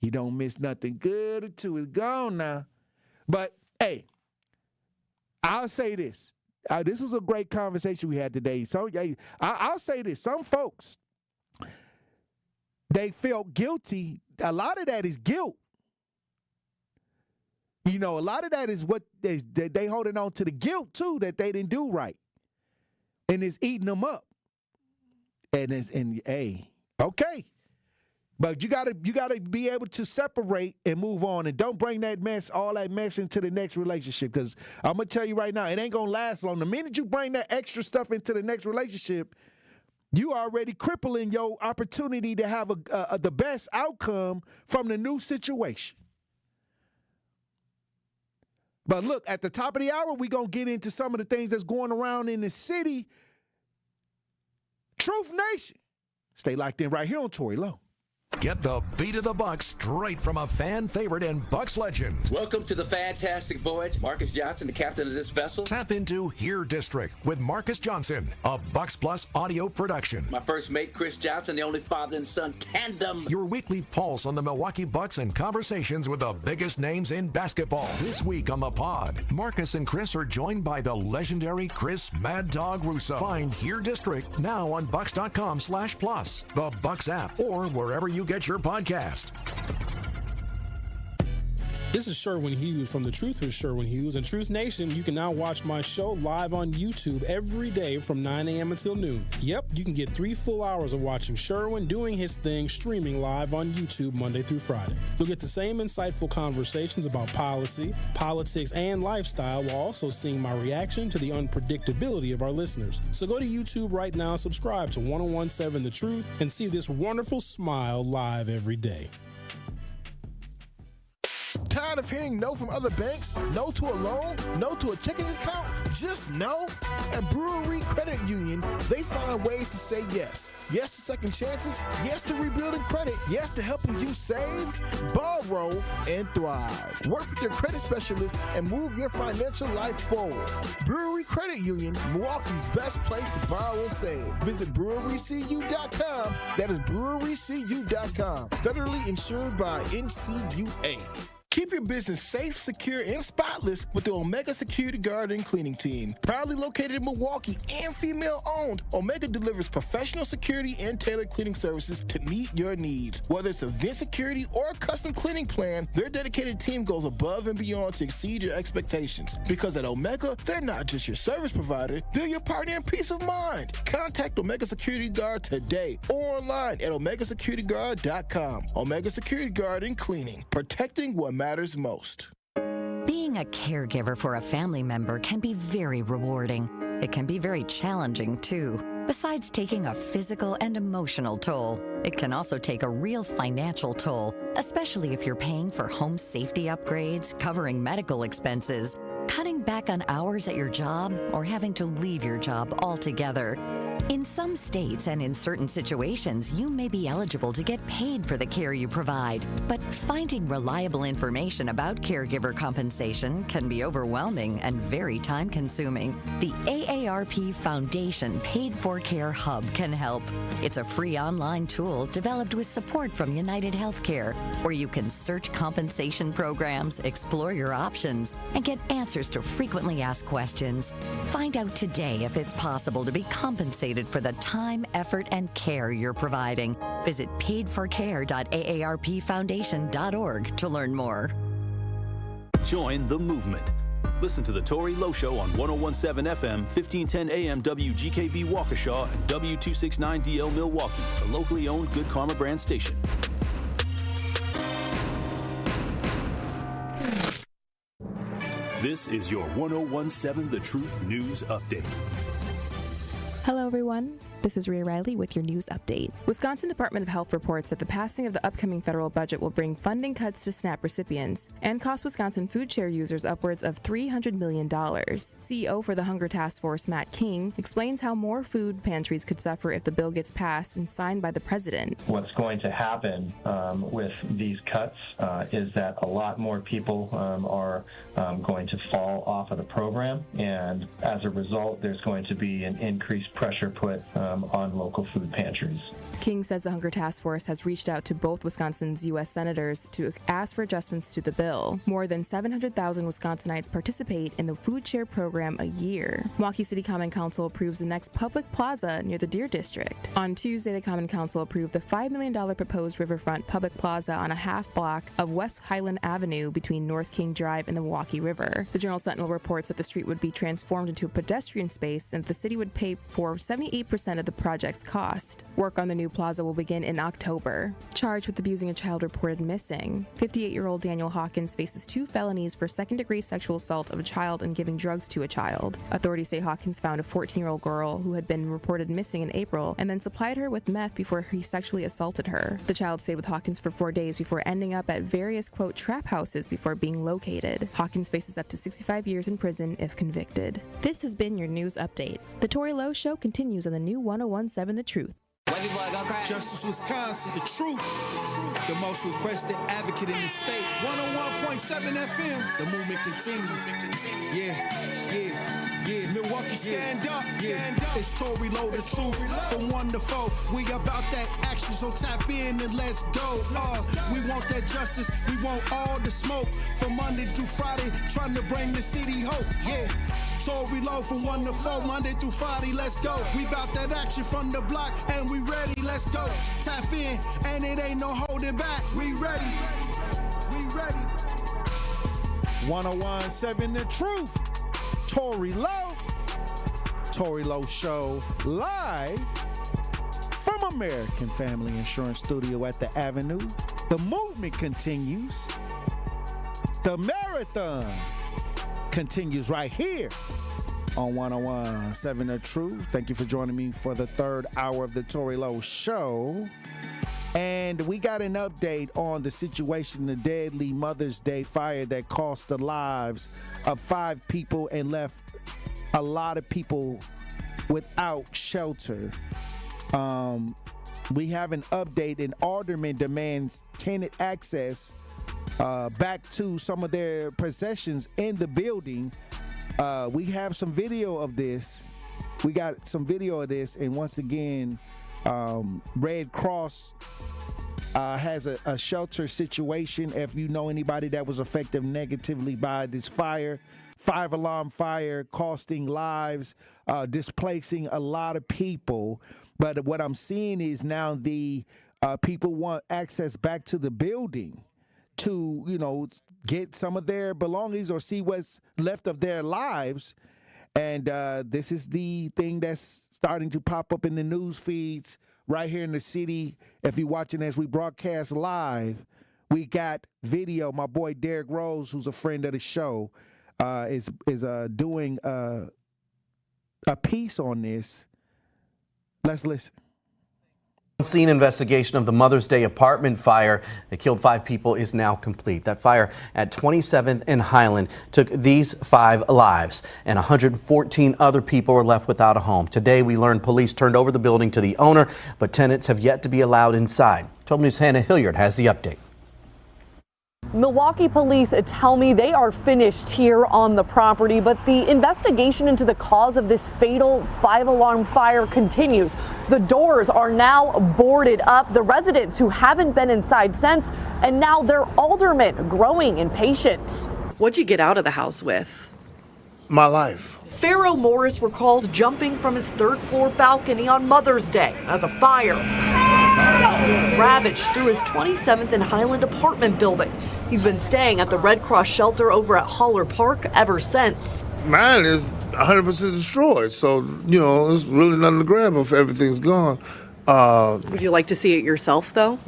You don't miss nothing good until it's gone now. But, hey, I'll say this. This was a great conversation we had today. So I'll say this. Some folks, they felt guilty. A lot of that is guilt. A lot of that is what they holding on to the guilt, too, that they didn't do right. And it's eating them up. Hey, okay. But you gotta be able to separate and move on, and don't bring all that mess into the next relationship. Because I'm gonna tell you right now, it ain't gonna last long. The minute you bring that extra stuff into the next relationship, you already crippling your opportunity to have the best outcome from the new situation. But look, at the top of the hour, we're gonna get into some of the things that's going around in the city. Truth Nation. Stay locked in right here on Tory Lowe. Get the beat of the Bucks straight from a fan favorite and Bucks legend. Welcome to the fantastic voyage. Marcus Johnson, the captain of this vessel. Tap into Here District with Marcus Johnson, a Bucks Plus audio production. My first mate, Chris Johnson, the only father and son tandem. Your weekly pulse on the Milwaukee Bucks and conversations with the biggest names in basketball. This week on the pod, Marcus and Chris are joined by the legendary Chris Mad Dog Russo. Find Here District now on Bucks.com/plus, the Bucks app, or wherever you get your podcast. This is Sherwin Hughes from The Truth with Sherwin Hughes. And Truth Nation, you can now watch my show live on YouTube every day from 9 a.m. until noon. Yep, you can get 3 full hours of watching Sherwin doing his thing streaming live on YouTube Monday through Friday. You'll get the same insightful conversations about policy, politics, and lifestyle while also seeing my reaction to the unpredictability of our listeners. So go to YouTube right now and subscribe to 1017 The Truth and see this wonderful smile live every day. Tired of hearing no from other banks? No to a loan? No to a checking account? Just no? At Brewery Credit Union, they find ways to say yes. Yes to second chances. Yes to rebuilding credit. Yes to helping you save, borrow, and thrive. Work with your credit specialist and move your financial life forward. Brewery Credit Union, Milwaukee's best place to borrow and save. Visit brewerycu.com. That is brewerycu.com. Federally insured by NCUA. Keep your business safe, secure, and spotless with the Omega Security Guard and Cleaning Team. Proudly located in Milwaukee and female-owned, Omega delivers professional security and tailored cleaning services to meet your needs. Whether it's event security or a custom cleaning plan, their dedicated team goes above and beyond to exceed your expectations. Because at Omega, they're not just your service provider, they're your partner in peace of mind. Contact Omega Security Guard today or online at OmegaSecurityGuard.com. Omega Security Guard and Cleaning, protecting what matters most. Being a caregiver for a family member can be very rewarding. It can be very challenging, too. Besides taking a physical and emotional toll, it can also take a real financial toll, especially if you're paying for home safety upgrades, covering medical expenses, cutting back on hours at your job, or having to leave your job altogether. In some states and in certain situations, you may be eligible to get paid for the care you provide, but finding reliable information about caregiver compensation can be overwhelming and very time-consuming. The AARP Foundation Paid for Care Hub can help. It's a free online tool developed with support from United Healthcare, where you can search compensation programs, explore your options, and get answers to frequently asked questions. Find out today if it's possible to be compensated for the time, effort, and care you're providing. Visit paidforcare.aarpfoundation.org to learn more. Join the movement. Listen to the Tory Lowe Show on 1017 FM, 1510 AM WGKB Waukesha and W269DL Milwaukee, the locally owned Good Karma brand station. This is your 1017 The Truth News Update. Hello, everyone. This is Rhea Riley with your news update. Wisconsin Department of Health reports that the passing of the upcoming federal budget will bring funding cuts to SNAP recipients and cost Wisconsin food share users upwards of $300 million. CEO for the Hunger Task Force, Matt King, explains how more food pantries could suffer if the bill gets passed and signed by the president. What's going to happen with these cuts is that a lot more people are going to fall off of the program, and as a result, there's going to be an increased pressure put on local food pantries. King says the Hunger Task Force has reached out to both Wisconsin's U.S. senators to ask for adjustments to the bill. More than 700,000 Wisconsinites participate in the food share program a year. Milwaukee City Common Council approves the next public plaza near the Deer District. On Tuesday, the Common Council approved the $5 million proposed riverfront public plaza on a half block of West Highland Avenue between North King Drive and the Milwaukee River. The Journal Sentinel reports that the street would be transformed into a pedestrian space and the city would pay for 78% of the project's cost. Work on the new plaza will begin in October. Charged with abusing a child reported missing, 58-year-old Daniel Hawkins faces 2 felonies for second-degree sexual assault of a child and giving drugs to a child. Authorities say Hawkins found a 14-year-old girl who had been reported missing in April and then supplied her with meth before he sexually assaulted her. The child stayed with Hawkins for 4 days before ending up at various, quote, trap houses before being located. Hawkins faces up to 65 years in prison if convicted. This has been your news update. The Tory Lowe Show continues on the new 1017 The Truth. Justice Wisconsin, the truth, the most requested advocate in the state. 101.7 FM, the movement continues. Yeah. Milwaukee, stand up. It's Tory Lowe, the truth, from 1 to 4. We about that action, so tap in and let's go. We want that justice, we want all the smoke. From Monday through Friday, trying to bring the city hope. Yeah. Tory Lowe from 1 to 4, Monday through Friday, let's go. We bout that action from the block, and we ready, let's go. Tap in, and it ain't no holding back. We ready. 1017 The Truth. Tory Lowe. Tory Lowe Show live from American Family Insurance Studio at the Avenue. The movement continues. The marathon continues right here on 1017 The Truth. Thank you for joining me for the third hour of the Tory Lowe Show. And we got an update on the situation, the deadly Mother's Day fire that cost the lives of 5 people and left a lot of people without shelter. We have an update, and alderman demands tenant access back to some of their possessions in the building. We have some video of this. We got some video of this, and once again, Red Cross has a shelter situation. If you know anybody that was affected negatively by this fire, 5-alarm fire, costing lives, displacing a lot of people. But what I'm seeing is now the people want access back to the building to, get some of their belongings or see what's left of their lives. And this is the thing that's starting to pop up in the news feeds right here in the city. If you're watching as we broadcast live, we got video. My boy Derek Rose, who's a friend of the show, is doing a piece on this. Let's listen. Scene investigation of the Mother's Day apartment fire that killed 5 people is now complete. That fire at 27th and Highland took these 5 lives, and 114 other people were left without a home. Today, we learned police turned over the building to the owner, but tenants have yet to be allowed inside. 12 News' Hannah Hilliard has the update. Milwaukee police tell me they are finished here on the property, but the investigation into the cause of this fatal 5-alarm fire continues. The doors are now boarded up. The residents who haven't been inside since, and now their aldermen growing impatient. What'd you get out of the house with? My life. Pharaoh Morris recalls jumping from his 3rd-floor balcony on Mother's Day as a fire ravaged through his 27th and Highland apartment building. He's been staying at the Red Cross shelter over at Holler Park ever since. Mine is 100% destroyed, so, there's really nothing to grab if everything's gone. Would you like to see it yourself, though?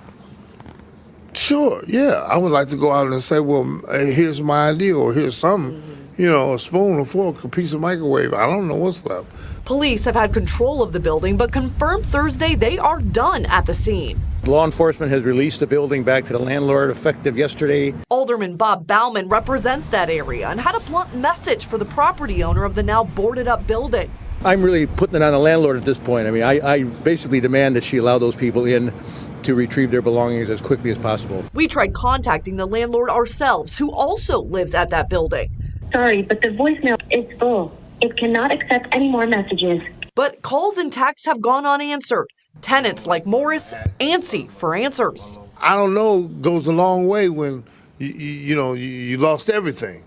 Sure, yeah. I would like to go out and say, well, hey, here's my idea, or here's something. A spoon, a fork, a piece of microwave. I don't know what's left. Police have had control of the building, but confirmed Thursday they are done at the scene. Law enforcement has released the building back to the landlord effective yesterday. Alderman Bob Bauman represents that area and had a blunt message for the property owner of the now boarded up building. I'm really putting it on the landlord at this point. I mean, I basically demand that she allow those people in to retrieve their belongings as quickly as possible. We tried contacting the landlord ourselves, who also lives at that building. Sorry, but the voicemail is full. It cannot accept any more messages. But calls and texts have gone unanswered. Tenants like Morris antsy for answers. I don't know goes a long way when you lost everything.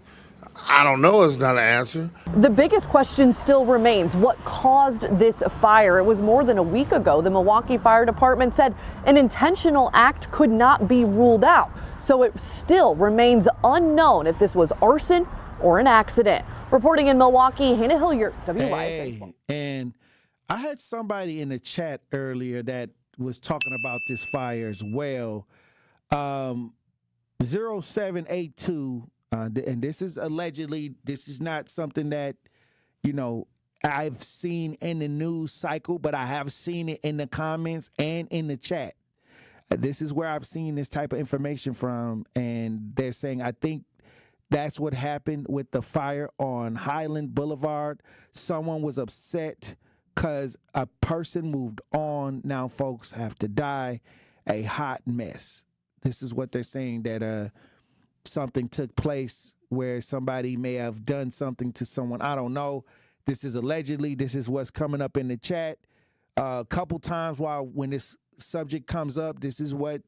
I don't know is not an answer. The biggest question still remains, what caused this fire? It was more than a week ago. The Milwaukee Fire Department said an intentional act could not be ruled out. So it still remains unknown if this was arson or an accident. Reporting in Milwaukee, Hannah Hilliard, WYSA. And I had somebody in the chat earlier that was talking about this fire as well. 0782, and this is allegedly, this is not something that, I've seen in the news cycle, but I have seen it in the comments and in the chat. This is where I've seen this type of information from, and they're saying, I think that's what happened with the fire on Highland Boulevard. Someone was upset because a person moved on. Now folks have to die. A hot mess. This is what they're saying, that something took place where somebody may have done something to someone. I don't know. This is allegedly. This is what's coming up in the chat. A couple times when this subject comes up, this is what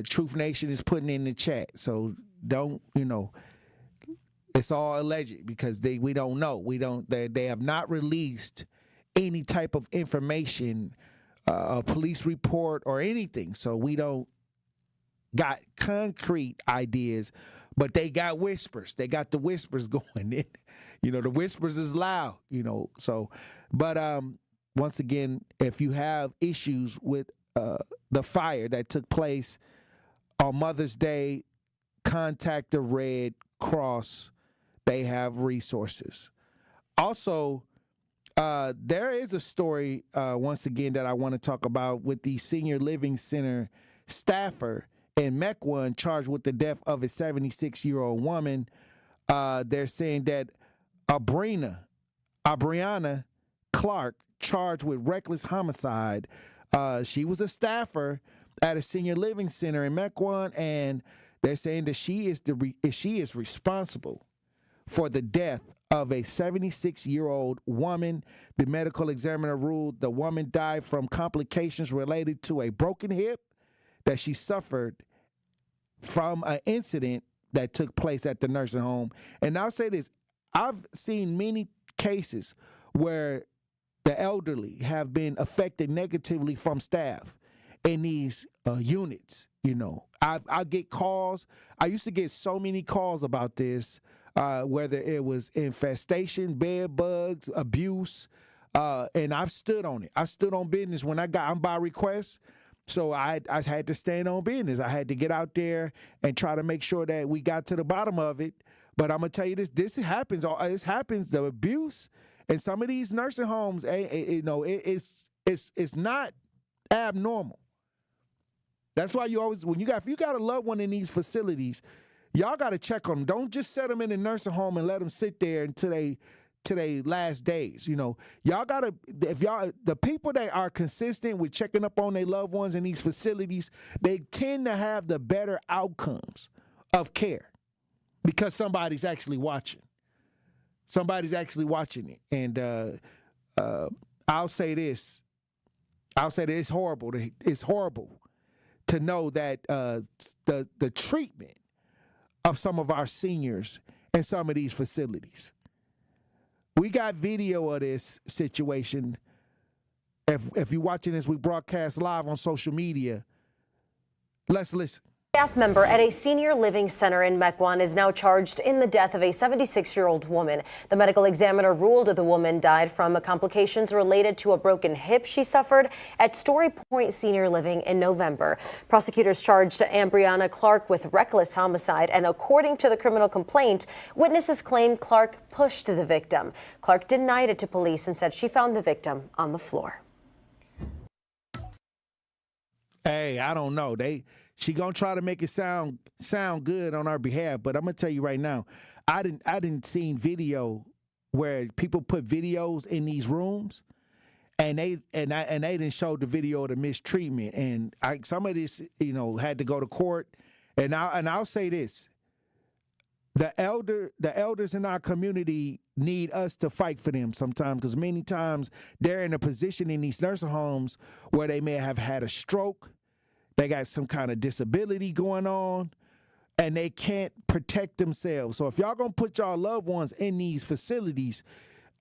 Truth Nation is putting in the chat. So don't, it's all alleged because we don't know. They have not released any type of information, a police report or anything. So we don't got concrete ideas, but they got whispers. They got the whispers going. The whispers is loud, So, but once again, if you have issues with the fire that took place on Mother's Day, contact the Red Cross. They have resources. Also, there is a story, once again, that I want to talk about with the Senior Living Center staffer in Mequon charged with the death of a 76-year-old woman. They're saying that Abriana Clark, charged with reckless homicide. She was a staffer at a senior living center in Mequon, and they're saying that she is responsible for the death of a 76-year-old woman. The medical examiner ruled the woman died from complications related to a broken hip that she suffered from an incident that took place at the nursing home. And I'll say this, I've seen many cases where the elderly have been affected negatively from staff in these units. I get calls. I used to get so many calls about this, whether it was infestation, bed bugs, abuse, and I've stood on it. I stood on business when I'm by request. So I had to stand on business. I had to get out there and try to make sure that we got to the bottom of it. But I'm gonna tell you this happens. This happens. The abuse in some of these nursing homes, it's not abnormal. That's why you always, if you got a loved one in these facilities, y'all got to check on them. Don't just set them in a nursing home and let them sit there until they last days. Y'all got to, the people that are consistent with checking up on their loved ones in these facilities, they tend to have the better outcomes of care because somebody's actually watching. Somebody's actually watching it. And I'll say this. It's horrible. It's horrible to know that the treatment of some of our seniors in some of these facilities. We got video of this situation. If you're watching this, we broadcast live on social media. Let's listen. Staff member at a senior living center in Mequon is now charged in the death of a 76-year-old woman. The medical examiner ruled the woman died from complications related to a broken hip she suffered at Story Point Senior Living in November. Prosecutors charged Abriana Clark with reckless homicide, and according to the criminal complaint, witnesses claim Clark pushed the victim. Clark denied it to police and said she found the victim on the floor. Hey, I don't know. She gonna try to make it sound good on our behalf, but I'm gonna tell you right now, I didn't seen video where people put videos in these rooms, and they didn't show the video of the mistreatment, and some of this had to go to court, and I'll say this: the elders in our community need us to fight for them sometimes, because many times they're in a position in these nursing homes where they may have had a stroke. They got some kind of disability going on, and they can't protect themselves. So if y'all gonna put y'all loved ones in these facilities,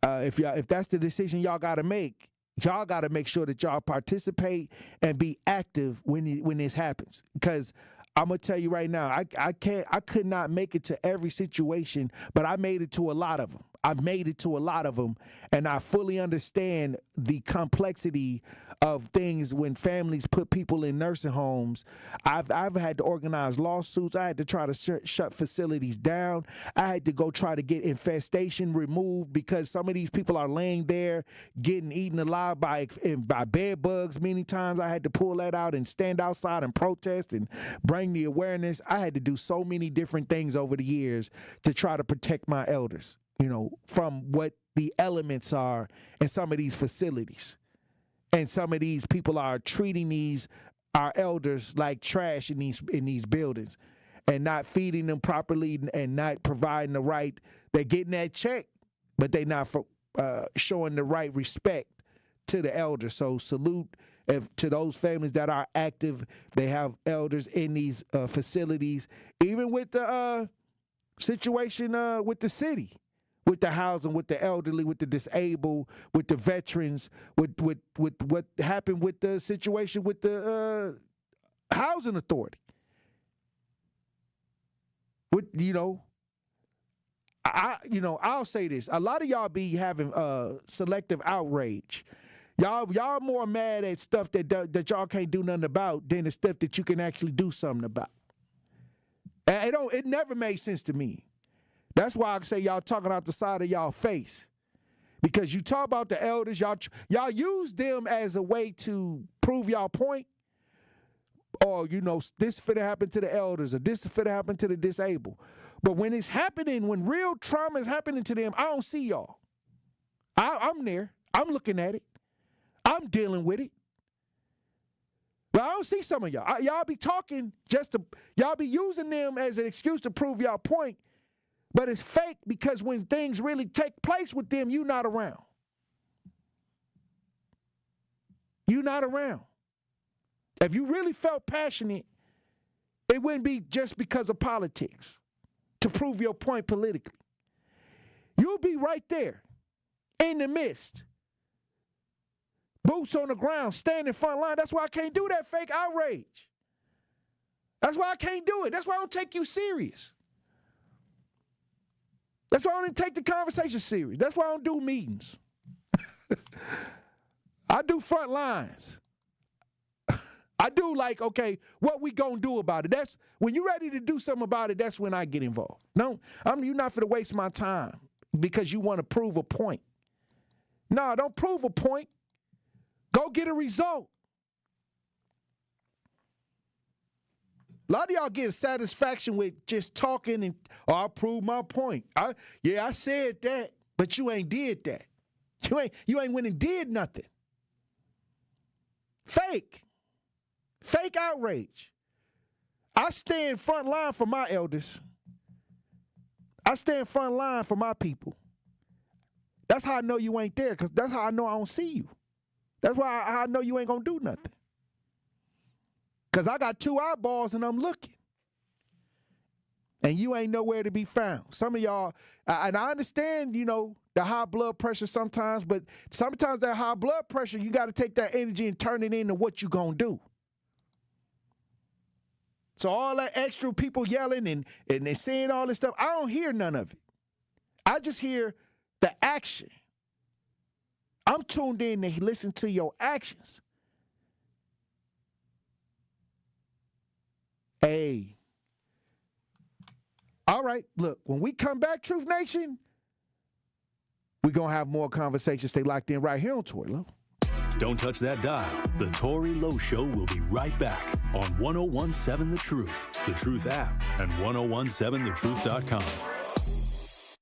if that's the decision y'all gotta make sure that y'all participate and be active when this happens. Because I'm gonna tell you right now, I could not make it to every situation, but I made it to a lot of them. I've made it to a lot of them, and I fully understand the complexity of things when families put people in nursing homes. I've had to organize lawsuits. I had to try to shut facilities down. I had to go try to get infestation removed because some of these people are laying there getting eaten alive by bed bugs. Many times I had to pull that out and stand outside and protest and bring the awareness. I had to do so many different things over the years to try to protect my elders, from what the elements are in some of these facilities. And some of these people are treating our elders like trash in these buildings and not feeding them properly and not providing the right. They're getting that check, but they're not showing the right respect to the elders. So salute to those families that are active. They have elders in these facilities, even with the situation with the city. With the housing, with the elderly, with the disabled, with the veterans, with what happened with the situation with the housing authority. I'll say this. A lot of y'all be having selective outrage. Y'all more mad at stuff that y'all can't do nothing about than the stuff that you can actually do something about. And it never made sense to me. That's why I say y'all talking out the side of y'all face. Because you talk about the elders, y'all use them as a way to prove y'all point. Or, this finna happen to the elders, or this finna happen to the disabled. But when it's happening, when real trauma is happening to them, I don't see y'all. I'm there. I'm looking at it. I'm dealing with it. But I don't see some of y'all. Y'all be talking y'all be using them as an excuse to prove y'all point. But it's fake because when things really take place with them, you're not around. You're not around. If you really felt passionate, it wouldn't be just because of politics to prove your point politically. You'll be right there in the midst. Boots on the ground, standing front line. That's why I can't do that fake outrage. That's why I can't do it. That's why I don't take you serious. That's why I don't take the conversation serious. That's why I don't do meetings. I do front lines. I do okay, what we gonna do about it? That's when you're ready to do something about it, that's when I get involved. No, you're not finna waste my time because you want to prove a point. No, don't prove a point. Go get a result. A lot of y'all get satisfaction with just talking and, I proved my point. I said that, but you ain't did that. You ain't went and did nothing. Fake outrage. I stand front line for my elders. I stand front line for my people. That's how I know you ain't there, because that's how I know I don't see you. That's why I know you ain't gonna do nothing. Because I got two eyeballs and I'm looking. And you ain't nowhere to be found. Some of y'all, and I understand, the high blood pressure sometimes, but sometimes that high blood pressure, you got to take that energy and turn it into what you gonna do. So all that extra people yelling and they saying all this stuff, I don't hear none of it. I just hear the action. I'm tuned in to listen to your actions. Hey. All right, look, when we come back, Truth Nation, we're going to have more conversations. Stay locked in right here on Tory Lowe. Don't touch that dial. The Tory Lowe Show will be right back on 1017 The Truth, The Truth app, and 1017thetruth.com.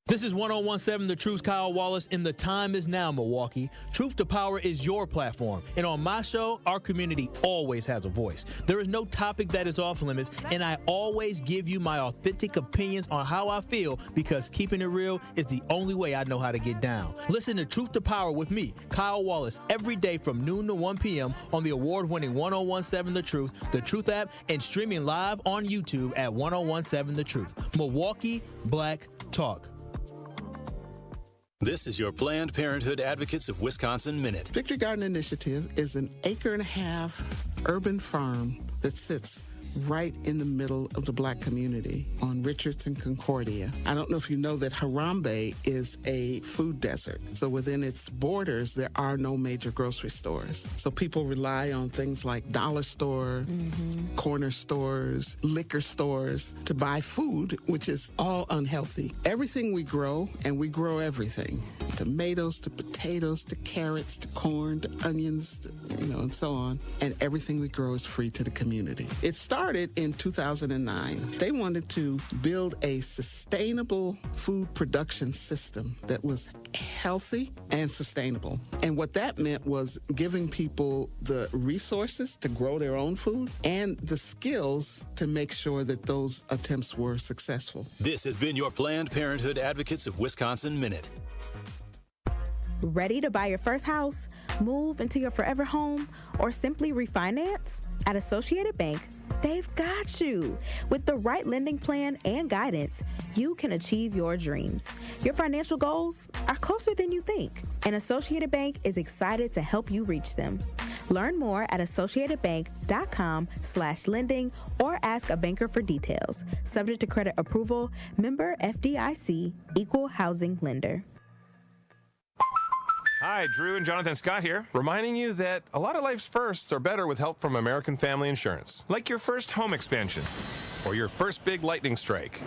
This is 1017 The Truth's Kyle Wallace, and the time is now, Milwaukee. Truth to Power is your platform, and on my show, our community always has a voice. There is no topic that is off limits, and I always give you my authentic opinions on how I feel, because keeping it real is the only way I know how to get down. Listen to Truth to Power with me, Kyle Wallace, every day from noon to 1 p.m. on the award-winning 1017 The Truth app, and streaming live on YouTube at 1017 The Truth. Milwaukee Black Talk. This is your Planned Parenthood Advocates of Wisconsin Minute. Victory Garden Initiative is an 1.5 acre urban farm that sits right in the middle of the Black community on Richards and Concordia. I don't know if you know that Harambe is a food desert. So within its borders, there are no major grocery stores. So people rely on things like dollar store, corner stores, liquor stores to buy food, which is all unhealthy. Everything we grow, and we grow everything, tomatoes to potatoes to carrots to corn to onions, and so on. And everything we grow is free to the community. It started in 2009. They wanted to build a sustainable food production system that was healthy and sustainable. And what that meant was giving people the resources to grow their own food and the skills to make sure that those attempts were successful. This has been your Planned Parenthood Advocates of Wisconsin Minute. Ready to buy your first house, move into your forever home, or simply refinance? At Associated Bank, they've got you. With the right lending plan and guidance, you can achieve your dreams. Your financial goals are closer than you think, and Associated Bank is excited to help you reach them. Learn more at associatedbank.com/lending or ask a banker for details. Subject to credit approval, member FDIC, equal housing lender. Hi, Drew and Jonathan Scott here, reminding you that a lot of life's firsts are better with help from American Family Insurance. Like your first home expansion or your first big lightning strike.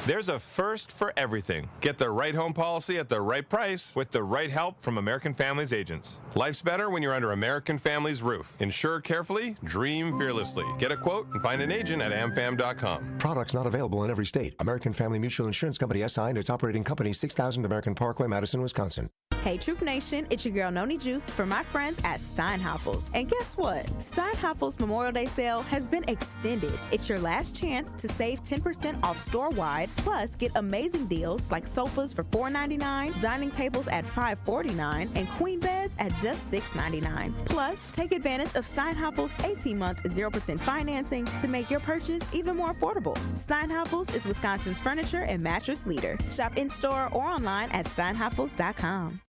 There's a first for everything. Get the right home policy at the right price with the right help from American Family's agents. Life's better when you're under American Family's roof. Insure carefully, dream fearlessly. Get a quote and find an agent at amfam.com. Products not available in every state. American Family Mutual Insurance Company SI and its operating company 6000 American Parkway, Madison, Wisconsin. Hey, Truth Nation, it's your girl Noni Juice for my friends at Steinhafels. And guess what? Steinhafels Memorial Day sale has been extended. It's your last chance to save 10% off store-wide, plus get amazing deals like sofas for $4.99, dining tables at $5.49, and queen beds at just $6.99. Plus, take advantage of Steinhafels' 18-month 0% financing to make your purchase even more affordable. Steinhafels is Wisconsin's furniture and mattress leader. Shop in-store or online at steinhafels.com.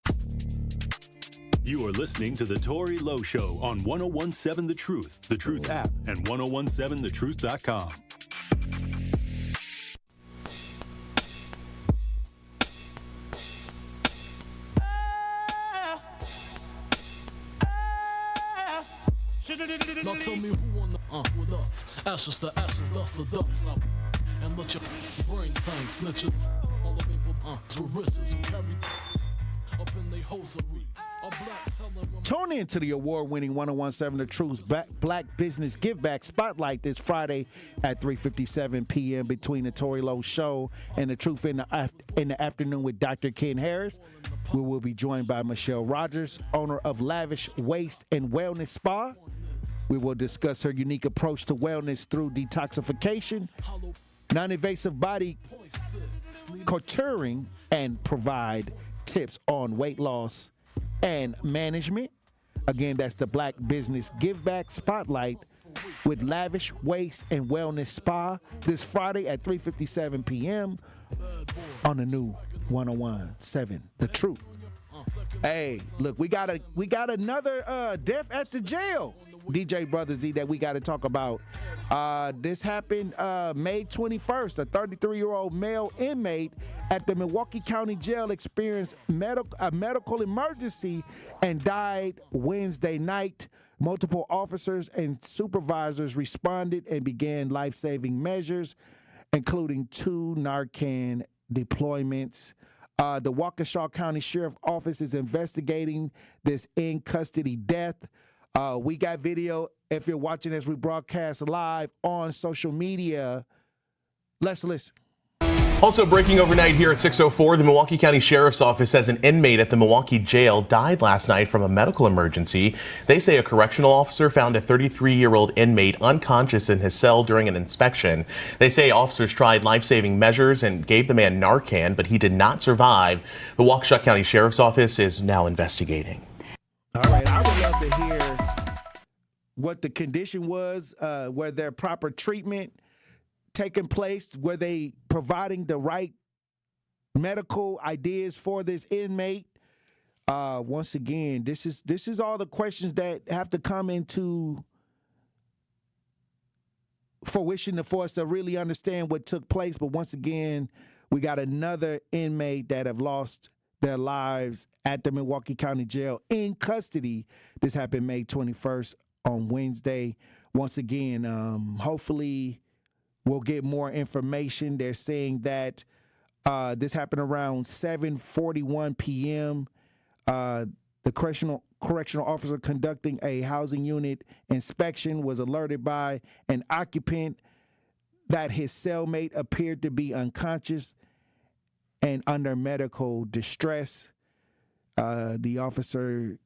You are listening to The Tory Lowe Show on 1017 The Truth, The Truth app, and 1017thetruth.com. Now tell me who on the with us. Ashes to ashes, dust to dust. And let your brain tank snitches. All the people to riches who carry up in their hosiery. Tune in to the award-winning 1017 The Truth's Black Business Give Back Spotlight this Friday at 3:57 p.m. between the Tory Lowe Show and The Truth in the afternoon with Dr. Ken Harris. We will be joined by Michelle Rogers, owner of Lavish Waste and Wellness Spa. We will discuss her unique approach to wellness through detoxification, non-invasive body contouring, and provide tips on weight loss and management. Again, that's the Black Business Give Back Spotlight with Lavish Waste and Wellness Spa this Friday at 3:57 p.m. on the new 1017 The Truth. Hey, look, we got another death at the jail, DJ Brother Z, that we got to talk about. This happened May 21st. A 33-year-old male inmate at the Milwaukee County Jail experienced a medical emergency and died Wednesday night. Multiple officers and supervisors responded and began life-saving measures, including 2 Narcan deployments. The Waukesha County Sheriff Office is investigating this in-custody death. We got video if you're watching as we broadcast live on social media. Let's listen. Also breaking overnight here at 6:04, the Milwaukee County Sheriff's Office says an inmate at the Milwaukee jail died last night from a medical emergency. They say a correctional officer found a 33-year-old inmate unconscious in his cell during an inspection. They say officers tried life-saving measures and gave the man Narcan, but he did not survive. The Waukesha County Sheriff's Office is now investigating. All right, I would love to hear what the condition was, were there proper treatment taking place? Were they providing the right medical ideas for this inmate? Once again, this is all the questions that have to come into fruition for us to really understand what took place. But once again, we got another inmate that have lost their lives at the Milwaukee County Jail in custody. This happened May 21st on Wednesday. Once again, hopefully we'll get more information. They're saying that this happened around 7:41 p.m. The correctional officer conducting a housing unit inspection was alerted by an occupant that his cellmate appeared to be unconscious and under medical distress. The officer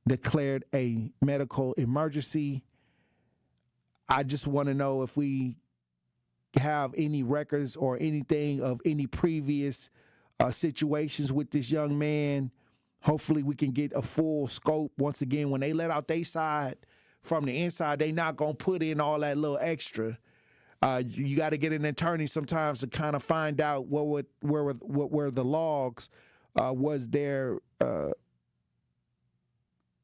declared a medical emergency. I just want to know if we have any records or anything of any previous situations with this young man. Hopefully we can get a full scope. Once again, when they let out their side from the inside, they not going to put in all that little extra. You got to get an attorney sometimes to kind of find out what were the logs. Was there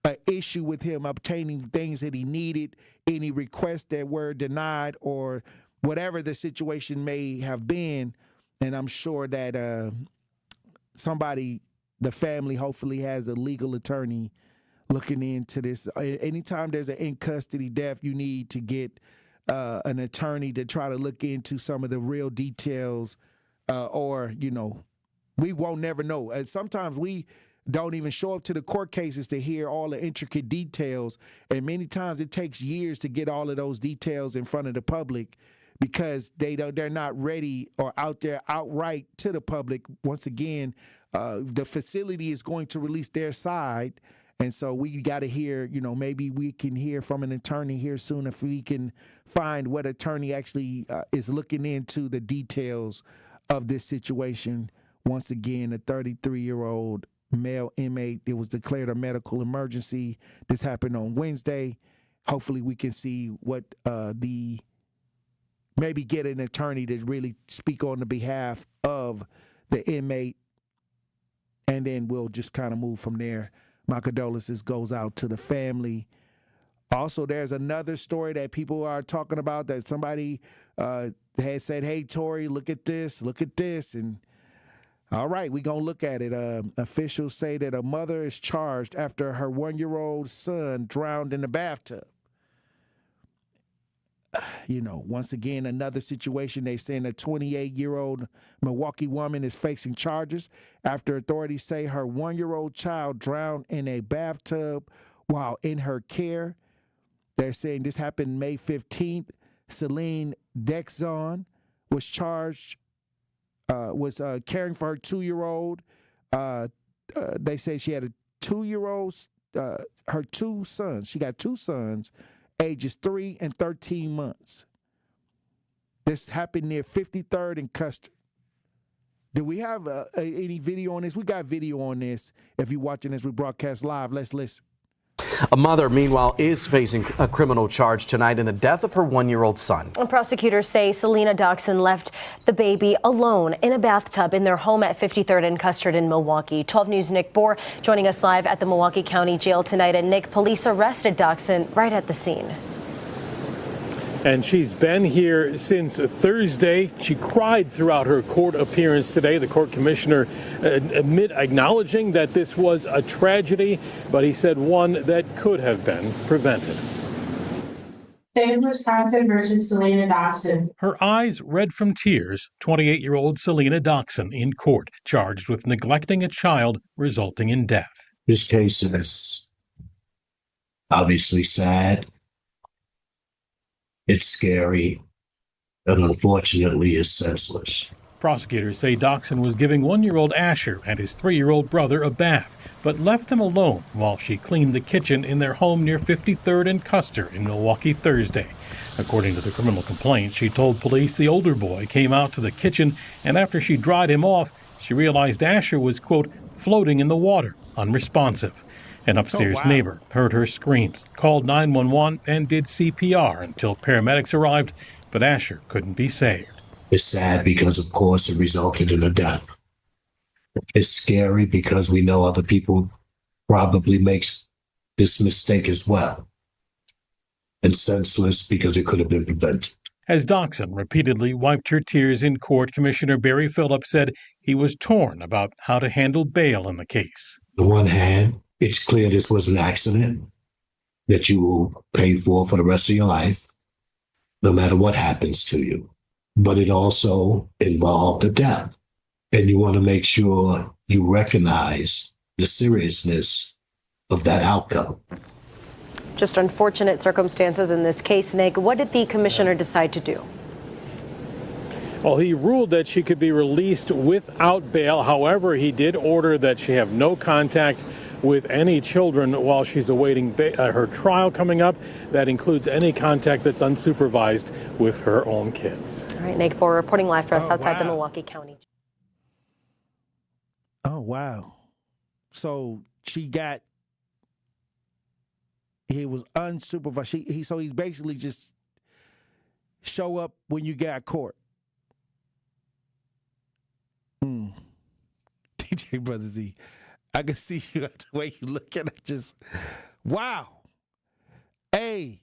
an issue with him obtaining things that he needed, any requests that were denied, or whatever the situation may have been. And I'm sure that somebody, the family, hopefully has a legal attorney looking into this. Anytime there's an in custody death, you need to get an attorney to try to look into some of the real details, or, you know, we won't never know. Sometimes we don't even show up to the court cases to hear all the intricate details, and many times it takes years to get all of those details in front of the public because they're not ready or out there outright to the public. Once again, the facility is going to release their side, and so we got to hear, you know, maybe we can hear from an attorney here soon if we can find what attorney actually is looking into the details of this situation. Once again, a 33-year-old male inmate. It was declared a medical emergency. This happened on Wednesday. Hopefully we can see what maybe get an attorney to really speak on the behalf of the inmate, and then we'll just kind of move from there. My condolences goes out to the family. Also, there's another story that people are talking about that somebody had said, hey, Tory, look at this. And all right, we're going to look at it. Officials say that a mother is charged after her 1-year-old son drowned in the bathtub. You know, once again, another situation. They saying a 28-year-old Milwaukee woman is facing charges after authorities say her 1-year-old child drowned in a bathtub while in her care. They're saying this happened May 15th. Celine Dexon was charged, was caring for her 2-year-old. They say she had a 2-year-old, her 2 sons. She got 2 sons, ages 3 and 13 months. This happened near 53rd and Custer. Do we have any video on this? We got video on this. If you're watching this, we broadcast live. Let's listen. A mother, meanwhile, is facing a criminal charge tonight in the death of her 1-year-old son. Prosecutors say Selena Doxson left the baby alone in a bathtub in their home at 53rd and Custard in Milwaukee. 12 News' Nick Bohr joining us live at the Milwaukee County Jail tonight. And Nick, police arrested Doxson right at the scene. And she's been here since Thursday. She cried throughout her court appearance today. The court commissioner acknowledging that this was a tragedy, but he said one that could have been prevented. State of Wisconsin versus Selena Doxson. Her eyes red from tears, 28-year-old Selena Doxson in court, charged with neglecting a child, resulting in death. This case is obviously sad. It's scary, and unfortunately is senseless. Prosecutors say Doxson was giving 1-year-old Asher and his 3-year-old brother a bath, but left them alone while she cleaned the kitchen in their home near 53rd and Custer in Milwaukee Thursday. According to the criminal complaint, she told police the older boy came out to the kitchen, and after she dried him off, she realized Asher was, quote, floating in the water, unresponsive. An upstairs neighbor heard her screams, called 911, and did CPR until paramedics arrived, but Asher couldn't be saved. It's sad because, of course, it resulted in a death. It's scary because we know other people probably makes this mistake as well. And senseless because it could have been prevented. As Doxson repeatedly wiped her tears in court, Commissioner Barry Phillips said he was torn about how to handle bail in the case. On the one hand, it's clear this was an accident that you will pay for the rest of your life, no matter what happens to you. But it also involved a death. And you want to make sure you recognize the seriousness of that outcome. Just unfortunate circumstances in this case, Nick. What did the commissioner decide to do? Well, he ruled that she could be released without bail. However, he did order that she have no contact with any children while she's awaiting her trial coming up. That includes any contact that's unsupervised with her own kids. All right, Nick Bohr reporting live for us outside the Milwaukee County. Oh, wow. So she got, he was unsupervised. So he basically just show up when you got court. DJ Brother Z, I can see you the way you look at it. Just, Wow. Hey,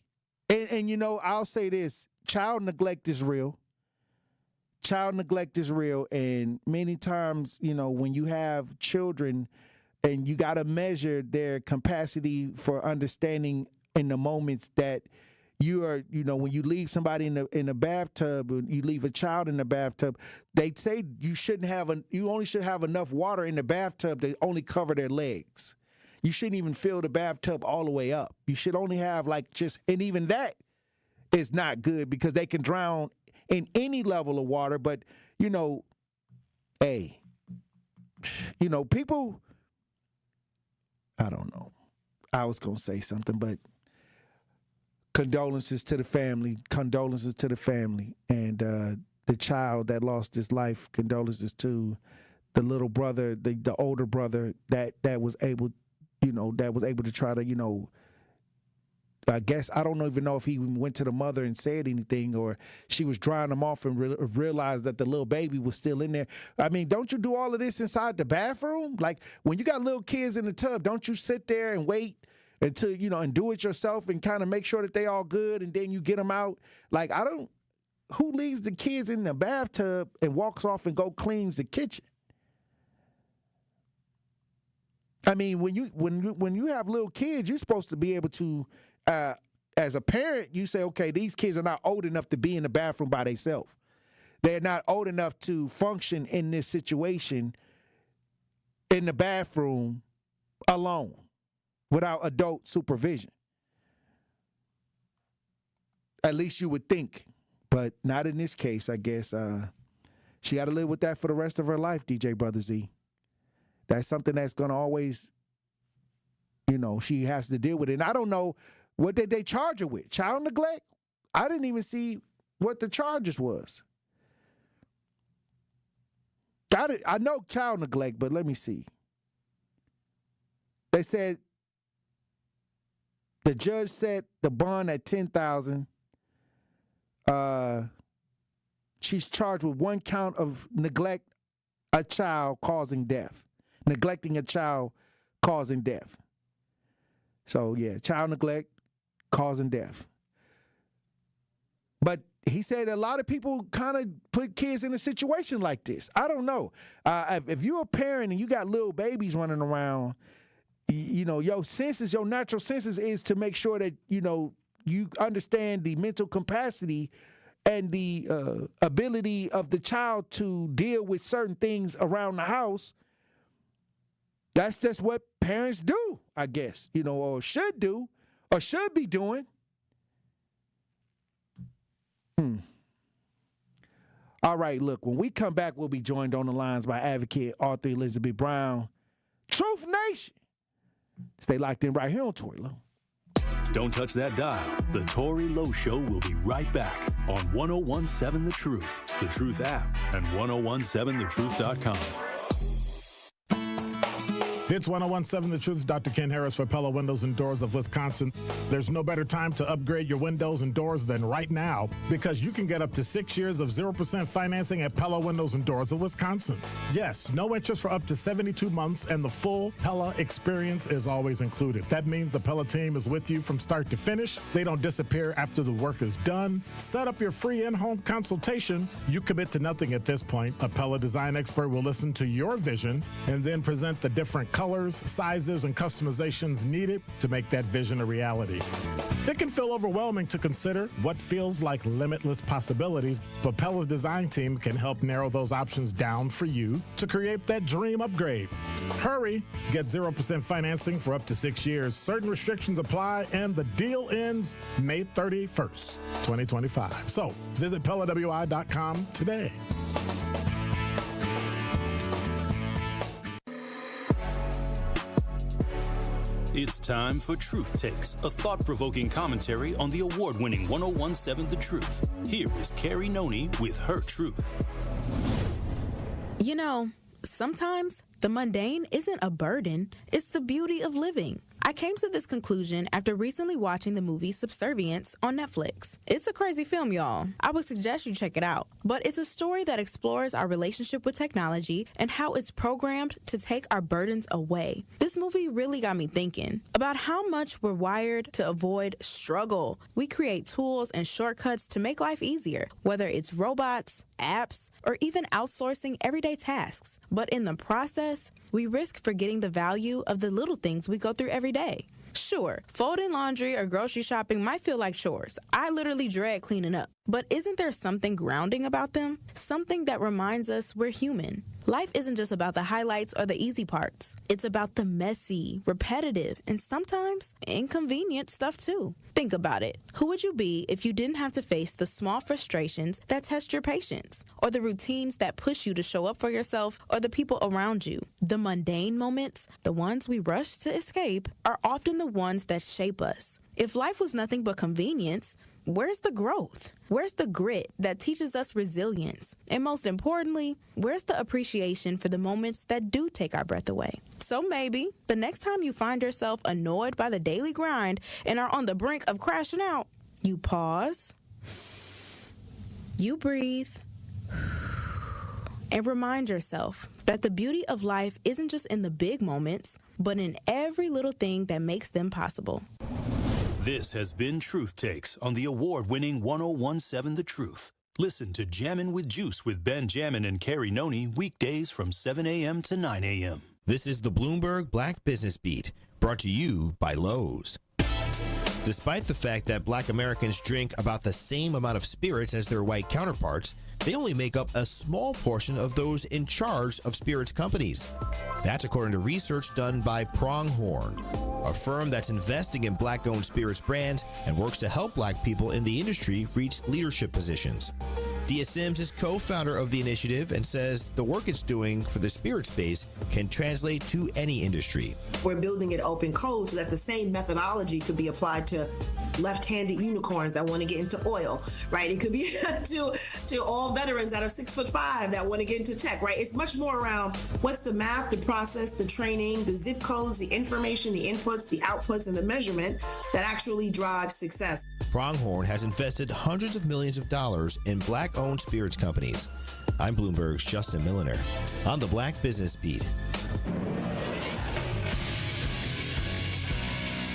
and you know, I'll say this, child neglect is real. Child neglect is real, and many times, you know, when you have children and you got to measure their capacity for understanding in the moments that you are, you know, when you leave somebody in the bathtub, or you leave a child in the bathtub, they say you only should have enough water in the bathtub to only cover their legs. You shouldn't even fill the bathtub all the way up. You should only have and even that is not good because they can drown in any level of water. But, you know, hey, you know, people, I don't know. I was going to say something, but condolences to the family, and the child that lost his life, condolences to the little brother, the older brother that was able, you know, to try to, you know, I guess, I don't even know if he went to the mother and said anything, or she was drying him off and realized that the little baby was still in there. I mean, don't you do all of this inside the bathroom? Like, when you got little kids in the tub, don't you sit there and wait until, you know, and do it yourself and kind of make sure that they all good, and then you get them out? Like, who leaves the kids in the bathtub and walks off and go cleans the kitchen? I mean, when you have little kids, you're supposed to be able to, as a parent, you say, okay, these kids are not old enough to be in the bathroom by themselves. They're not old enough to function in this situation in the bathroom alone without adult supervision. At least you would think, but not in this case, I guess. She got to live with that for the rest of her life, DJ Brother Z. That's something that's going to always, you know, she has to deal with it. And I don't know, what did they charge her with? Child neglect? I didn't even see what the charges was. I know child neglect, but let me see. They said the judge set the bond at $10,000. She's charged with one count of neglect a child causing death. Neglecting a child causing death. So, yeah, child neglect causing death. But he said a lot of people kind of put kids in a situation like this. I don't know. If you're a parent and you got little babies running around, you know, your natural senses is to make sure that, you know, you understand the mental capacity and the ability of the child to deal with certain things around the house. That's just what parents do, I guess, you know, or should do, or should be doing. All right, look, when we come back, we'll be joined on the lines by advocate Arthur Elizabeth Brown. Truth Nation. Stay locked in right here on Tory Lowe. Don't touch that dial. The Tory Lowe Show will be right back on 1017 The Truth, The Truth app, and 1017thetruth.com. It's 1017 The Truth. Dr. Ken Harris for Pella Windows and Doors of Wisconsin. There's no better time to upgrade your windows and doors than right now, because you can get up to 6 years of 0% financing at Pella Windows and Doors of Wisconsin. Yes, no interest for up to 72 months, and the full Pella experience is always included. That means the Pella team is with you from start to finish. They don't disappear after the work is done. Set up your free in-home consultation. You commit to nothing at this point. A Pella design expert will listen to your vision and then present the different colors, sizes, and customizations needed to make that vision a reality. It can feel overwhelming to consider what feels like limitless possibilities, but Pella's design team can help narrow those options down for you to create that dream upgrade. Hurry! Get 0% financing for up to 6 years. Certain restrictions apply, and the deal ends May 31st, 2025. So visit PellaWI.com today. It's time for Truth Takes, a thought-provoking commentary on the award-winning 1017 The Truth. Here is Carrie Noni with her truth. You know, sometimes the mundane isn't a burden, it's the beauty of living. I I came to this conclusion after recently watching the movie Subservience on Netflix. It's a crazy film, y'all. I would suggest you check it out. But it's a story that explores our relationship with technology and how it's programmed to take our burdens away. This movie really got me thinking about how much we're wired to avoid struggle. We create tools and shortcuts to make life easier, whether it's robots, apps, or even outsourcing everyday tasks. But in the process, we risk forgetting the value of the little things we go through every day. Sure, folding laundry or grocery shopping might feel like chores. I literally dread cleaning up. But isn't there something grounding about them? Something that reminds us we're human. Life isn't just about the highlights or the easy parts. It's about the messy, repetitive, and sometimes inconvenient stuff too. Think about it. Who would you be if you didn't have to face the small frustrations that test your patience, or the routines that push you to show up for yourself or the people around you? The mundane moments, the ones we rush to escape, are often the ones that shape us. If life was nothing but convenience, where's the growth? Where's the grit that teaches us resilience? And most importantly, where's the appreciation for the moments that do take our breath away? So maybe the next time you find yourself annoyed by the daily grind and are on the brink of crashing out, you pause, you breathe, and remind yourself that the beauty of life isn't just in the big moments, but in every little thing that makes them possible. This has been Truth Takes on the award-winning 1017 The Truth. Listen to Jammin' with Juice with Ben Jammin and Carrie Noni weekdays from 7 a.m. to 9 a.m. This is the Bloomberg Black Business Beat, brought to you by Lowe's. Despite the fact that Black Americans drink about the same amount of spirits as their white counterparts, they only make up a small portion of those in charge of spirits companies. That's according to research done by Pronghorn, a firm that's investing in Black-owned spirits brands and works to help Black people in the industry reach leadership positions. Dia Sims is co-founder of the initiative and says the work it's doing for the spirit space can translate to any industry. We're building it open code so that the same methodology could be applied to left-handed unicorns that want to get into oil, right? It could be to all veterans that are 6'5" that want to get into tech, right? It's much more around what's the math, the process, the training, the zip codes, the information, the inputs, the outputs, and the measurement that actually drives success. Pronghorn has invested hundreds of millions of dollars in Black-owned spirits companies. I'm Bloomberg's Justin Milliner on the Black Business Beat.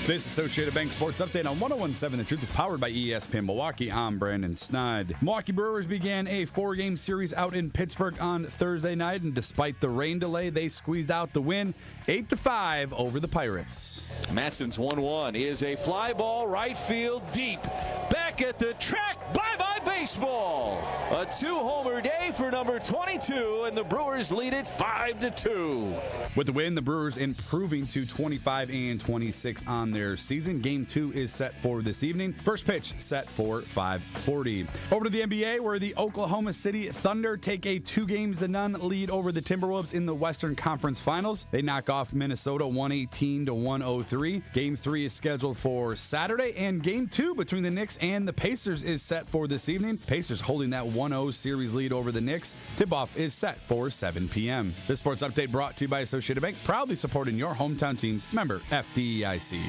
This Associated Bank Sports Update on 1017 The Truth is powered by ESPN Milwaukee. I'm Brandon Snood. Milwaukee Brewers began a 4-game series out in Pittsburgh on Thursday night, and despite the rain delay, they squeezed out the win 8-5 over the Pirates. Matson's 1-1 is a fly ball right field deep. Back at the track, bye-bye baseball. A 2-homer day for number 22, and the Brewers lead it 5-2. With the win, the Brewers improving to 25-26 on their season. Game 2 is set for this evening. First pitch set for 5:40. Over to the NBA, where the Oklahoma City Thunder take a 2-0 lead over the Timberwolves in the Western Conference Finals. They knock off Minnesota 118-103. Game 3 is scheduled for Saturday, and Game 2 between the Knicks and the Pacers is set for this evening. Pacers holding that 1-0 series lead over the Knicks. Tip-off is set for 7 p.m. This sports update brought to you by Associated Bank, proudly supporting your hometown teams. Member FDIC.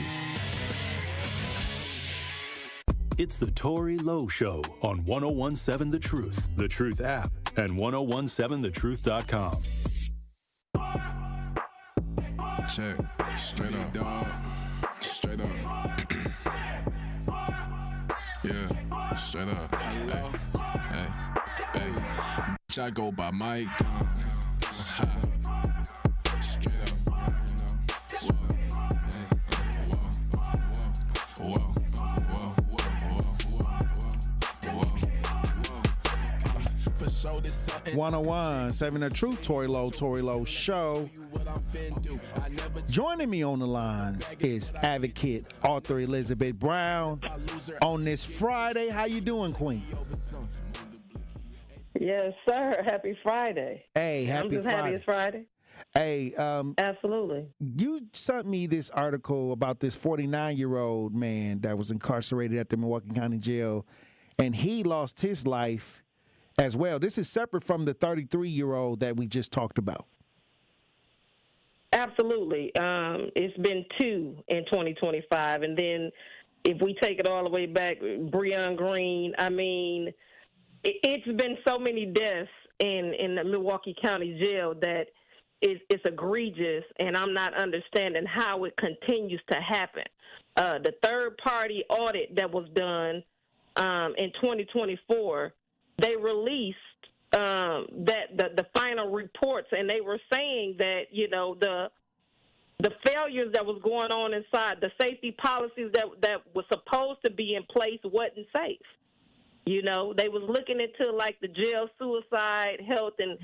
It's the Tory Lowe Show on 1017 The Truth, The Truth app, and 1017thetruth.com. Check. Straight up, dog. Straight up. Yeah, straight up. Hello. Hey. Bitch, I go by Mike. Straight up. Whoa. For sure, this something. 1017 The Truth, Tory Lowe Show. Joining me on the lines is advocate author Elizabeth Brown on this Friday. How you doing, Queen? Yes, sir. Happy Friday. Hey, happy I'm just Friday. happy it's Friday. Hey, absolutely. You sent me this article about this 49-year-old man that was incarcerated at the Milwaukee County Jail, and he lost his life as well. This is separate from the 33-year-old that we just talked about. Absolutely. It's been 2 in 2025. And then if we take it all the way back, Breon Green, I mean, it's been so many deaths in the Milwaukee County Jail that it's egregious, and I'm not understanding how it continues to happen. The third-party audit that was done in 2024, they released that the final reports, and they were saying that, you know, the failures that was going on inside, the safety policies that was supposed to be in place wasn't safe. You know, they was looking into like the jail suicide, health, and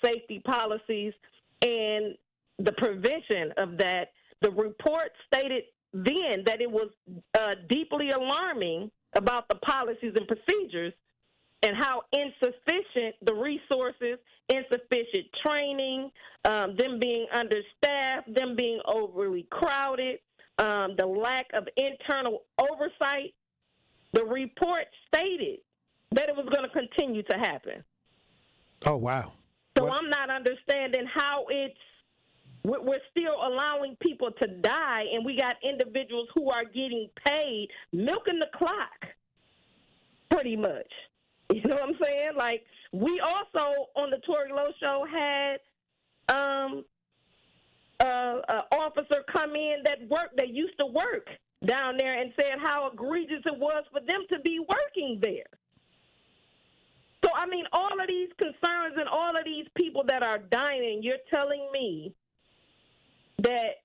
safety policies, and the prevention of that. The report stated then that it was deeply alarming about the policies and procedures and how insufficient the resources, insufficient training, them being understaffed, them being overly crowded, the lack of internal oversight. The report stated that it was going to continue to happen. Oh, wow. So I'm not understanding how we're still allowing people to die, and we got individuals who are getting paid, milking the clock, pretty much. You know what I'm saying? Like, we also, on the Tory Lowe show, had an officer come in that used to work down there and said how egregious it was for them to be working there. So, I mean, all of these concerns and all of these people that are dying, you're telling me that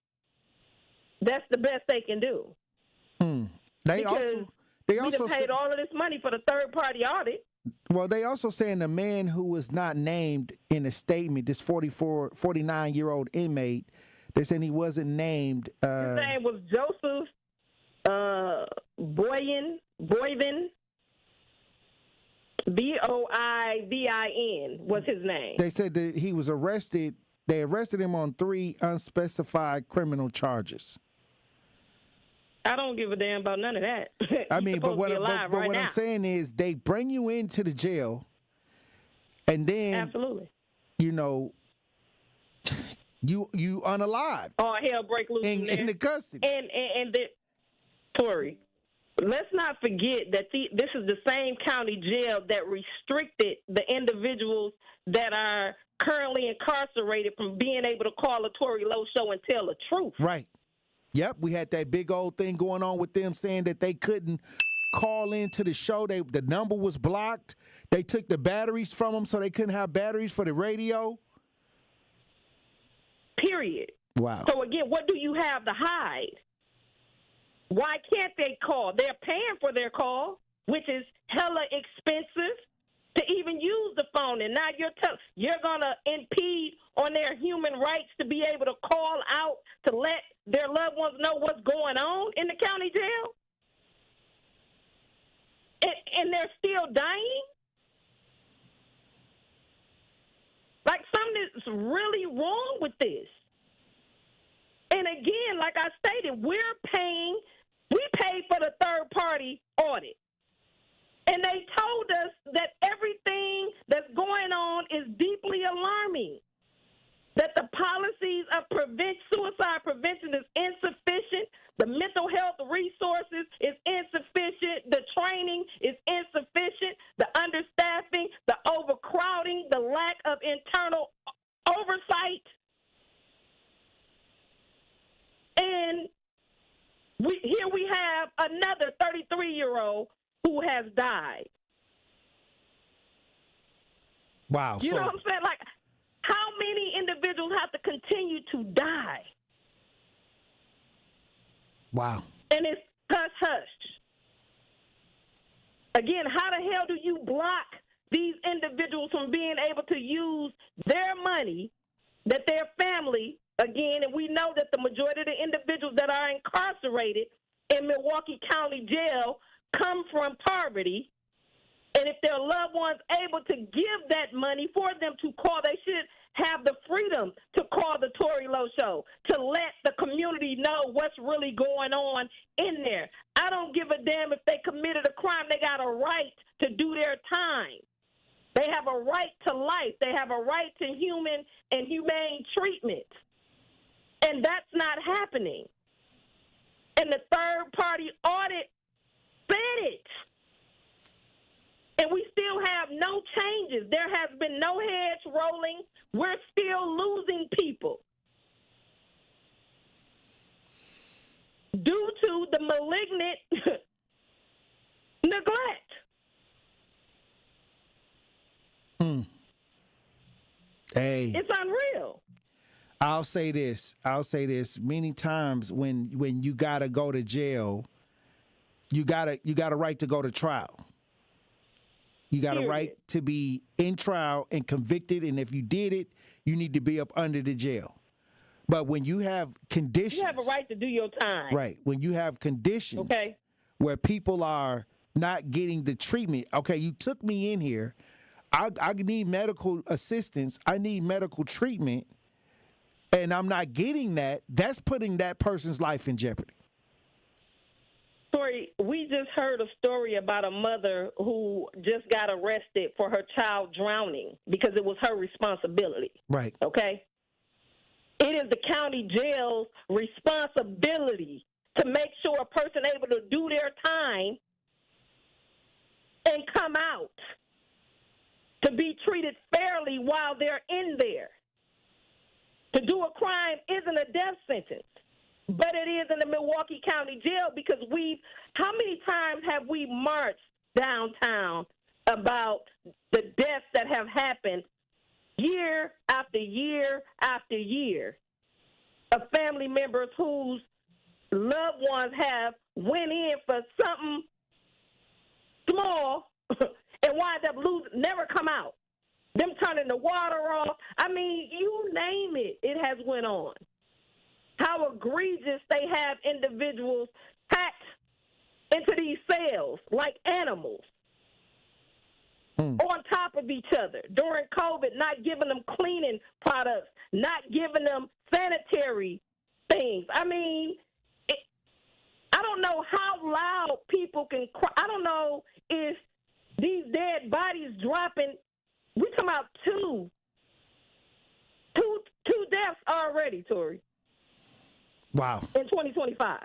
that's the best they can do. They because also we done paid all of this money for the third-party audit. Well, they also saying the man who was not named in the statement, this 49-year-old inmate, they saying he wasn't named. His name was Joseph Boyvin, Boivin was his name. They said that he was arrested. They arrested him on 3 unspecified criminal charges. I don't give a damn about none of that. I mean, but what I'm saying is they bring you into the jail, and then absolutely, you know, you unalived. Oh, hell break loose in the custody. And Tory, let's not forget that this is the same county jail that restricted the individuals that are currently incarcerated from being able to call a Tory Lowe show and tell the truth. Right. Yep, we had that big old thing going on with them saying that they couldn't call into the show. The number was blocked. They took the batteries from them so they couldn't have batteries for the radio. Period. Wow. So again, what do you have to hide? Why can't they call? They're paying for their call, which is hella expensive to even use the phone. And now you're going to impede on their human rights to be able to call out to let their loved ones know what's going on in the county jail? And they're still dying? Like, something's really wrong with this. And again, like I stated, we paid for the third-party audit. And they told us that everything that's going on is deeply alarming, that the policies of suicide prevention is insufficient, the mental health resources is insufficient, the training is insufficient, the understaffing, the overcrowding, the lack of internal oversight. And here we have another 33-year-old who has died. Wow. You know what I'm saying? Like, how many individuals have to continue to die? Wow. And it's hush-hush. Again, how the hell do you block these individuals from being able to use their money that their family, again, and we know that the majority of the individuals that are incarcerated in Milwaukee County Jail come from poverty, and if their loved ones able to give that money for them to call, they should have the freedom to call the Tory Lowe show, to let the community know what's really going on in there. I don't give a damn if they committed a crime. They got a right to do their time. They have a right to life. They have a right to human and humane treatment. And that's not happening. And the third-party audit said it. And we still have no changes. There has been no heads rolling. We're still losing people due to the malignant neglect. Hey, it's unreal. I'll say this. Many times when you gotta go to jail, you got a right to go to trial. You got a right to be in trial and convicted, and if you did it, you need to be up under the jail. But when you have conditions, you have a right to do your time. Right. When you have conditions where people are not getting the treatment. Okay, you took me in here. I need medical assistance. I need medical treatment, and I'm not getting that. That's putting that person's life in jeopardy. Tory, we just heard a story about a mother who just got arrested for her child drowning because it was her responsibility. Right. Okay? It is the county jail's responsibility to make sure a person able to do their time and come out, to be treated fairly while they're in there. To do a crime isn't a death sentence, but it is in the Milwaukee County Jail because how many times have we marched downtown about the deaths that have happened year after year after year of family members whose loved ones have went in for something small and wind up losing, never come out. Them turning the water off. I mean, you name it, it has went on. How egregious they have individuals packed into these cells like animals on top of each other during COVID, not giving them cleaning products, not giving them sanitary things. I mean, I don't know how loud people can cry. I don't know if these dead bodies dropping. We're talking about two deaths already, Tory. Wow. In 2025.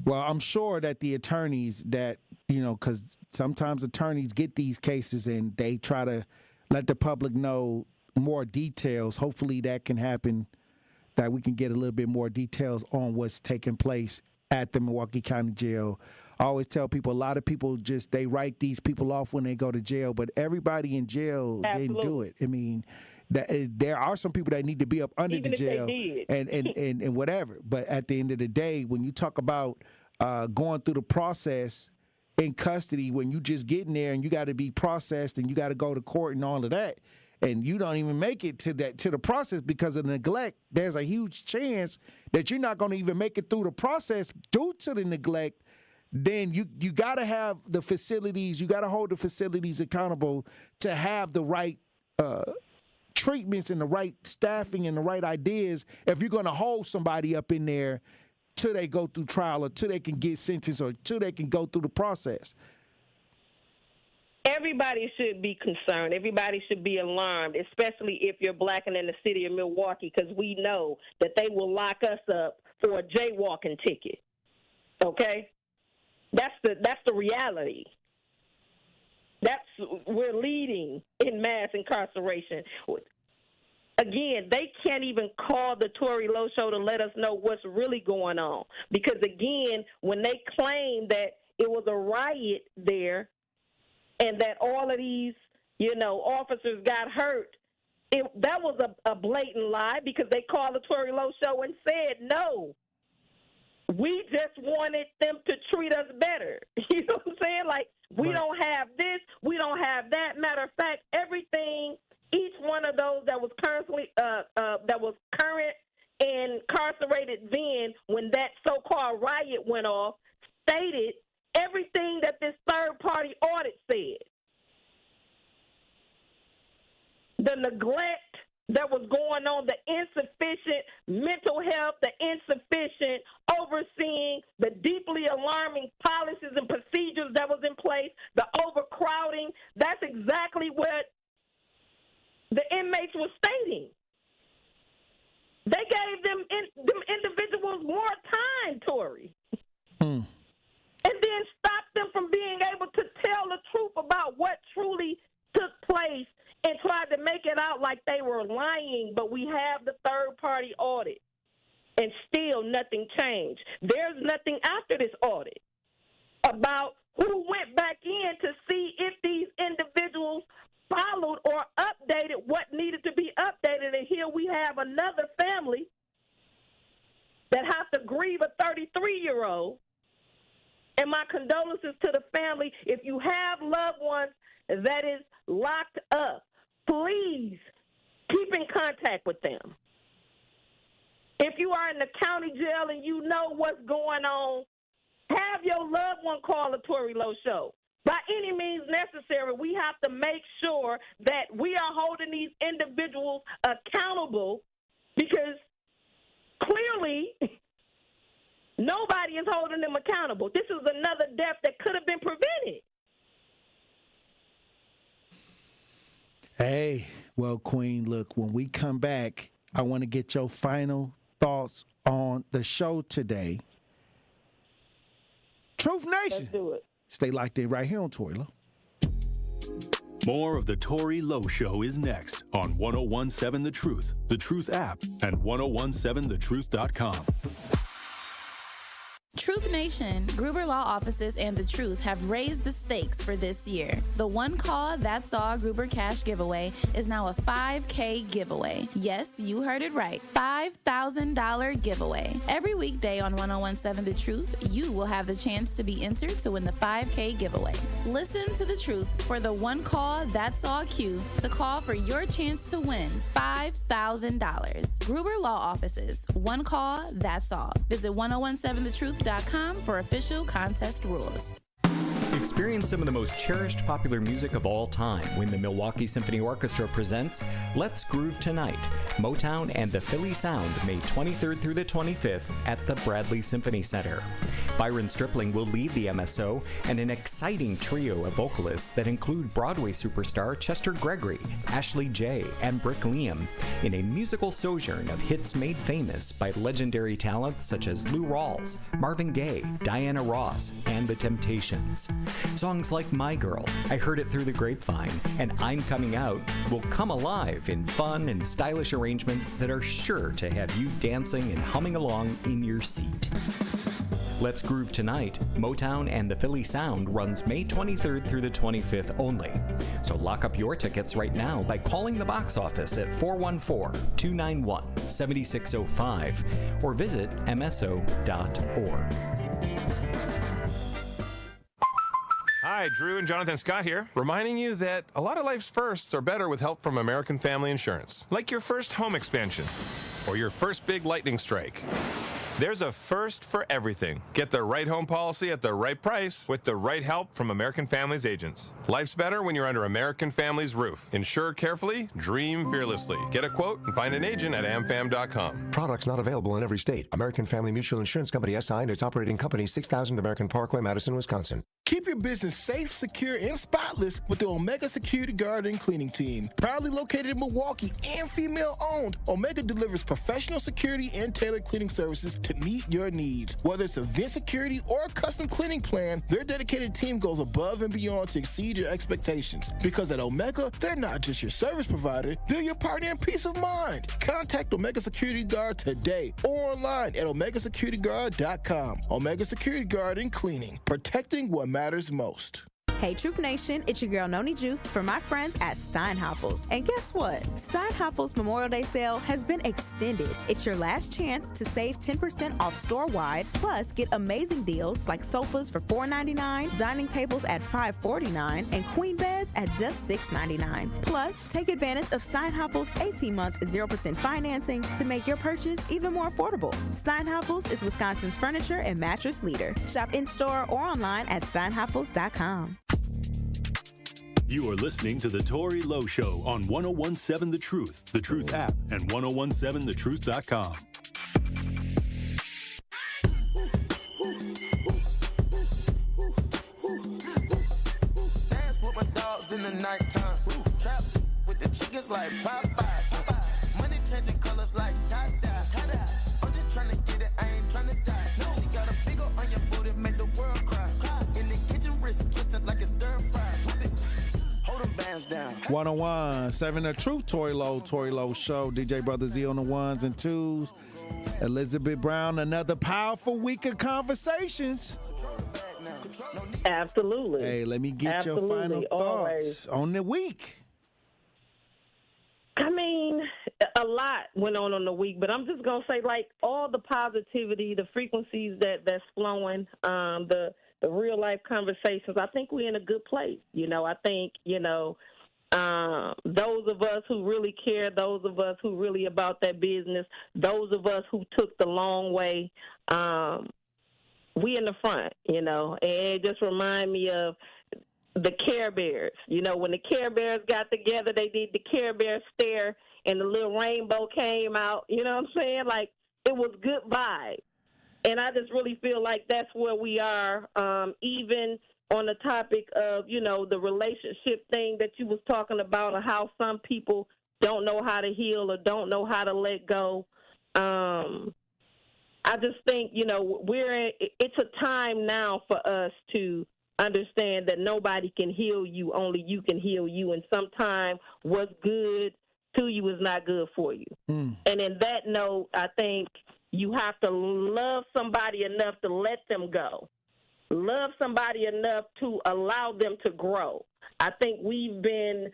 Well, I'm sure that the attorneys that, because sometimes attorneys get these cases and they try to let the public know more details. Hopefully that can happen, that we can get a little bit more details on what's taking place at the Milwaukee County Jail. I always tell people, a lot of people they write these people off when they go to jail, but everybody in jail didn't do it. I mean, there are some people that need to be up under the jail and whatever. But at the end of the day, when you talk about going through the process in custody, when you just get in there and you got to be processed and you got to go to court and all of that, and you don't even make it to the process because of neglect, there's a huge chance that you're not going to even make it through the process due to the neglect. Then you got to have the facilities, you got to hold the facilities accountable to have the right treatments and the right staffing and the right ideas if you're going to hold somebody up in there till they go through trial or till they can get sentenced or till they can go through the process. Everybody should be concerned. Everybody should be alarmed, especially if you're black and in the city of Milwaukee, because we know that they will lock us up for a jaywalking ticket. Okay? That's the reality. We're leading in mass incarceration. Again, they can't even call the Tory Lowe Show to let us know what's really going on. Because, again, when they claim that it was a riot there and that all of these, officers got hurt, that was a blatant lie because they called the Tory Lowe Show and said, no, we just wanted them to treat us better. You know what I'm saying? Like, we don't have this, we don't have that. Matter of fact, everything, each one of those that was current and incarcerated then when that so-called riot went off stated everything that this third-party audit said. The neglect that was going on, the insufficient mental health, the insufficient overseeing, the deeply alarming policies and procedures that was in place, the overcrowding, that's exactly what the inmates were stating. They gave them lying, but we have the third-party audit, and still nothing changed. There's nothing after this audit about who went back in to see if these individuals followed or updated what needed to be updated. And here we have another family that has to grieve a 33-year-old. And my condolences to the family. If you have loved ones that is locked up, please keep in contact with them. If you are in the county jail and you know what's going on, have your loved one call the Tory Lowe Show. By any means necessary, we have to make sure that we are holding these individuals accountable, because clearly nobody is holding them accountable. This is another death that could have been prevented. Hey, well, Queen, look, when we come back, I want to get your final thoughts on the show today. Truth Nation. Let's do it. Stay locked in right here on Tory Lowe. More of the Tory Lowe Show is next on 1017 The Truth app, and 1017thetruth.com. Truth Nation, Gruber Law Offices and The Truth have raised the stakes for this year. The One Call That's All Gruber Cash Giveaway is now a $5K giveaway. Yes, you heard it right. $5,000 giveaway. Every weekday on 1017 The Truth, you will have the chance to be entered to win the $5K giveaway. Listen to The Truth for the One Call That's All cue to call for your chance to win $5,000. Gruber Law Offices, One Call That's All. Visit 1017thetruth.com for official contest rules. Experience some of the most cherished popular music of all time when the Milwaukee Symphony Orchestra presents Let's Groove Tonight, Motown and the Philly Sound, May 23rd through the 25th at the Bradley Symphony Center. Byron Stripling will lead the MSO and an exciting trio of vocalists that include Broadway superstar Chester Gregory, Ashley J., and Brick Liam in a musical sojourn of hits made famous by legendary talents such as Lou Rawls, Marvin Gaye, Diana Ross, and The Temptations. Songs like My Girl, I Heard It Through the Grapevine, and I'm Coming Out will come alive in fun and stylish arrangements that are sure to have you dancing and humming along in your seat. Let's Groove Tonight, Motown and the Philly Sound runs May 23rd through the 25th only. So lock up your tickets right now by calling the box office at 414-291-7605 or visit mso.org. Hi, Drew and Jonathan Scott here, reminding you that a lot of life's firsts are better with help from American Family Insurance. Like your first home expansion or your first big lightning strike. There's a first for everything. Get the right home policy at the right price with the right help from American Family's agents. Life's better when you're under American Family's roof. Insure carefully, dream fearlessly. Get a quote and find an agent at amfam.com. Products not available in every state. American Family Mutual Insurance Company SI and its operating company 6000 American Parkway, Madison, Wisconsin. Keep your business safe, secure, and spotless with the Omega Security Guard and Cleaning Team. Proudly located in Milwaukee and female-owned, Omega delivers professional security and tailored cleaning services to meet your needs. Whether it's event security or a custom cleaning plan, their dedicated team goes above and beyond to exceed your expectations. Because at Omega, they're not just your service provider, they're your partner in peace of mind. Contact Omega Security Guard today or online at OmegaSecurityGuard.com. Omega Security Guard and Cleaning, protecting what matters most. Hey, Truth Nation, it's your girl Noni Juice for my friends at Steinhafels. And guess what? Steinhafels Memorial Day sale has been extended. It's your last chance to save 10% off store-wide, plus get amazing deals like sofas for $4.99, dining tables at $5.49, and queen beds at just $6.99. Plus, take advantage of Steinhafels' 18-month 0% financing to make your purchase even more affordable. Steinhafels is Wisconsin's furniture and mattress leader. Shop in-store or online at steinhafels.com. You are listening to The Tory Lowe Show on 1017 The Truth app, and 1017thetruth.com. Dance with my dogs in the nighttime. Trap with the chickens like Popeye. Money changing colors like tie-dye. I'm just trying to get it, I ain't trying to die. She got a big ol' on your booty, make the world cry. In the kitchen, wrist twisted like it's stir fry. Hold them bands down. 101.7 The Truth, Tory Lowe Show. DJ Brother Z on the ones and twos. Elizabeth Brown, another powerful week of conversations. Absolutely. Hey, let me get your final thoughts on the week. I mean, a lot went on the week, but I'm just going to say, like, all the positivity, the frequencies that's flowing, the real life conversations, I think we're in a good place. I think, those of us who really care, those of us who really about that business, those of us who took the long way, we in the front, and it just remind me of the Care Bears. When the Care Bears got together, they did the Care Bear stare, and the little rainbow came out. You know what I'm saying? Like, it was good vibes. And I just really feel like that's where we are, even on the topic of, the relationship thing that you was talking about, or how some people don't know how to heal or don't know how to let go. I just think, it's a time now for us to understand that nobody can heal you, only you can heal you. And sometimes what's good to you is not good for you. And in that note, I think you have to love somebody enough to let them go. Love somebody enough to allow them to grow. I think we've been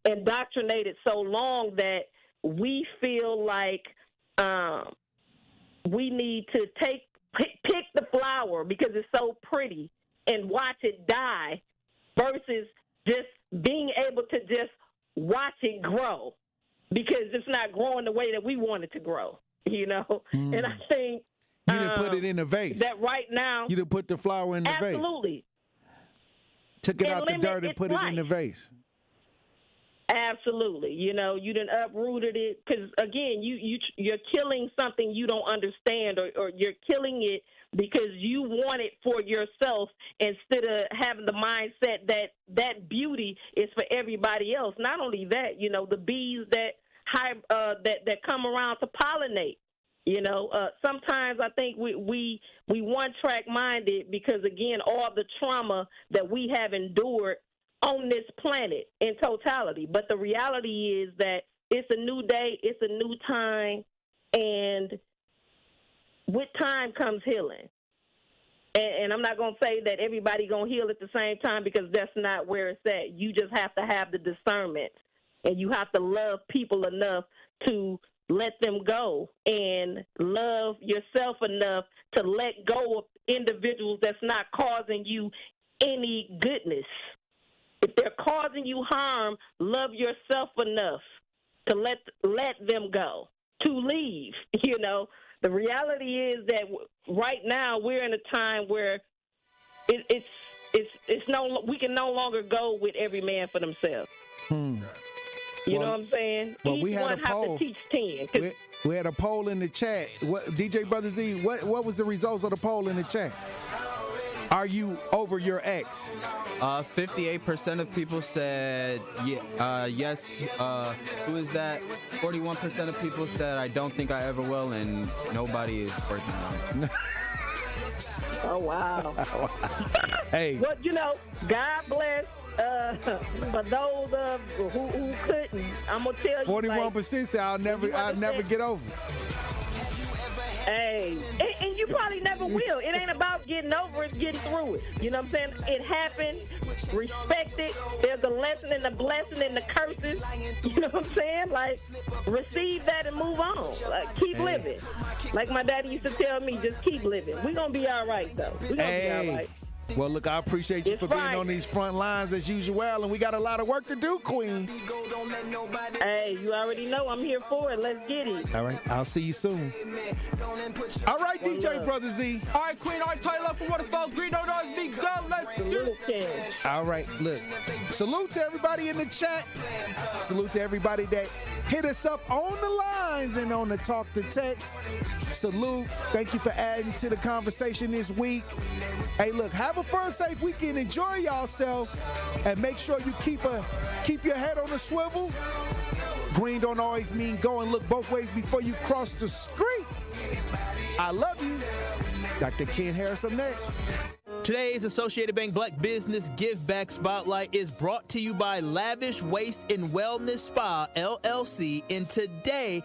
indoctrinated so long that we feel like we need to pick the flower because it's so pretty and watch it die versus just being able to just watch it grow because it's not growing the way that we want it to grow, And I think you didn't put it in a vase. That right now. You didn't put the flower in the vase. Absolutely. Took it out the dirt and put it in the vase. Absolutely. You done uprooted it because, again, you're killing something you don't understand or you're killing it because you want it for yourself instead of having the mindset that beauty is for everybody else. Not only that, the bees that come around to pollinate. Sometimes I think we one-track minded because, again, all the trauma that we have endured on this planet in totality. But the reality is that it's a new day, it's a new time, and with time comes healing. And I'm not going to say that everybody going to heal at the same time because that's not where it's at. You just have to have the discernment, and you have to love people enough to let them go and love yourself enough to let go of individuals that's not causing you any goodness. If they're causing you harm, love yourself enough to let them go, to leave. The reality is that right now we're in a time where we can no longer go with every man for themselves. You know what I'm saying? Well, Each we had one a poll. have to teach 10. We had a poll in the chat. DJ Brother Z, what was the results of the poll in the chat? Are you over your ex? 58% of people said yes. Who is that? 41% of people said I don't think I ever will, and nobody is working on it. Oh, wow. Hey. Well, God bless. For those who couldn't, I'm gonna tell you. 41% say I'll never get over it. Hey, and you probably never will. It ain't about getting over it, getting through it. You know what I'm saying? It happened. Respect it. There's a lesson and a blessing in the curses. You know what I'm saying? Like, receive that and move on. Like, keep living. Like my daddy used to tell me, just keep living. We're going to be all right, though. We're going to be all right. Well, look, I appreciate you for being on these front lines as usual, and we got a lot of work to do, Queen. Hey, you already know I'm here for it. Let's get it. All right, I'll see you soon. All right, DJ Brother Z. All right, Queen. All right, Taylor for Waterfall. Green, don't always be go. Let's do it. All right, look. Salute to everybody in the chat. Salute to everybody that hit us up on the lines and on the talk to text. Salute. Thank you for adding to the conversation this week. Hey, look, have a fun, safe weekend. Enjoy yourself, and make sure you keep your head on the swivel. Green don't always mean go and look both ways before you cross the streets. I love you. Dr. Ken Harris up next. Today's Associated Bank Black Business Give Back Spotlight is brought to you by Lavish Waste and Wellness Spa, LLC. And today,